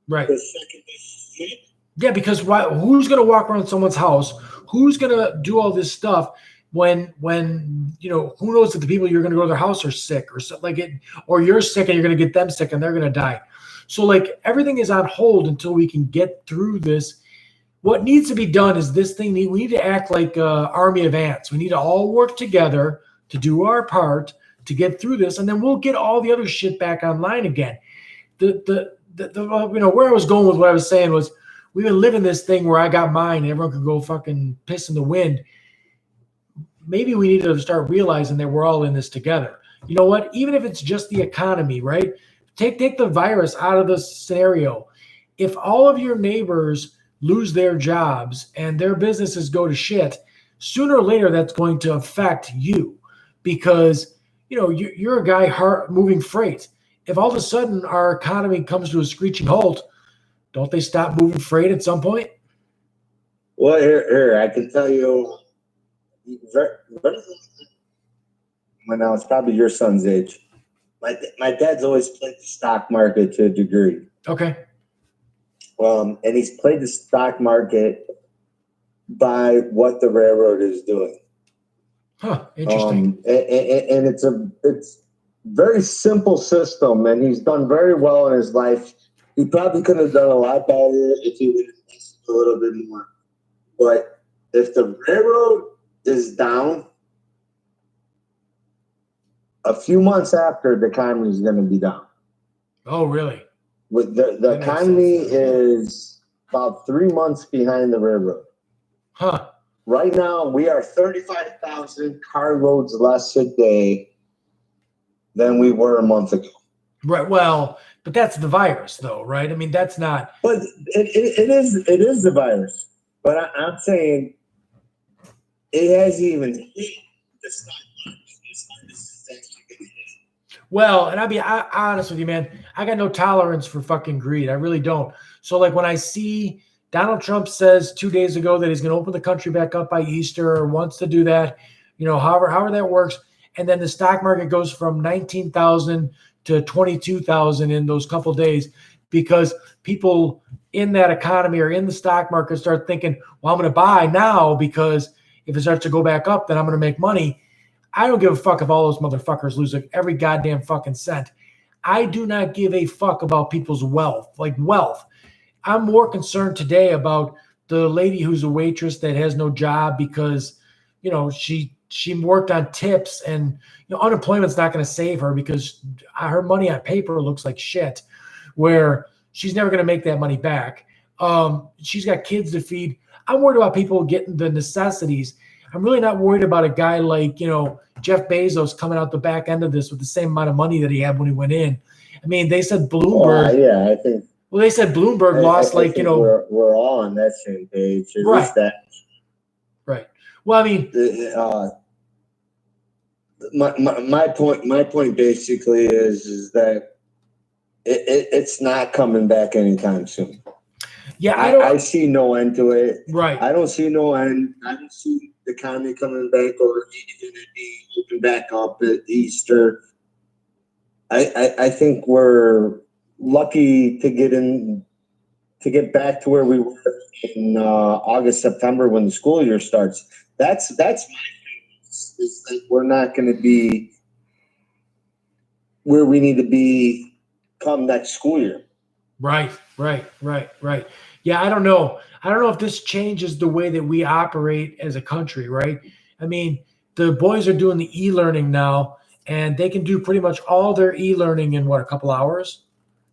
Right. The second this hit. Yeah, because who's going to walk around someone's house? Who's going to do all this stuff when who knows if the people you're going to go to their house are sick or something like it, or you're sick and you're going to get them sick and they're going to die. So like everything is on hold until we can get through this. What needs to be done is we need to act like army of ants. We need to all work together to do our part to get through this, and then we'll get all the other shit back online again. Where I was going with what I was saying was we've been living this thing where I got mine and everyone can go fucking piss in the wind. Maybe we need to start realizing that we're all in this together. You know what? Even if it's just the economy, right? Take the virus out of the scenario. If all of your neighbors lose their jobs and their businesses go to shit, sooner or later that's going to affect you because you're a guy moving freight. If all of a sudden our economy comes to a screeching halt, don't they stop moving freight at some point? Well, here I can tell you, when I was probably your son's age, my dad's always played the stock market to a degree. Okay. And he's played the stock market by what the railroad is doing. Huh. Interesting. And it's very simple system, and he's done very well in his life. He probably could have done a lot better if he would have invested a little bit more. But if the railroad is down, a few months after, the economy is going to be down. Oh, really? With the economy is about 3 months behind the railroad. Huh. Right now, we are 35,000 carloads less a day than we were a month ago. Right. Well, but that's the virus, though, right? I mean, that's not. But it is the virus. But I'm saying it hasn't even hit the stock market. Well, and I'll be honest with you, man. I got no tolerance for fucking greed. I really don't. So, like, when I see Donald Trump says 2 days ago that he's going to open the country back up by Easter or wants to do that, however that works, and then the stock market goes from 19,000 to 22,000 in those couple of days because people in that economy or in the stock market start thinking, well, I'm going to buy now because if it starts to go back up, then I'm going to make money. I don't give a fuck if all those motherfuckers lose every goddamn fucking cent. I do not give a fuck about people's wealth. I'm more concerned today about the lady who's a waitress that has no job because, she she worked on tips, and unemployment's not going to save her because her money on paper looks like shit, where she's never going to make that money back. She's got kids to feed. I'm worried about people getting the necessities. I'm really not worried about a guy like, Jeff Bezos coming out the back end of this with the same amount of money that he had when he went in. I mean, they said Bloomberg. Yeah, I think. Well, they said Bloomberg lost I think we're all on that same page. At Right. least that. Right. Well, I mean, my point basically is that it's not coming back anytime soon. yeah, I see no end to it. right. I don't see no end. I don't see the economy coming back or even it being open back up at Easter. I think we're lucky to get back to where we were in August, September when the school year starts. That's my thing. Is that we're not going to be where we need to be come next school year. Right. Yeah, I don't know. I don't know if this changes the way that we operate as a country, right? I mean, the boys are doing the e-learning now, and they can do pretty much all their e-learning in a couple hours?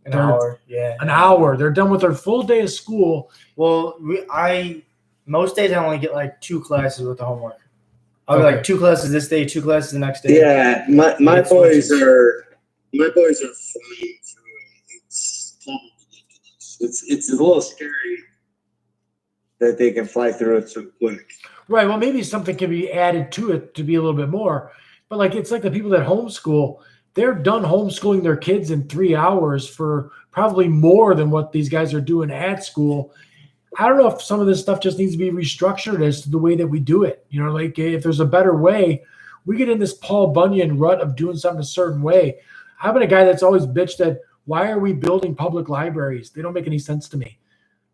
An hour, yeah. An hour. They're done with their full day of school. Well, most days I only get like 2 classes with the homework. I'll be like 2 classes this day, 2 classes the next day. Yeah, my boys are flying through it. It's a little scary that they can fly through it so quick. Right. Well, maybe something can be added to it to be a little bit more. But it's like the people that homeschool, they're done homeschooling their kids in 3 hours for probably more than what these guys are doing at school. I don't know if some of this stuff just needs to be restructured as to the way that we do it. If there's a better way, we get in this Paul Bunyan rut of doing something a certain way. I've been a guy that's always bitched that, why are we building public libraries? They don't make any sense to me.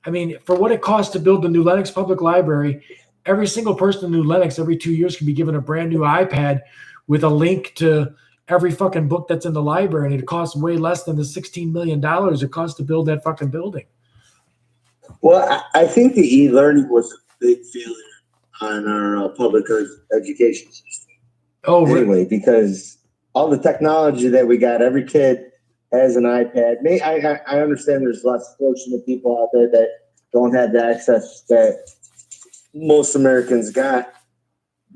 I mean, for what it costs to build the New Lenox Public Library, every single person in New Lenox every 2 years can be given a brand new iPad with a link to every fucking book that's in the library, and it costs way less than the $16 million it costs to build that fucking building. Well, I think the e-learning was a big failure on our public education system. Oh, anyway, because all the technology that we got, every kid has an iPad. I understand there's lots of fortunate people out there that don't have the access that most Americans got.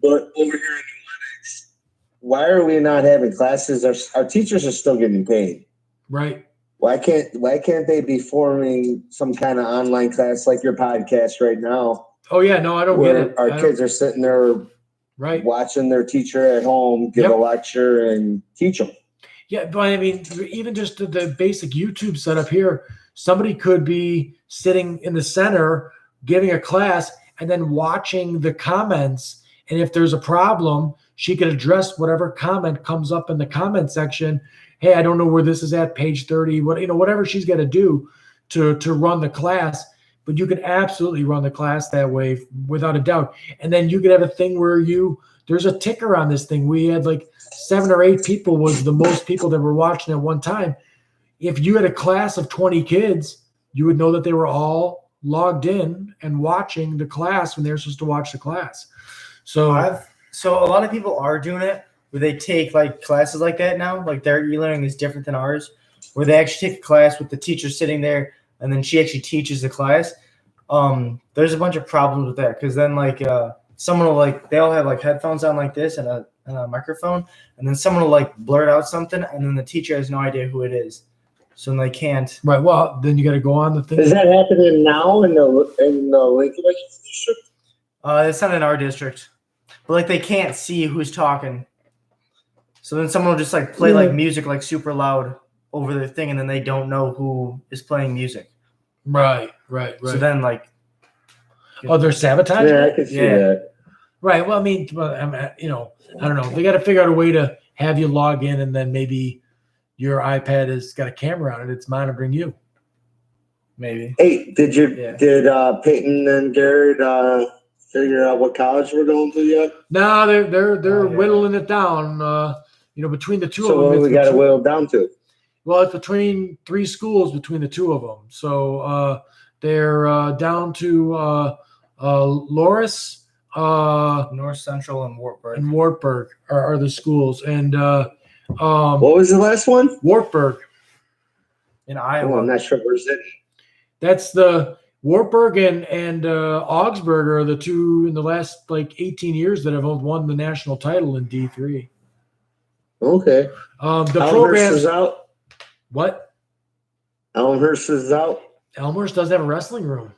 But over here in New Lenox, why are we not having classes? Our teachers are still getting paid. Right. Why can't they be forming some kind of online class like your podcast right now? Oh yeah, no, I don't get it. Our kids are sitting there, right, watching their teacher at home give a lecture and teach them. Yeah, but I mean, even just the basic YouTube setup here, somebody could be sitting in the center giving a class and then watching the comments. And if there's a problem, she could address whatever comment comes up in the comment section. Hey, I don't know where this is at, page 30, whatever she's got to do to run the class. But you can absolutely run the class that way without a doubt. And then you could have a thing where there's a ticker on this thing. We had like 7 or 8 people was the most people that were watching at one time. If you had a class of 20 kids, you would know that they were all logged in and watching the class when they were supposed to watch the class. So a lot of people are doing it where they take like classes like that now. Like their e-learning is different than ours, where they actually take a class with the teacher sitting there and then she actually teaches the class. There's a bunch of problems with that because then someone will they all have like headphones on like this and a microphone, and then someone will blurt out something and then the teacher has no idea who it is. So then they can't. Right. Well, then you got to go on the thing. Is that happening now in the Lincoln district? It's not in our district, but they can't see who's talking. So then someone will just play music super loud over their thing, and then they don't know who is playing music. Right. So then they're sabotaging. Yeah, I can see that. Right. Well, I mean, I don't know. They got to figure out a way to have you log in, and then maybe your iPad has got a camera on it. It's monitoring you. Maybe. Hey, did Peyton and Garrett figure out what college we're going to yet? No, they're whittling it down. Between the two of them. So what we got to whittle down to? Well, it's between 3 schools between the two of them. So they're down to Loris, North Central and Wartburg. Wartburg are the schools, and What was the last one? Wartburg. In Oh, Iowa. I'm not sure. Where's it? That's the Wartburg and Augsburg are the two in the last like 18 years that have won the national title in D3. Okay. The Elmhurst programs. is out. What? Elmhurst is out. Elmhurst doesn't have a wrestling room.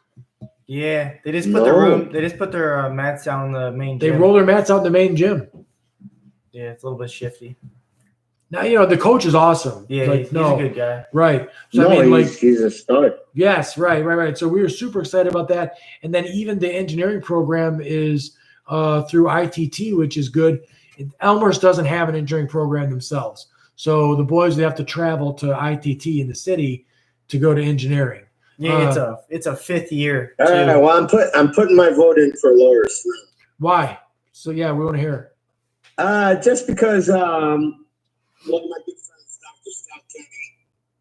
Yeah, they just put their room. They just put their mats down in the main They gym. roll their mats out in the main gym. Yeah, it's a little bit shifty. Now the coach is awesome. Yeah, like, he's a good guy. Right. So No, I mean, he's a stud. yes, right. So we were super excited about that. And then even the engineering program is through ITT, which is good. Elmhurst doesn't have an engineering program themselves. So the boys, they have to travel to ITT in the city to go to engineering. Yeah, it's a fifth year. All right. Well, I'm putting my vote in for Loris. Why? So yeah, we want to hear. Just because one of my good friends, Dr. Scott Kenny,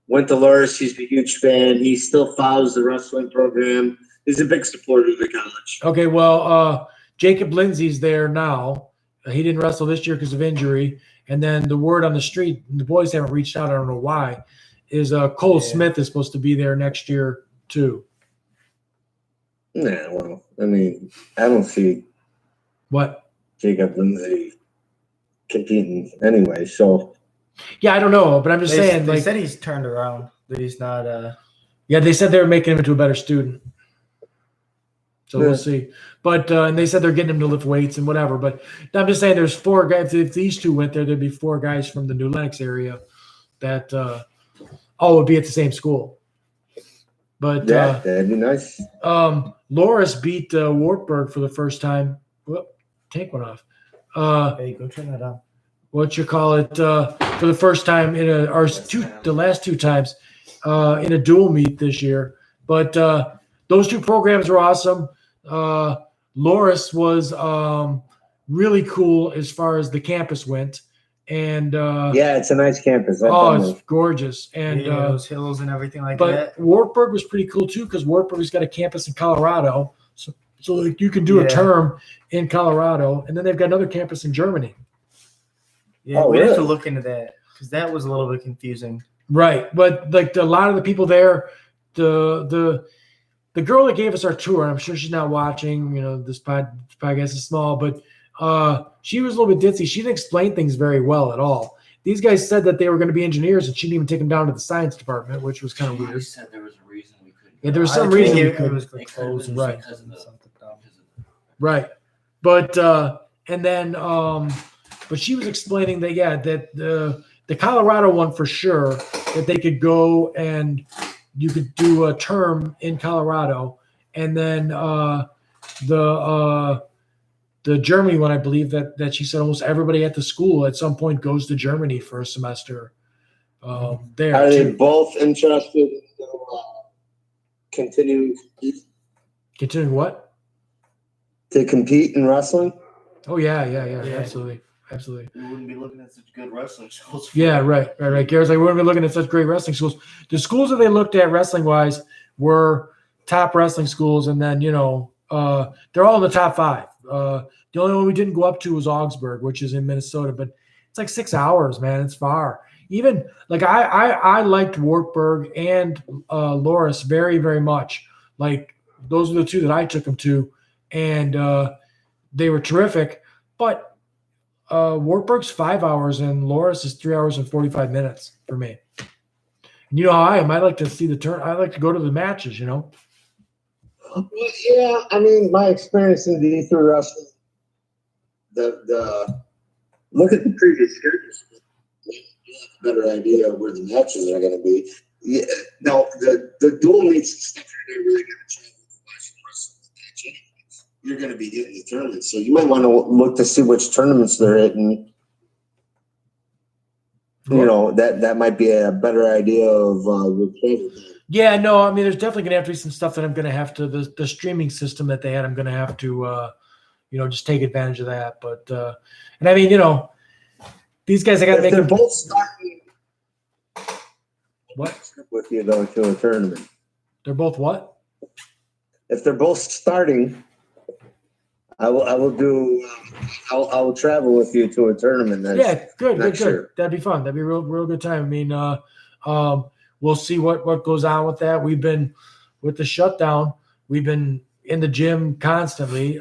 went to Loris. He's a huge fan. He still follows the wrestling program. He's a big supporter of the college. Okay, well, Jacob Lindsay's there now. He didn't wrestle this year because of injury. And then the word on the street, the boys haven't reached out, I don't know why, is Cole Smith is supposed to be there next year too. Nah, well, I mean, I don't see What? Jacob Lindsay competing anyway, so. Yeah, I don't know, but I'm just saying. They Like, said he's turned around. That he's not. yeah, they said they were making him into a better student. So we'll see. But and they said they're getting him to lift weights and whatever. But I'm just saying there's 4 guys. If these two went there, there'd be 4 guys from the New Lenox area that all would be at the same school. But Yeah, that'd be nice. Loris beat Wartburg for the first time. Whoop, tank went off. Hey, go turn that on. What you call it? For the first time in the last 2 times in a dual meet this year. But those 2 programs were awesome. Loris was really cool as far as the campus went, and Yeah, it's a nice campus. it's gorgeous. And those hills and everything like but that. Wartburg was pretty cool too because Wartburg's got a campus in Colorado, so like you can do a term in Colorado, and then they've got another campus in Germany. Yeah, Oh, we have to really? look into that because that was a little bit confusing. Right, but like a lot of the people there, the girl that gave us our tour, I'm sure she's not watching. This podcast is small, but she was a little bit ditzy. She didn't explain things very well at all. These guys said that they were going to be engineers, and she didn't even take them down to the science department, which was kind of She weird. said there was a reason we couldn't. Yeah, there was I some think reason we it couldn't. was It could've closed been right. because of the- something dumb. Right. But and then but she was explaining that that the Colorado one for sure, that they could go and you could do a term in Colorado, and then the Germany one, I believe that she said almost everybody at the school at some point goes to Germany for a semester. There Are they too. both interested in continuing Continuing what? to compete in wrestling? Oh yeah, absolutely. We wouldn't be looking at such good wrestling schools. Yeah, right. Garrett's like, we wouldn't be looking at such great wrestling schools. The schools that they looked at wrestling wise were top wrestling schools, and then they're all in the top 5. The only one we didn't go up to was Augsburg, which is in Minnesota, but it's like 6 hours, man. It's far. Even like I liked Wartburg and Loris very, very much. Like those are the 2 that I took them to, and they were terrific. But Wartburg's 5 hours and Loris is 3 hours and 45 minutes for me. And you know how I am. I like to see the turn. I like to go to the matches, Yeah, I mean, my experience in the E3 wrestling, the look at the previous schedules. You have a better idea of where the matches are going to be. Yeah, no, the dual meets and stuff you're not really going to travel to watch the wrestling match anyways. You're going to be hitting the tournaments, so you might want to look to see which tournaments they're hitting. That might be a better idea of recruiting. Yeah, no, I mean, there's definitely going to have to be some stuff that I'm going to have to the streaming system that they had. I'm going to have to, just take advantage of that. But and I mean, these guys, I got to If make they're them both starting what? with you though to a tournament. They're both what? If they're both starting I will do. I will travel with you to a tournament. Yeah, good. next year. That'd be fun. That'd be a real good time. I mean, we'll see what goes on with that. We've been with the shutdown. We've been in the gym constantly,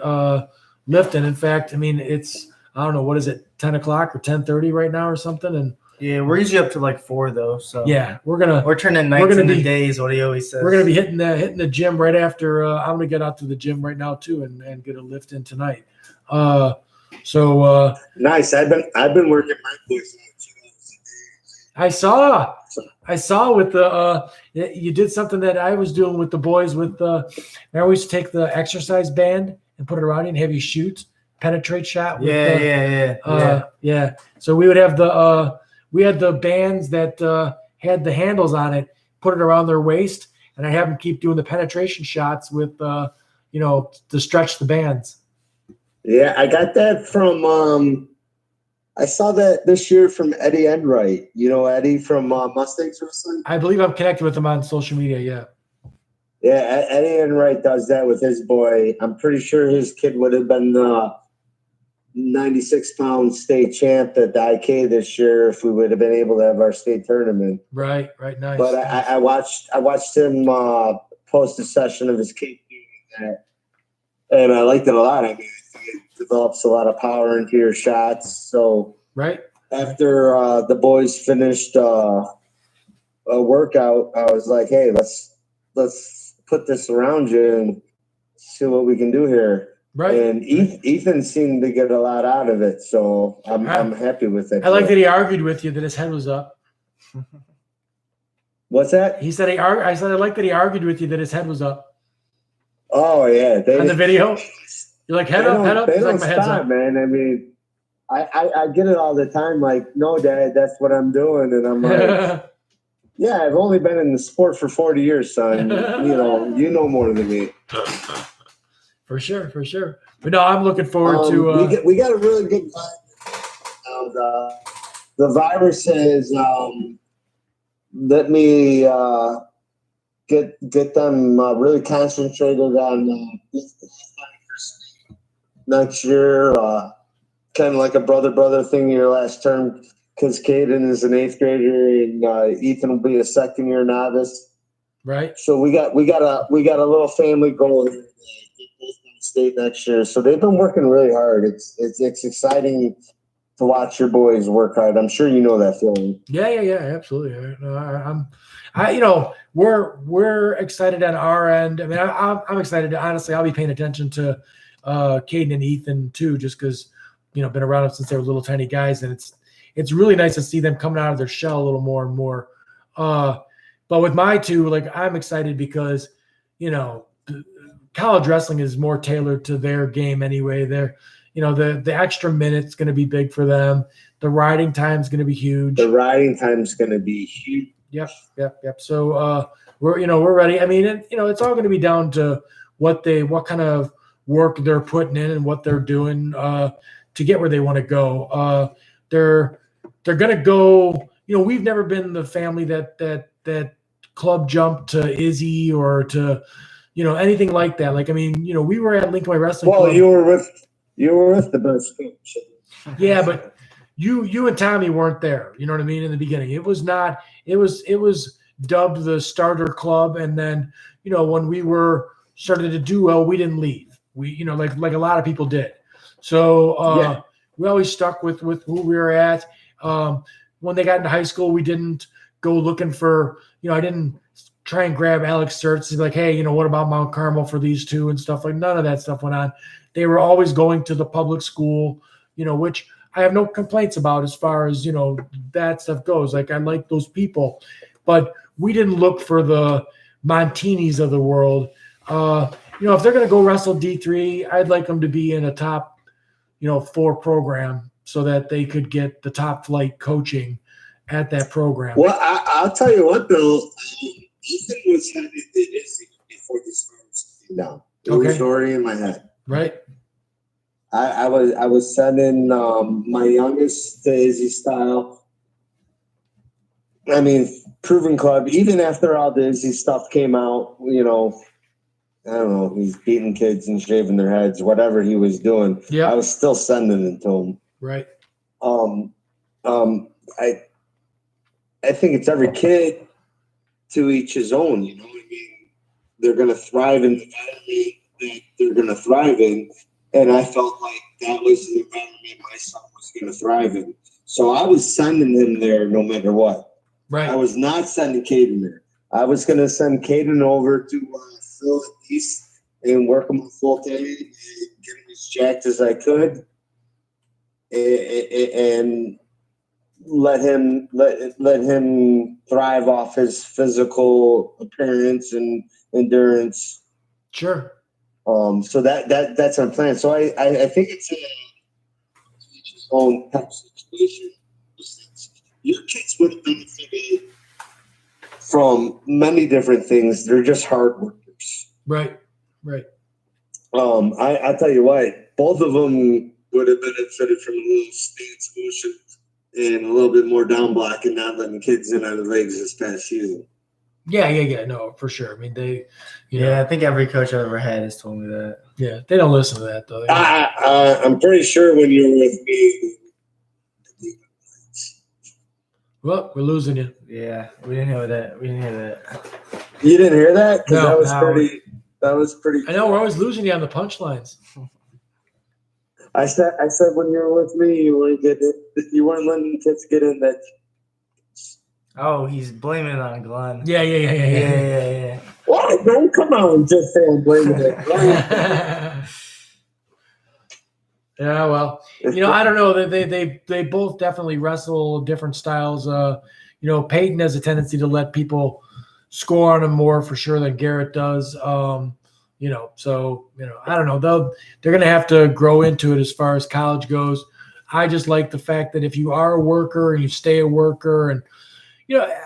lifting. In fact, I mean, I don't know, what is it, 10 o'clock or 10:30 right now or something? And Yeah, we're usually up to like 4 though. So yeah, we're turning nights into days. What he always says. We're gonna be hitting the gym right after. I'm gonna get out to the gym right now too and get a lift in tonight. Nice. I've been working my voice. I saw with the you did something that I was doing with the boys with I always take the exercise band and put it around you and have you shoot penetrate shot. With yeah. So we would have we had the bands that had the handles on it, put it around their waist, and I have them keep doing the penetration shots with to stretch the bands. Yeah, I got that from. I saw that this year from Eddie Enright. You know Eddie from Mustangs Wrestling? I believe I'm connected with him on social media, yeah. Yeah, Eddie Enright does that with his boy. I'm pretty sure his kid would have been the 96-pound state champ at the IK this year if we would have been able to have our state tournament. Right, nice. But I watched him post a session of his kid doing that, and I liked it a lot. I mean, it develops a lot of power into your shots. So right after the boys finished a workout, I was like, "Hey, let's put this around you and see what we can do here." Right. And Ethan seemed to get a lot out of it, so I'm happy with it. I like that he argued with you that his head was up. What's that? He said I said I like that he argued with you that his head was up. Oh yeah, on the video. You're like head up. They He's don't like, my head's stop, up. man. I mean, I get it all the time. Like, no, Dad, that's what I'm doing, and I'm like, yeah, I've only been in the sport for 40 years, son. You know more than me. For sure. But no, I'm looking forward to. We got a really good vibe. The virus has let me get them really concentrated on next year. Kind of like a brother thing your last term, because Caden is an 8th grader and Ethan will be a 2nd year novice. Right. So we got a little family goal here. State next year, so they've been working really hard. It's exciting to watch your boys work hard. I'm sure you know that feeling. Yeah, absolutely. We're excited on our end. I mean, I'm excited. Honestly, I'll be paying attention to Caden and Ethan too, just because been around them since they were little tiny guys, and it's really nice to see them coming out of their shell a little more and more. But with my two, like, I'm excited because college wrestling is more tailored to their game anyway. They're, the extra minute's going to be big for them. The riding time's going to be huge. Yep. So we're ready. I mean, it's all going to be down to what kind of work they're putting in and what they're doing to get where they want to go. They're going to go. We've never been the family that club jumped to Izzy or to anything like that. Like, I mean, we were at Lincoln Way Wrestling Club. You were with the best coach. Yeah, but you and Tommy weren't there. You know what I mean? In the beginning, it was dubbed the starter club, and then when we were started to do well, we didn't leave. We like a lot of people did. So we always stuck with who we were at. When they got into high school, we didn't go looking for. I didn't try and grab Alex Certs and be like, hey, what about Mount Carmel for these two and stuff. Like, none of that stuff went on. They were always going to the public school, which I have no complaints about as far as, that stuff goes. Like, I like those people, but we didn't look for the Montinis of the world. If they're going to go wrestle D3, I'd like them to be in a top, 4 program so that they could get the top flight coaching at that program. Well, I'll tell you what, though. Ethan was headed to Izzy before the started down. It was already in my head. Right. I was sending my youngest to Izzy style. I mean, Proven Club. Even after all the Izzy stuff came out, I don't know, he's beating kids and shaving their heads, whatever he was doing. Yeah. I was still sending it to him. Right. I think it's every kid to each his own, you know what I mean? They're going to thrive in the environment that they're going to thrive in. And I felt like that was the environment my son was going to thrive in. So I was sending him there no matter what. Right. I was not sending Caden there. I was going to send Caden over to Phil at least and work him full time and get him as jacked as I could. And let him thrive off his physical appearance and endurance. Sure. So that's our plan. So I think it's a own type situation. Your kids would have benefited from many different things. They're just hard workers. Right. Right. I tell you what, both of them would have benefited from a little stance motion and a little bit more down block and not letting kids in on the legs this past season. Yeah. No, for sure. I mean, they, I think every coach I've ever had has told me that. Yeah, they don't listen to that though. I'm pretty sure when you were with me. Well, we're losing you. Yeah, we didn't hear that. You didn't hear that? 'Cause No. that was pretty. I know we're always losing you on the punchlines. I said when you were with me, you weren't letting kids get in that. Oh, he's blaming it on Glenn. Yeah. What? Don't come out and just say I'm blaming it. Yeah, well, I don't know. They both definitely wrestle different styles. Peyton has a tendency to let people score on him more for sure than Garrett does. So I don't know. They're gonna have to grow into it as far as college goes. I just like the fact that if you are a worker and you stay a worker, and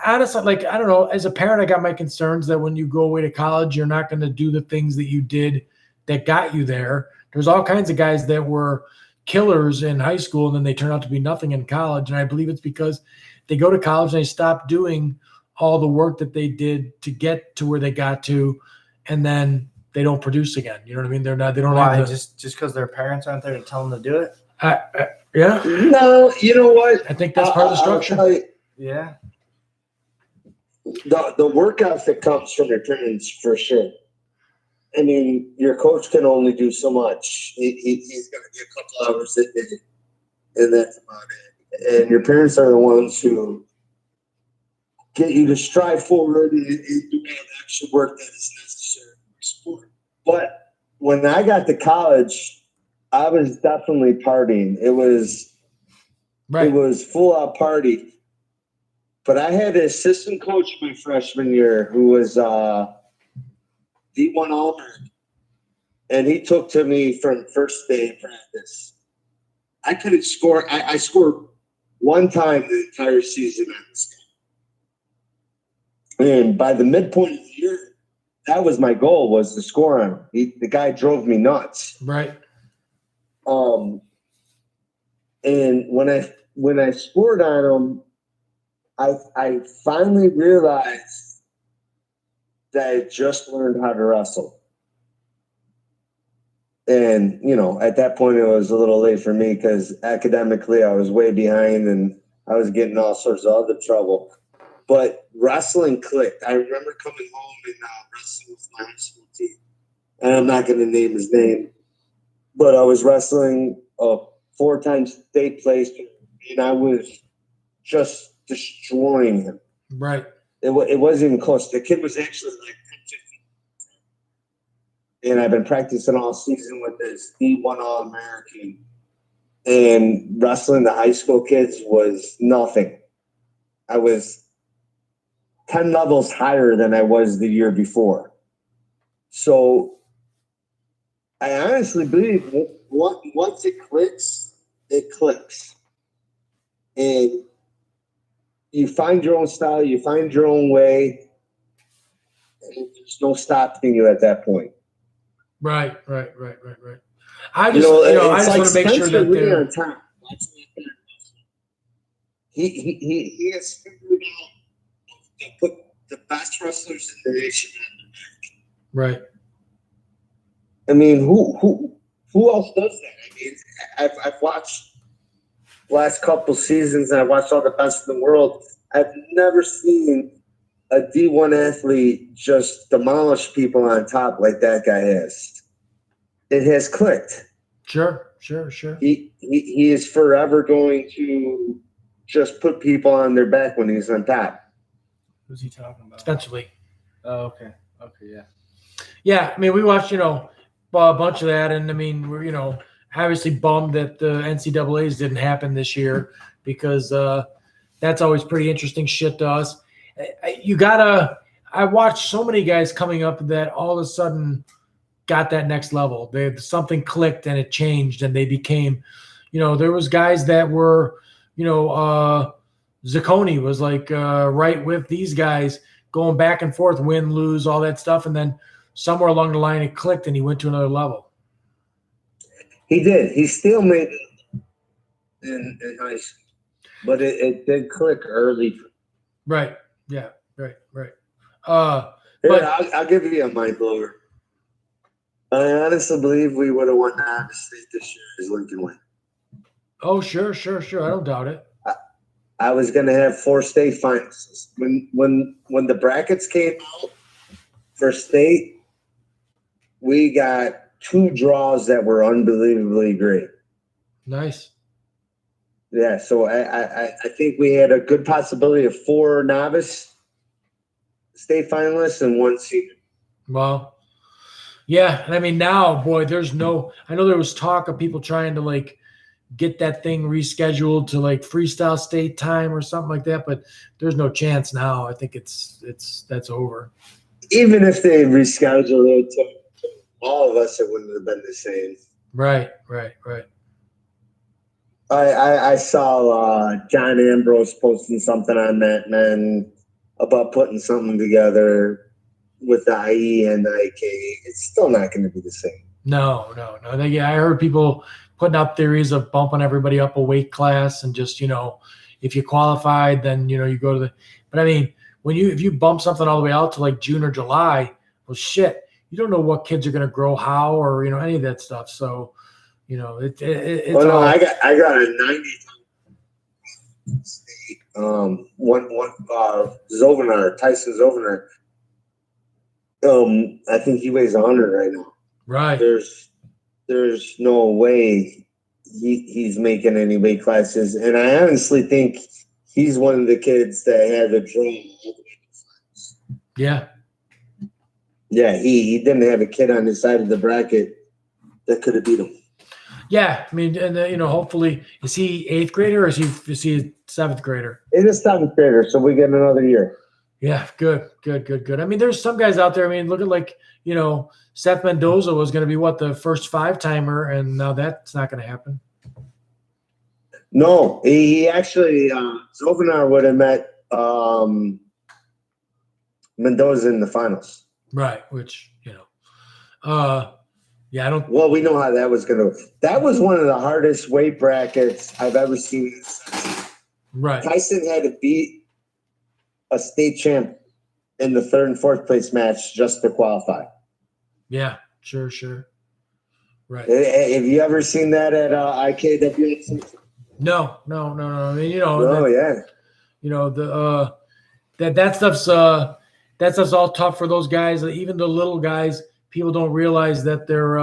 honestly, like, I don't know, as a parent, I got my concerns that when you go away to college, you're not going to do the things that you did that got you there. There's all kinds of guys that were killers in high school and then they turn out to be nothing in college. And I believe it's because they go to college and they stop doing all the work that they did to get to where they got to, and then they don't produce again. You know what I mean? They don't Why? have Just because their parents aren't there to tell them to do it? Yeah. No, you know what? I think that's part of the structure. Yeah. The work ethic comes from your parents for sure. I mean, your coach can only do so much. He's going to get a couple hours a day, and that's about it. And your parents are the ones who get you to strive forward and do all the extra work that is necessary for sport. But when I got to college, I was definitely partying. It was full out party. But I had an assistant coach my freshman year who was D1 All-American. And he took to me from first day of practice. I couldn't score. I scored one time the entire season on this game. And by the midpoint of the year, that was my goal, was to score on him. The guy drove me nuts. Right. And when I scored on him, I finally realized that I just learned how to wrestle. And, at that point, it was a little late for me because academically I was way behind and I was getting all sorts of other trouble. But wrestling clicked. I remember coming home and wrestling with my high school team. And I'm not going to name his name. But I was wrestling a 4-time state place, and I was just destroying him. Right. It wasn't even close. The kid was actually like 10, 15. And I've been practicing all season with this D1 All-American. And wrestling the high school kids was nothing. I was 10 levels higher than I was the year before. So I honestly believe once it clicks, it clicks. And you find your own style, you find your own way, and there's no stopping you at that point. Right. I just want to make sure that they're on top. He has figured out to put the best wrestlers in the nation. right. I mean, who else does that? I mean, I've watched the last couple seasons, and I've watched all the best in the world. I've never seen a D1 athlete just demolish people on top like that guy has. It has clicked. Sure. He is forever going to just put people on their back when he's on top. Who's he talking about? Spencer Lee. Oh, okay. Okay, yeah. Yeah, I mean, we watched, a bunch of that, and I mean, we're, obviously bummed that the NCAA's didn't happen this year because that's always pretty interesting shit to us. I watched so many guys coming up that all of a sudden got that next level. Something clicked and it changed, and they became, there was guys that were, Zacconi was like right with these guys going back and forth, win, lose, all that stuff. And then somewhere along the line, it clicked and he went to another level. He did. He still made it in high school, but it did click early. Right. Yeah. Right. Here, I'll give you a mind blower. I honestly believe we would have won the state this year as Lincoln went. Oh, sure. I don't doubt it. I was going to have 4 state finals. When the brackets came out for state, we got 2 draws that were unbelievably great. Nice. Yeah, so I think we had a good possibility of 4 novice state finalists and 1 senior. Well, yeah, and I mean now, boy, I know there was talk of people trying to like get that thing rescheduled to like freestyle state time or something like that, but there's no chance now. I think that's over. Even if they rescheduled it to all of us, it wouldn't have been the same. Right. I saw John Ambrose posting something on that, man, about putting something together with the IE and the IK. It's still not going to be the same. No. I heard people putting up theories of bumping everybody up a weight class and just, if you qualified, then, you go to the – but, I mean, if you bump something all the way out to like June or July, well, shit, you don't know what kids are going to grow how or, any of that stuff. So, it's all – I got a 90 state. One Tyson Zovanar. I think he weighs 100 right now. Right. There's no way he's making any weight classes, and I honestly think he's one of the kids that had a dream. Yeah. Yeah, he didn't have a kid on his side of the bracket that could have beat him. Yeah, I mean, and hopefully, is he 8th grader or is he a 7th grader? It is 7th grader, so we get another year. Yeah, good. I mean, there's some guys out there. I mean, look at like, Seth Mendoza was going to be the first 5-timer, and now that's not going to happen. No, he actually Zovanar would have met Mendoza in the finals. Right, which yeah, I don't. Well, we know how that was going to. That was one of the hardest weight brackets I've ever seen. Right. Tyson had to beat a state champ in the 3rd and 4th place match just to qualify. Yeah, sure. Right. Have you ever seen that at IKW? No. I mean, yeah. That stuff's all tough for those guys. Even the little guys, people don't realize that they're,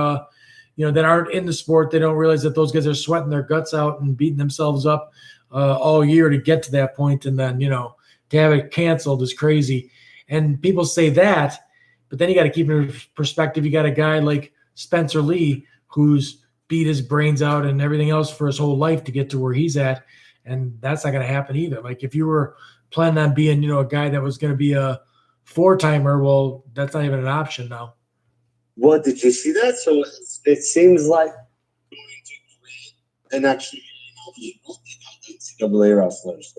that aren't in the sport. They don't realize that those guys are sweating their guts out and beating themselves up all year to get to that point, and then to have it canceled is crazy. And people say that, but then you got to keep in perspective. You got a guy like Spencer Lee who's beat his brains out and everything else for his whole life to get to where he's at, and that's not going to happen either. Like if you were planning on being, a guy that was going to be a 4-timer, well, that's not even an option now. Well, did you see that? So it seems like going to create and actually NCAA wrestlers.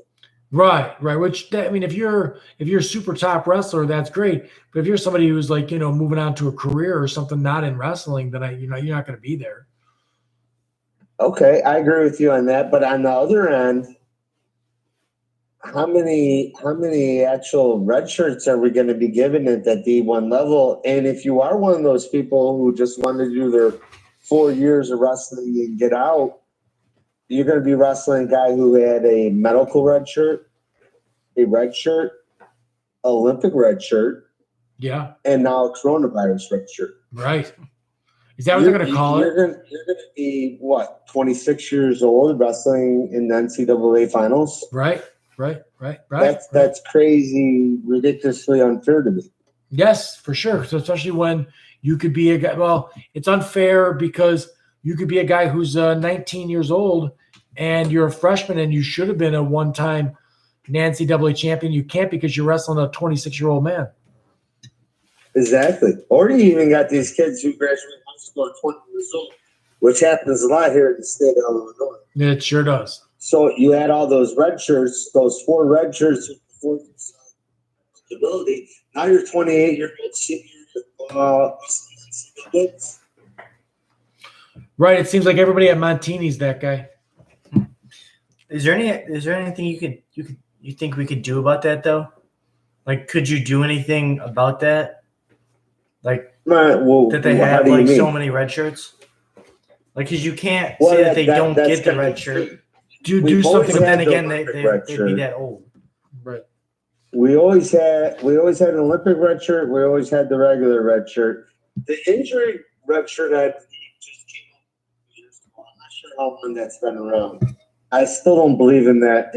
Right. Which, I mean, if you're super top wrestler, that's great. But if you're somebody who's like, moving on to a career or something not in wrestling, then you're not going to be there. Okay, I agree with you on that. But on the other end, how many actual red shirts are we going to be given at that D1 level? And if you are one of those people who just want to do their 4 years of wrestling and get out, you're going to be wrestling a guy who had a medical red shirt, a red shirt, Olympic red shirt, Yeah. and now a coronavirus red shirt. Right. Is that what they're going to call it? You're going to be, what, 26 years old wrestling in the NCAA finals? Right. That's crazy, ridiculously unfair to me. Yes, for sure. So especially when you could be a guy. Well, it's unfair because you could be a guy who's 19 years old and you're a freshman and you should have been a one-time NCAA champion. You can't because you're wrestling a 26-year-old man. Exactly. Or you even got these kids who graduate high school at 20 years old, which happens a lot here in the state of Illinois. It sure does. So you had all those red shirts, those 4 red shirts, 4 ability. Now you're 28-year-old senior. Right. It seems like everybody at Montini's that guy. Is there anything you think we could do about that though? Like, could you do anything about that? Like that they have like so many red shirts? Like, because you can't say that they don't get the red shirt. Do something. But then again, they'd be that old. Right. We always had an Olympic red shirt. We always had the regular red shirt. The injury red shirt just came up years ago. I'm not sure how long that's been around. I still don't believe in that.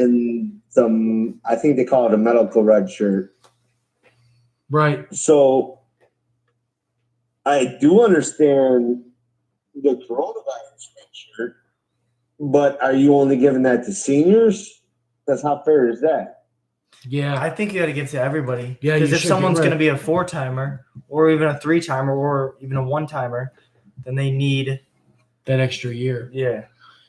I think they call it a medical red shirt. Right. So I do understand the coronavirus red shirt, but are you only giving that to seniors? That's how fair is that? Yeah. I think you got to give to everybody. Yeah, because you if should, someone's you're going right. to be a 4-timer or even a 3-timer or even a 1-timer, then they need That extra year. yeah.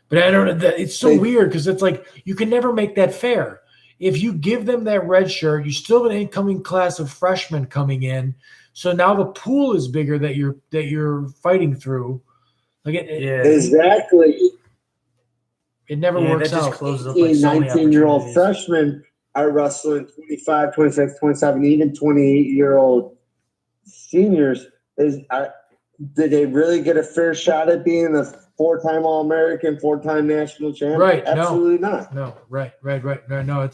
But I don't know. It's so weird because it's like you can never make that fair. If you give them that red shirt, you still have an incoming class of freshmen coming in. So now the pool is bigger that you're fighting through. Like Exactly. It never works that just out. closes up like so many 19-year-old opportunities. freshmen are wrestling 25, 26, 27, even 28-year-old seniors. Did they really get a fair shot at being a 4-time All-American, 4-time national champion? Right. Absolutely not. No. Right. No,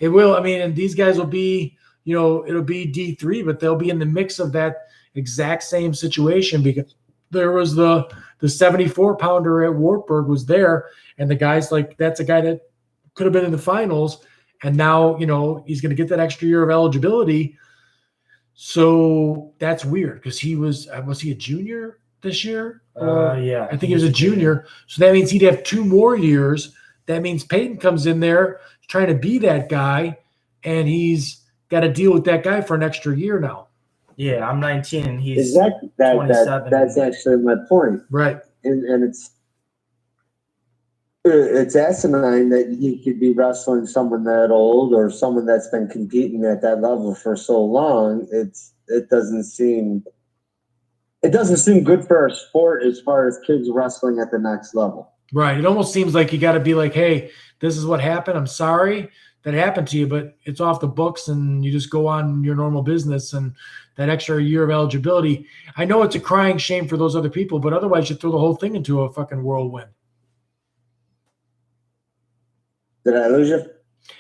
it will. I mean, and these guys will be, it'll be D3, but they'll be in the mix of that exact same situation because there was the 74-pounder at Wartburg was there, and the guy's like, that's a guy that could have been in the finals, and now he's going to get that extra year of eligibility. So that's weird because he was he a junior this year? Yeah, I think he was a junior. So that means he'd have 2 more years. That means Peyton comes in there trying to be that guy, and he's got to deal with that guy for an extra year now. Yeah, I'm 19 and he's Exactly. 27. That's actually my point. Right. And it's asinine that he could be wrestling someone that old or someone that's been competing at that level for so long. It doesn't seem good for our sport as far as kids wrestling at the next level. Right. It almost seems like you got to be like, hey, this is what happened. I'm sorry that happened to you, but it's off the books and you just go on your normal business. And that extra year of eligibility, I know it's a crying shame for those other people, but otherwise you throw the whole thing into a fucking whirlwind. Did I lose you?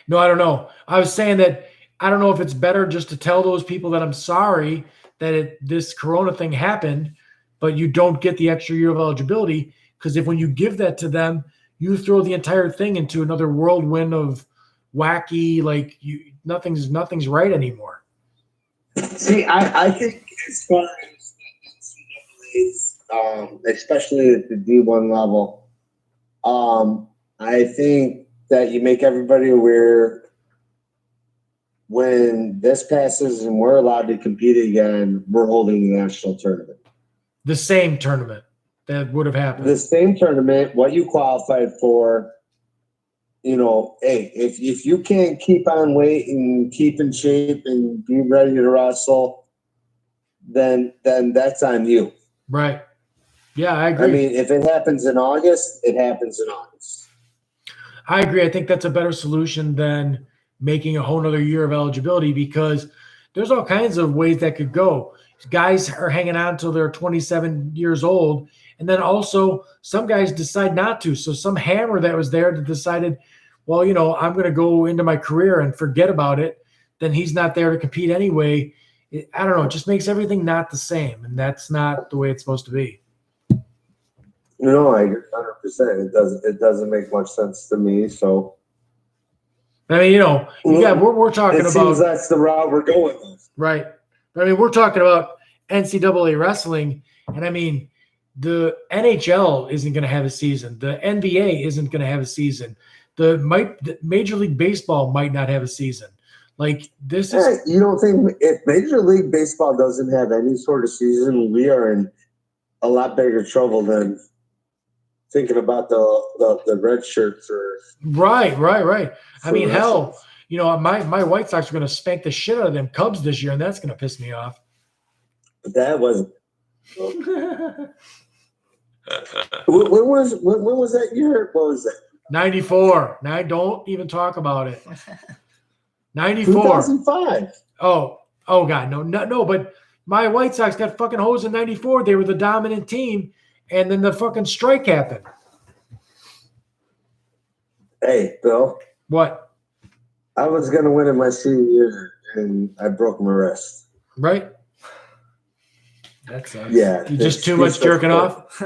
No, I don't know. I was saying that I don't know if it's better just to tell those people that I'm sorry that this Corona thing happened, but you don't get the extra year of eligibility. Because when you give that to them, you throw the entire thing into another whirlwind of wacky, like nothing's right anymore. See, I think as far as NCAAs, especially at the D1 level, I think that you make everybody aware when this passes and we're allowed to compete again, we're holding the national tournament. The same tournament that would have happened. The same tournament, what you qualified for, hey, if you can't keep on weight and keep in shape and be ready to wrestle, then that's on you. Right. Yeah, I agree. I mean, if it happens in August, it happens in August. I agree. I think that's a better solution than making a whole nother year of eligibility because there's all kinds of ways that could go. Guys are hanging on until they're 27 years old. And then also some guys decide not to. So some hammer that was there that decided, well, I'm going to go into my career and forget about it. Then he's not there to compete anyway. I don't know. It just makes everything not the same. And that's not the way it's supposed to be. No, I agree 100%. It doesn't make much sense to me. So I mean, we're talking it about. seems that's the route we're going with. Right. I mean, we're talking about NCAA wrestling, and I mean, the NHL isn't going to have a season. The NBA isn't going to have a season. The Major League Baseball might not have a season. Like this is. You don't think if Major League Baseball doesn't have any sort of season, we are in a lot bigger trouble than thinking about the red shirts or Right. I mean, hell, my White Sox are going to spank the shit out of them Cubs this year, and that's going to piss me off. That was. When was that year? What was that? 94. Now don't even talk about it. 94. 2005. Oh God, no. But my White Sox got fucking hosed in 94. They were the dominant team, and then the fucking strike happened. Hey, Bill. What? I was gonna win in my senior year, and I broke my wrist. Right. That sucks. Yeah. You just too much jerking off?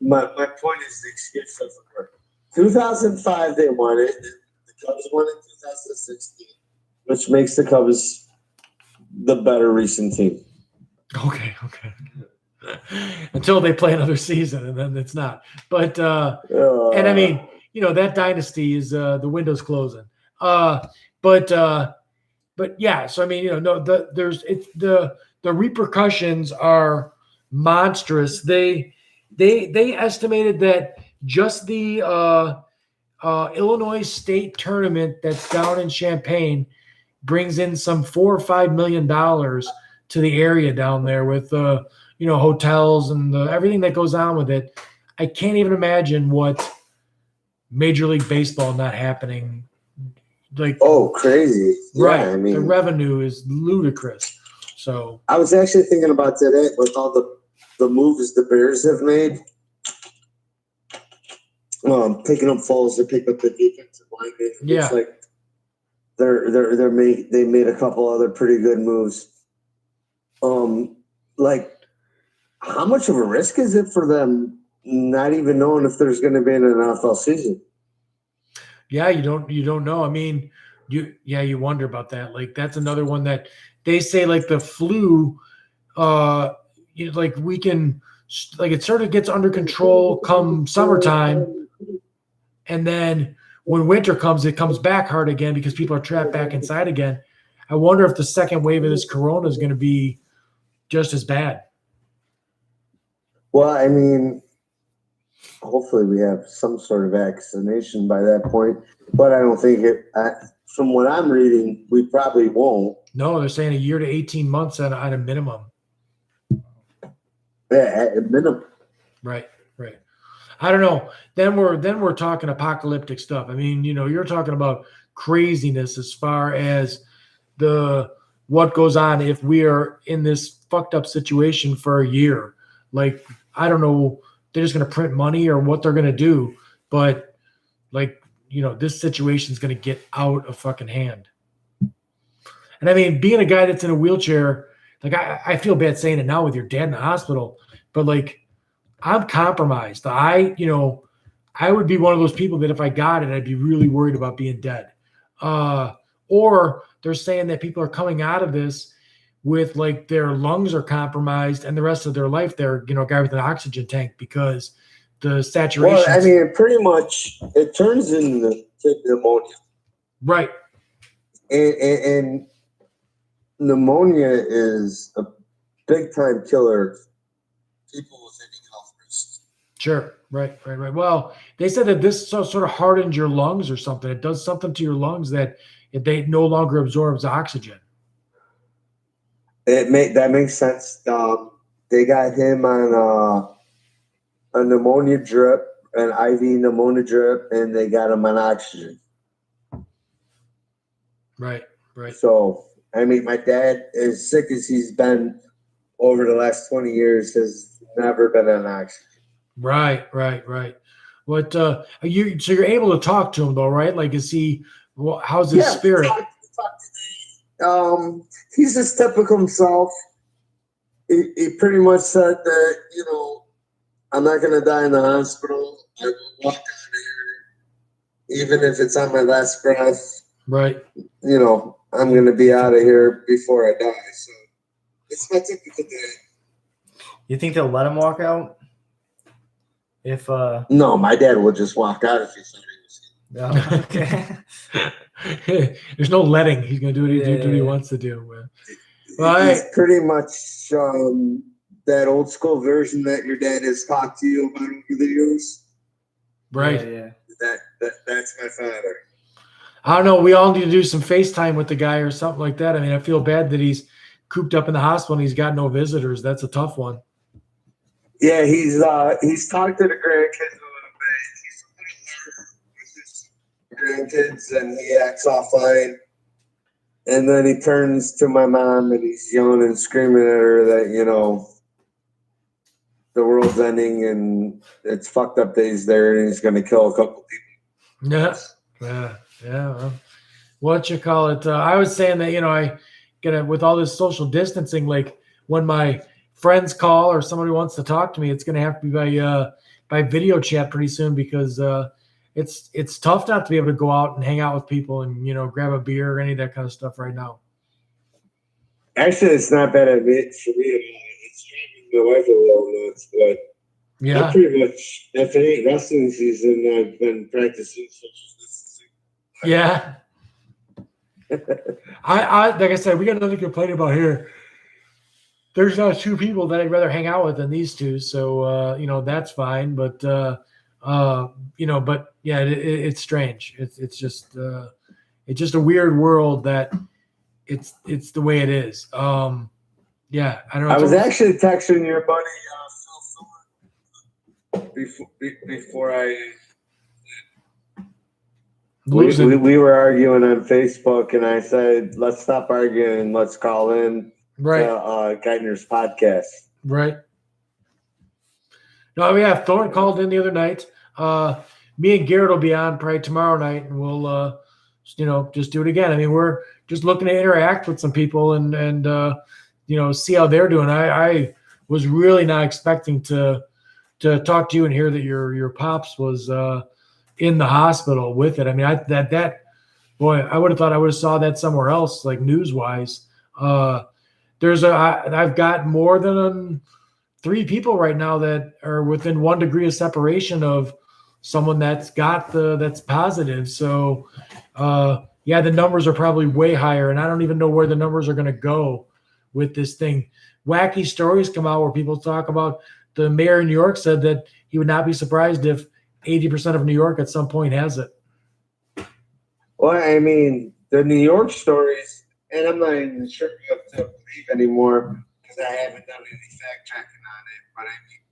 My point is the excuse doesn't work. 2005 they won it. The Cubs won in 2016, which makes the Cubs the better recent team. Okay. Until they play another season, and then it's not. But and I mean, that dynasty is the window's closing. But yeah. So I mean, the repercussions are monstrous. They estimated that just the Illinois State tournament that's down in Champaign brings in some $4 or $5 million to the area down there with hotels and everything that goes on with it. I can't even imagine what Major League Baseball not happening. Like, oh, crazy! Right. Yeah, I mean, the revenue is ludicrous. So I was actually thinking about today with all the moves the Bears have made. Picking up Foles, they pick up the defensive lineman. Yeah. It's like they made a couple other pretty good moves. Like, how much of a risk is it for them not even knowing if there's going to be an NFL season? Yeah, you don't know. I mean, you wonder about that. Like that's another one that they say like the flu, like we can, like it sort of gets under control come summertime, and then when winter comes, it comes back hard again because people are trapped back inside again. I wonder if the second wave of this corona is going to be just as bad. Well, I mean, hopefully we have some sort of vaccination by that point, but I don't think from what I'm reading, we probably won't. No, they're saying a year to 18 months at a minimum. Yeah, at a minimum. Right. I don't know. Then we're talking apocalyptic stuff. I mean, you're talking about craziness as far as what goes on if we are in this fucked up situation for a year. Like, I don't know, they're just going to print money or what they're going to do. But like, this situation is going to get out of fucking hand. And I mean, being a guy that's in a wheelchair, like I feel bad saying it now with your dad in the hospital, but like I'm compromised. I would be one of those people that if I got it, I'd be really worried about being dead. Or they're saying that people are coming out of this with like their lungs are compromised and the rest of their life they're a guy with an oxygen tank because the saturation. Well, I mean, pretty much it turns into pneumonia. Right. And pneumonia is a big time killer. People with any health risks. Sure. Right. Well, they said that this sort of hardens your lungs or something. It does something to your lungs that they no longer absorbs oxygen. That makes sense. They got him on a pneumonia drip, an IV pneumonia drip, and they got him on oxygen. Right. So, I mean, my dad, as sick as he's been over the last 20 years, has never been on oxygen. Right. What so you're able to talk to him though, right? Like, is he? Well, how's his spirit? He's just typical himself. He pretty much said that, you know, I'm not gonna die in the hospital. I will walk out of here, even if it's on my last breath. Right. You know, I'm gonna be out of here before I die. So it's my typical day. You think they'll let him walk out? If No, my dad will just walk out if he thought he was. okay. There's no letting. He's gonna do what he wants to do. Man. He's pretty much that old school version that your dad has talked to you about over the years. Right. Yeah. That's my father. I don't know. We all need to do some FaceTime with the guy or something like that. I mean, I feel bad that he's cooped up in the hospital and he's got no visitors. That's a tough one. Yeah, he's talked to the grandkids a little bit. He's with his grandkids and he acts offline. And then he turns to my mom and he's yelling and screaming at her that, you know, the world's ending and it's fucked up days there and he's going to kill a couple people. Yeah. Well, what you call it? I was saying that, you know, I get with all this social distancing, like when my friends call or somebody wants to talk to me, it's going to have to be by video chat pretty soon because it's tough not to be able to go out and hang out with people and, you know, grab a beer or any of that kind of stuff right now. Actually, it's not bad for me. It's driving my wife a little nuts, but yeah, I pretty much, if it ain't wrestling season, I've been practicing social distancing. Yeah. I like I said, we got nothing to complain about here. There's not two people that I'd rather hang out with than these two, so you know, that's fine. But you know, but yeah, it's strange. It's just a weird world that it's the way it is. Yeah, I don't know. I was actually texting your buddy Phil before I. We were arguing on Facebook, and I said, "Let's stop arguing and let's call in." Right. Geithner's podcast. Right. No, yeah, Thorne called in the other night. Me and Garrett will be on probably tomorrow night, and we'll, you know, just do it again. I mean, we're just looking to interact with some people and you know, see how they're doing. I was really not expecting to talk to you and hear that your pops was in the hospital with it. I mean, boy, I would have thought I would have saw that somewhere else, like news wise. I've got more than 3 people right now that are within 1 degree of separation of someone that's positive. So, yeah, the numbers are probably way higher, and I don't even know where the numbers are going to go with this thing. Wacky stories come out where people talk about the mayor of New York said that he would not be surprised if 80% of New York at some point has it. Well, I mean, the New York stories, and I'm not even sure what to believe anymore because I haven't done any fact checking on it. But I mean,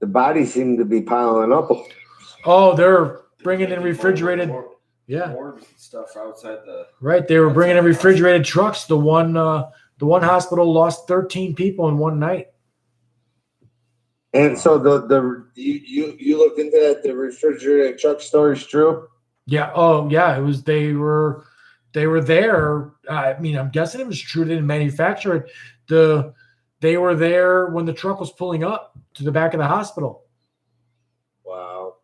the bodies seem to be piling up. Oh, they're bringing in refrigerated. Yeah, morgues and stuff outside the. Right, they were bringing in refrigerated trucks. The one hospital lost 13 people in one night. And so you looked into that, the refrigerated truck story is true? Yeah. Oh, yeah. It was. They were there. I mean, I'm guessing it was true. They didn't manufacture it. They were there when the truck was pulling up to the back of the hospital. Wow.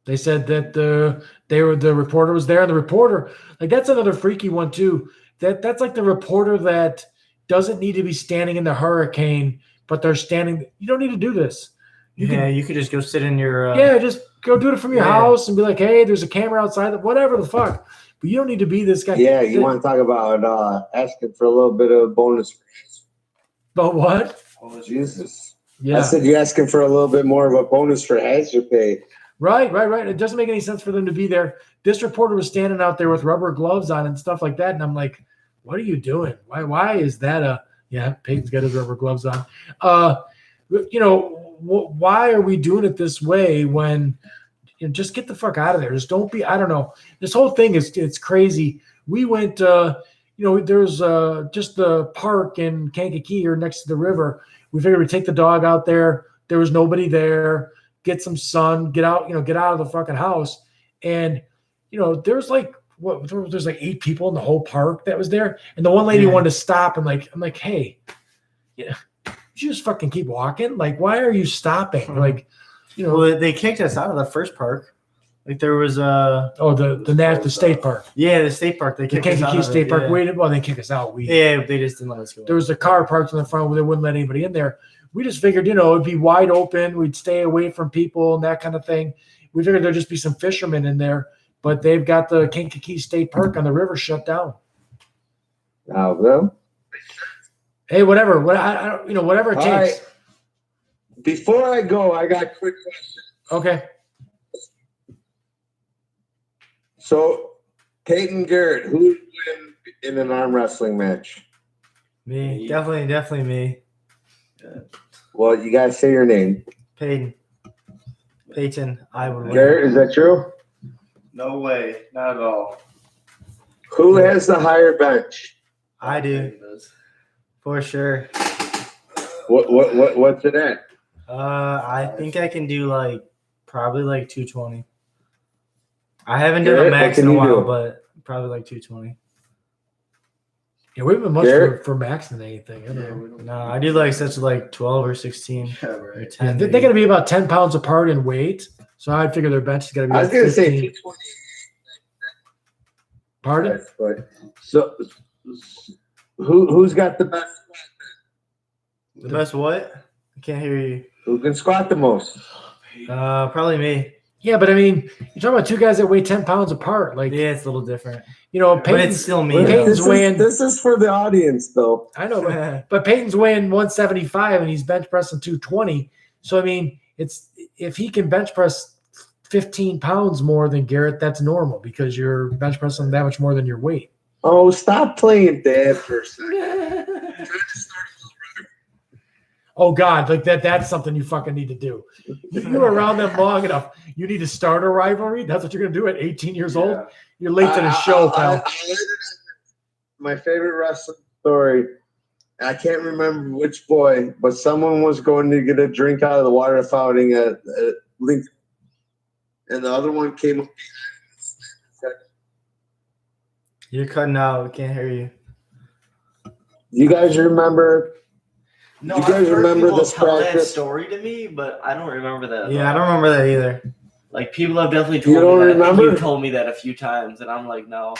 They said that the reporter was there, and the reporter, like, that's another freaky one too. That's like the reporter that doesn't need to be standing in the hurricane, but they're standing. You don't need to do this. You could just go sit in your. Just go do it from your house and be like, hey, there's a camera outside. Whatever the fuck. But you don't need to be this guy. Yeah, you want to talk about asking for a little bit of bonus. But what? Jesus. Yeah. I said you're asking for a little bit more of a bonus for hazard pay. Right. It doesn't make any sense for them to be there. This reporter was standing out there with rubber gloves on and stuff like that. And I'm like, what are you doing? Why is that Peyton's got his rubber gloves on. You know, why are we doing it this way when just get the fuck out of there. Just don't be, I don't know. This whole thing it's crazy. We went, there's just the park in Kankakee or next to the river. We figured we'd take the dog out there. There was nobody there. Get some sun, get out of the fucking house. And, there's like 8 people in the whole park that was there. And the one lady wanted to stop and I'm like, hey, you just fucking keep walking. Like, why are you stopping? Like, Well, they kicked us out of the first park. Like there was the state park. Yeah, the state park. They The kicked us out Kankakee of State it, Park. yeah. They kicked us out. They just didn't let us go. There was a car parked in the front where they wouldn't let anybody in there. We just figured, it'd be wide open. We'd stay away from people and that kind of thing. We figured there'd just be some fishermen in there, but they've got the Kankakee State Park on the river shut down. Oh, well. Hey, whatever. Whatever it All takes. right. Before I go, I got a quick question. Okay. So, Peyton Garrett, who would win in an arm wrestling match? Me, definitely me. Well, you gotta say your name. Peyton, I would win. Garrett, is that true? No way, not at all. Who has the higher bench? I do, for sure. What's it at? I think I can do probably 220. I haven't done a Garrett, max what in can a you while, do? but probably 220. Yeah, we haven't much Garrett? for max than anything. I don't know. No, I do such 12 or 16 Yeah, or right. 10. They're going to be about 10 pounds apart in weight. So I'd figure their bench is going to be I was gonna say 15. 220. Pardon? But so who's got the best? The best what? I can't hear you. Who can squat the most? Probably me. Yeah, but I mean, you're talking about 2 guys that weigh 10 pounds apart. Like, Yeah, it's a little different. Peyton's, But it's still me. Well, though. Peyton's weighing. This is for the audience, though. I know, but Peyton's weighing 175 and he's bench pressing 220. So I mean, if he can bench press 15 pounds more than Garrett, that's normal because you're bench pressing that much more than your weight. Oh, stop playing dad for a second. Oh God, like that's something you fucking need to do. You were around them long enough. You need to start a rivalry. That's what you're gonna do at 18 years old. Yeah. You're late to the show, pal. My favorite wrestling story. I can't remember which boy, but someone was going to get a drink out of the water fountain at Lincoln, and the other one came up behind him. You're cutting out. I can't hear you. You guys remember? No, You guys I've heard remember people this tell that practice? story to me, but I don't remember that. Yeah, I don't remember that either. Like people have definitely You told don't me that. remember? You told me that a few times, and I'm like, no.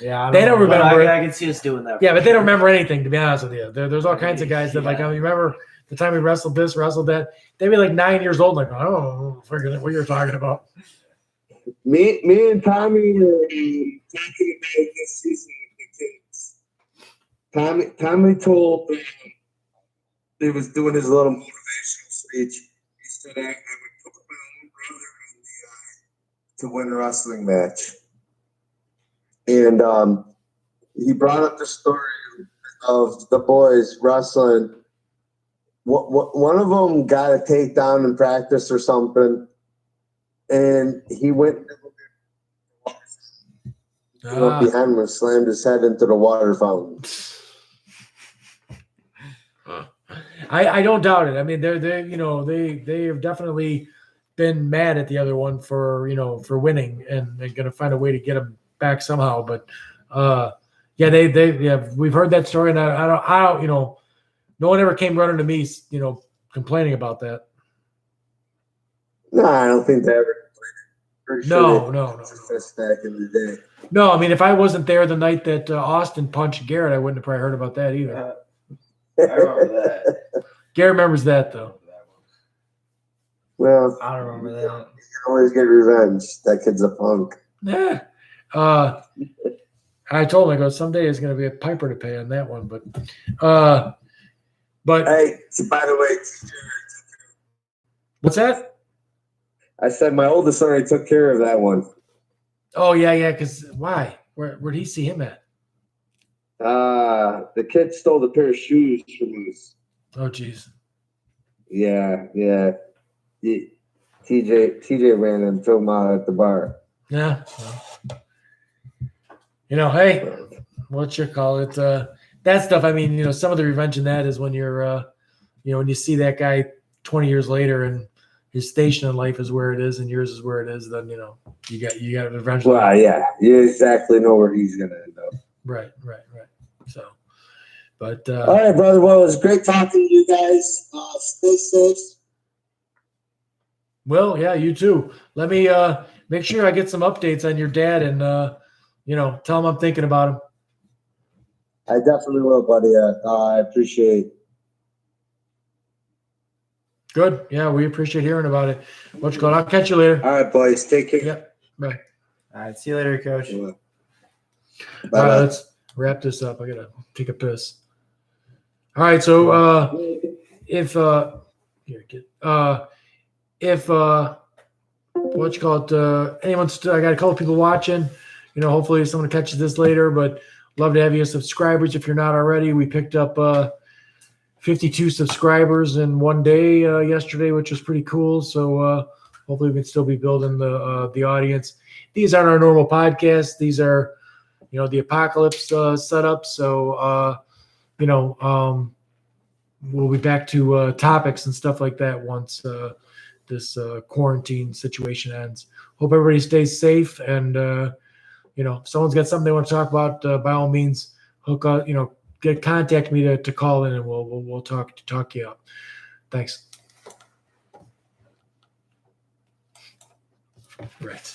Yeah, They don't But remember it. I can see us doing that. Yeah, for but they don't sure. remember anything, to be honest with you. There's all kinds of guys that you remember the time we wrestled this, wrestled that. They'd be like 9 years old, like, oh, forget what you're talking about. Me and Tommy were talking about this season with the kids. Tommy told he was doing his little motivational speech. He said, I would put my own brother in the eye to win a wrestling match. And he brought up the story of the boys wrestling. One of them got a takedown in practice or something, and he went behind him and slammed his head into the water fountain. I don't doubt it. I mean, they have definitely been mad at the other one for winning, and they're gonna find a way to get him back somehow. But we've heard that story, and I don't no one ever came running to me, complaining about that. No, I don't think they ever complained. No. Fist back in the day. No, I mean, if I wasn't there the night that Austin punched Garrett, I wouldn't have probably heard about that either. I remember that. Garrett remembers that though. Well, I don't remember that. you can always get revenge. That kid's a punk. Yeah. I told him, I go, someday there's going to be a piper to pay on that one, but Hey, by the way, what's that? I said my oldest already took care of that one. Oh yeah. Because why? Where'd he see him at? The kid stole a pair of shoes from us. Oh geez. Yeah. TJ ran and threw him out at the bar. Yeah. Hey, what you call it? That stuff. I mean, some of the revenge in that is when you're, when you see that guy 20 years later and his station in life is where it is and yours is where it is. Then you got revenge. Well, yeah, you exactly know where he's gonna end up. Right. So, but all right, brother. Well, it was great talking to you guys. Stay safe. Well, yeah, you too. Let me make sure I get some updates on your dad and tell him I'm thinking about him. I definitely will, buddy. I appreciate. Good. Yeah, we appreciate hearing about it. What's going on? I'll catch you later. All right, boys. Take care. Yep. Bye. All right. See you later, Coach. Bye. All right, let's wrap this up. I gotta take a piss. All right, so if anyone's I got a couple people watching, hopefully someone catches this later, but love to have you as subscribers if you're not already. We picked up 52 subscribers in one day yesterday, which was pretty cool. So hopefully we can still be building the audience. These aren't our normal podcasts. These are the apocalypse setup. So we'll be back to topics and stuff like that once this quarantine situation ends. Hope everybody stays safe, and if someone's got something they want to talk about, by all means, contact me to call in, and we'll talk you up. Thanks. Right.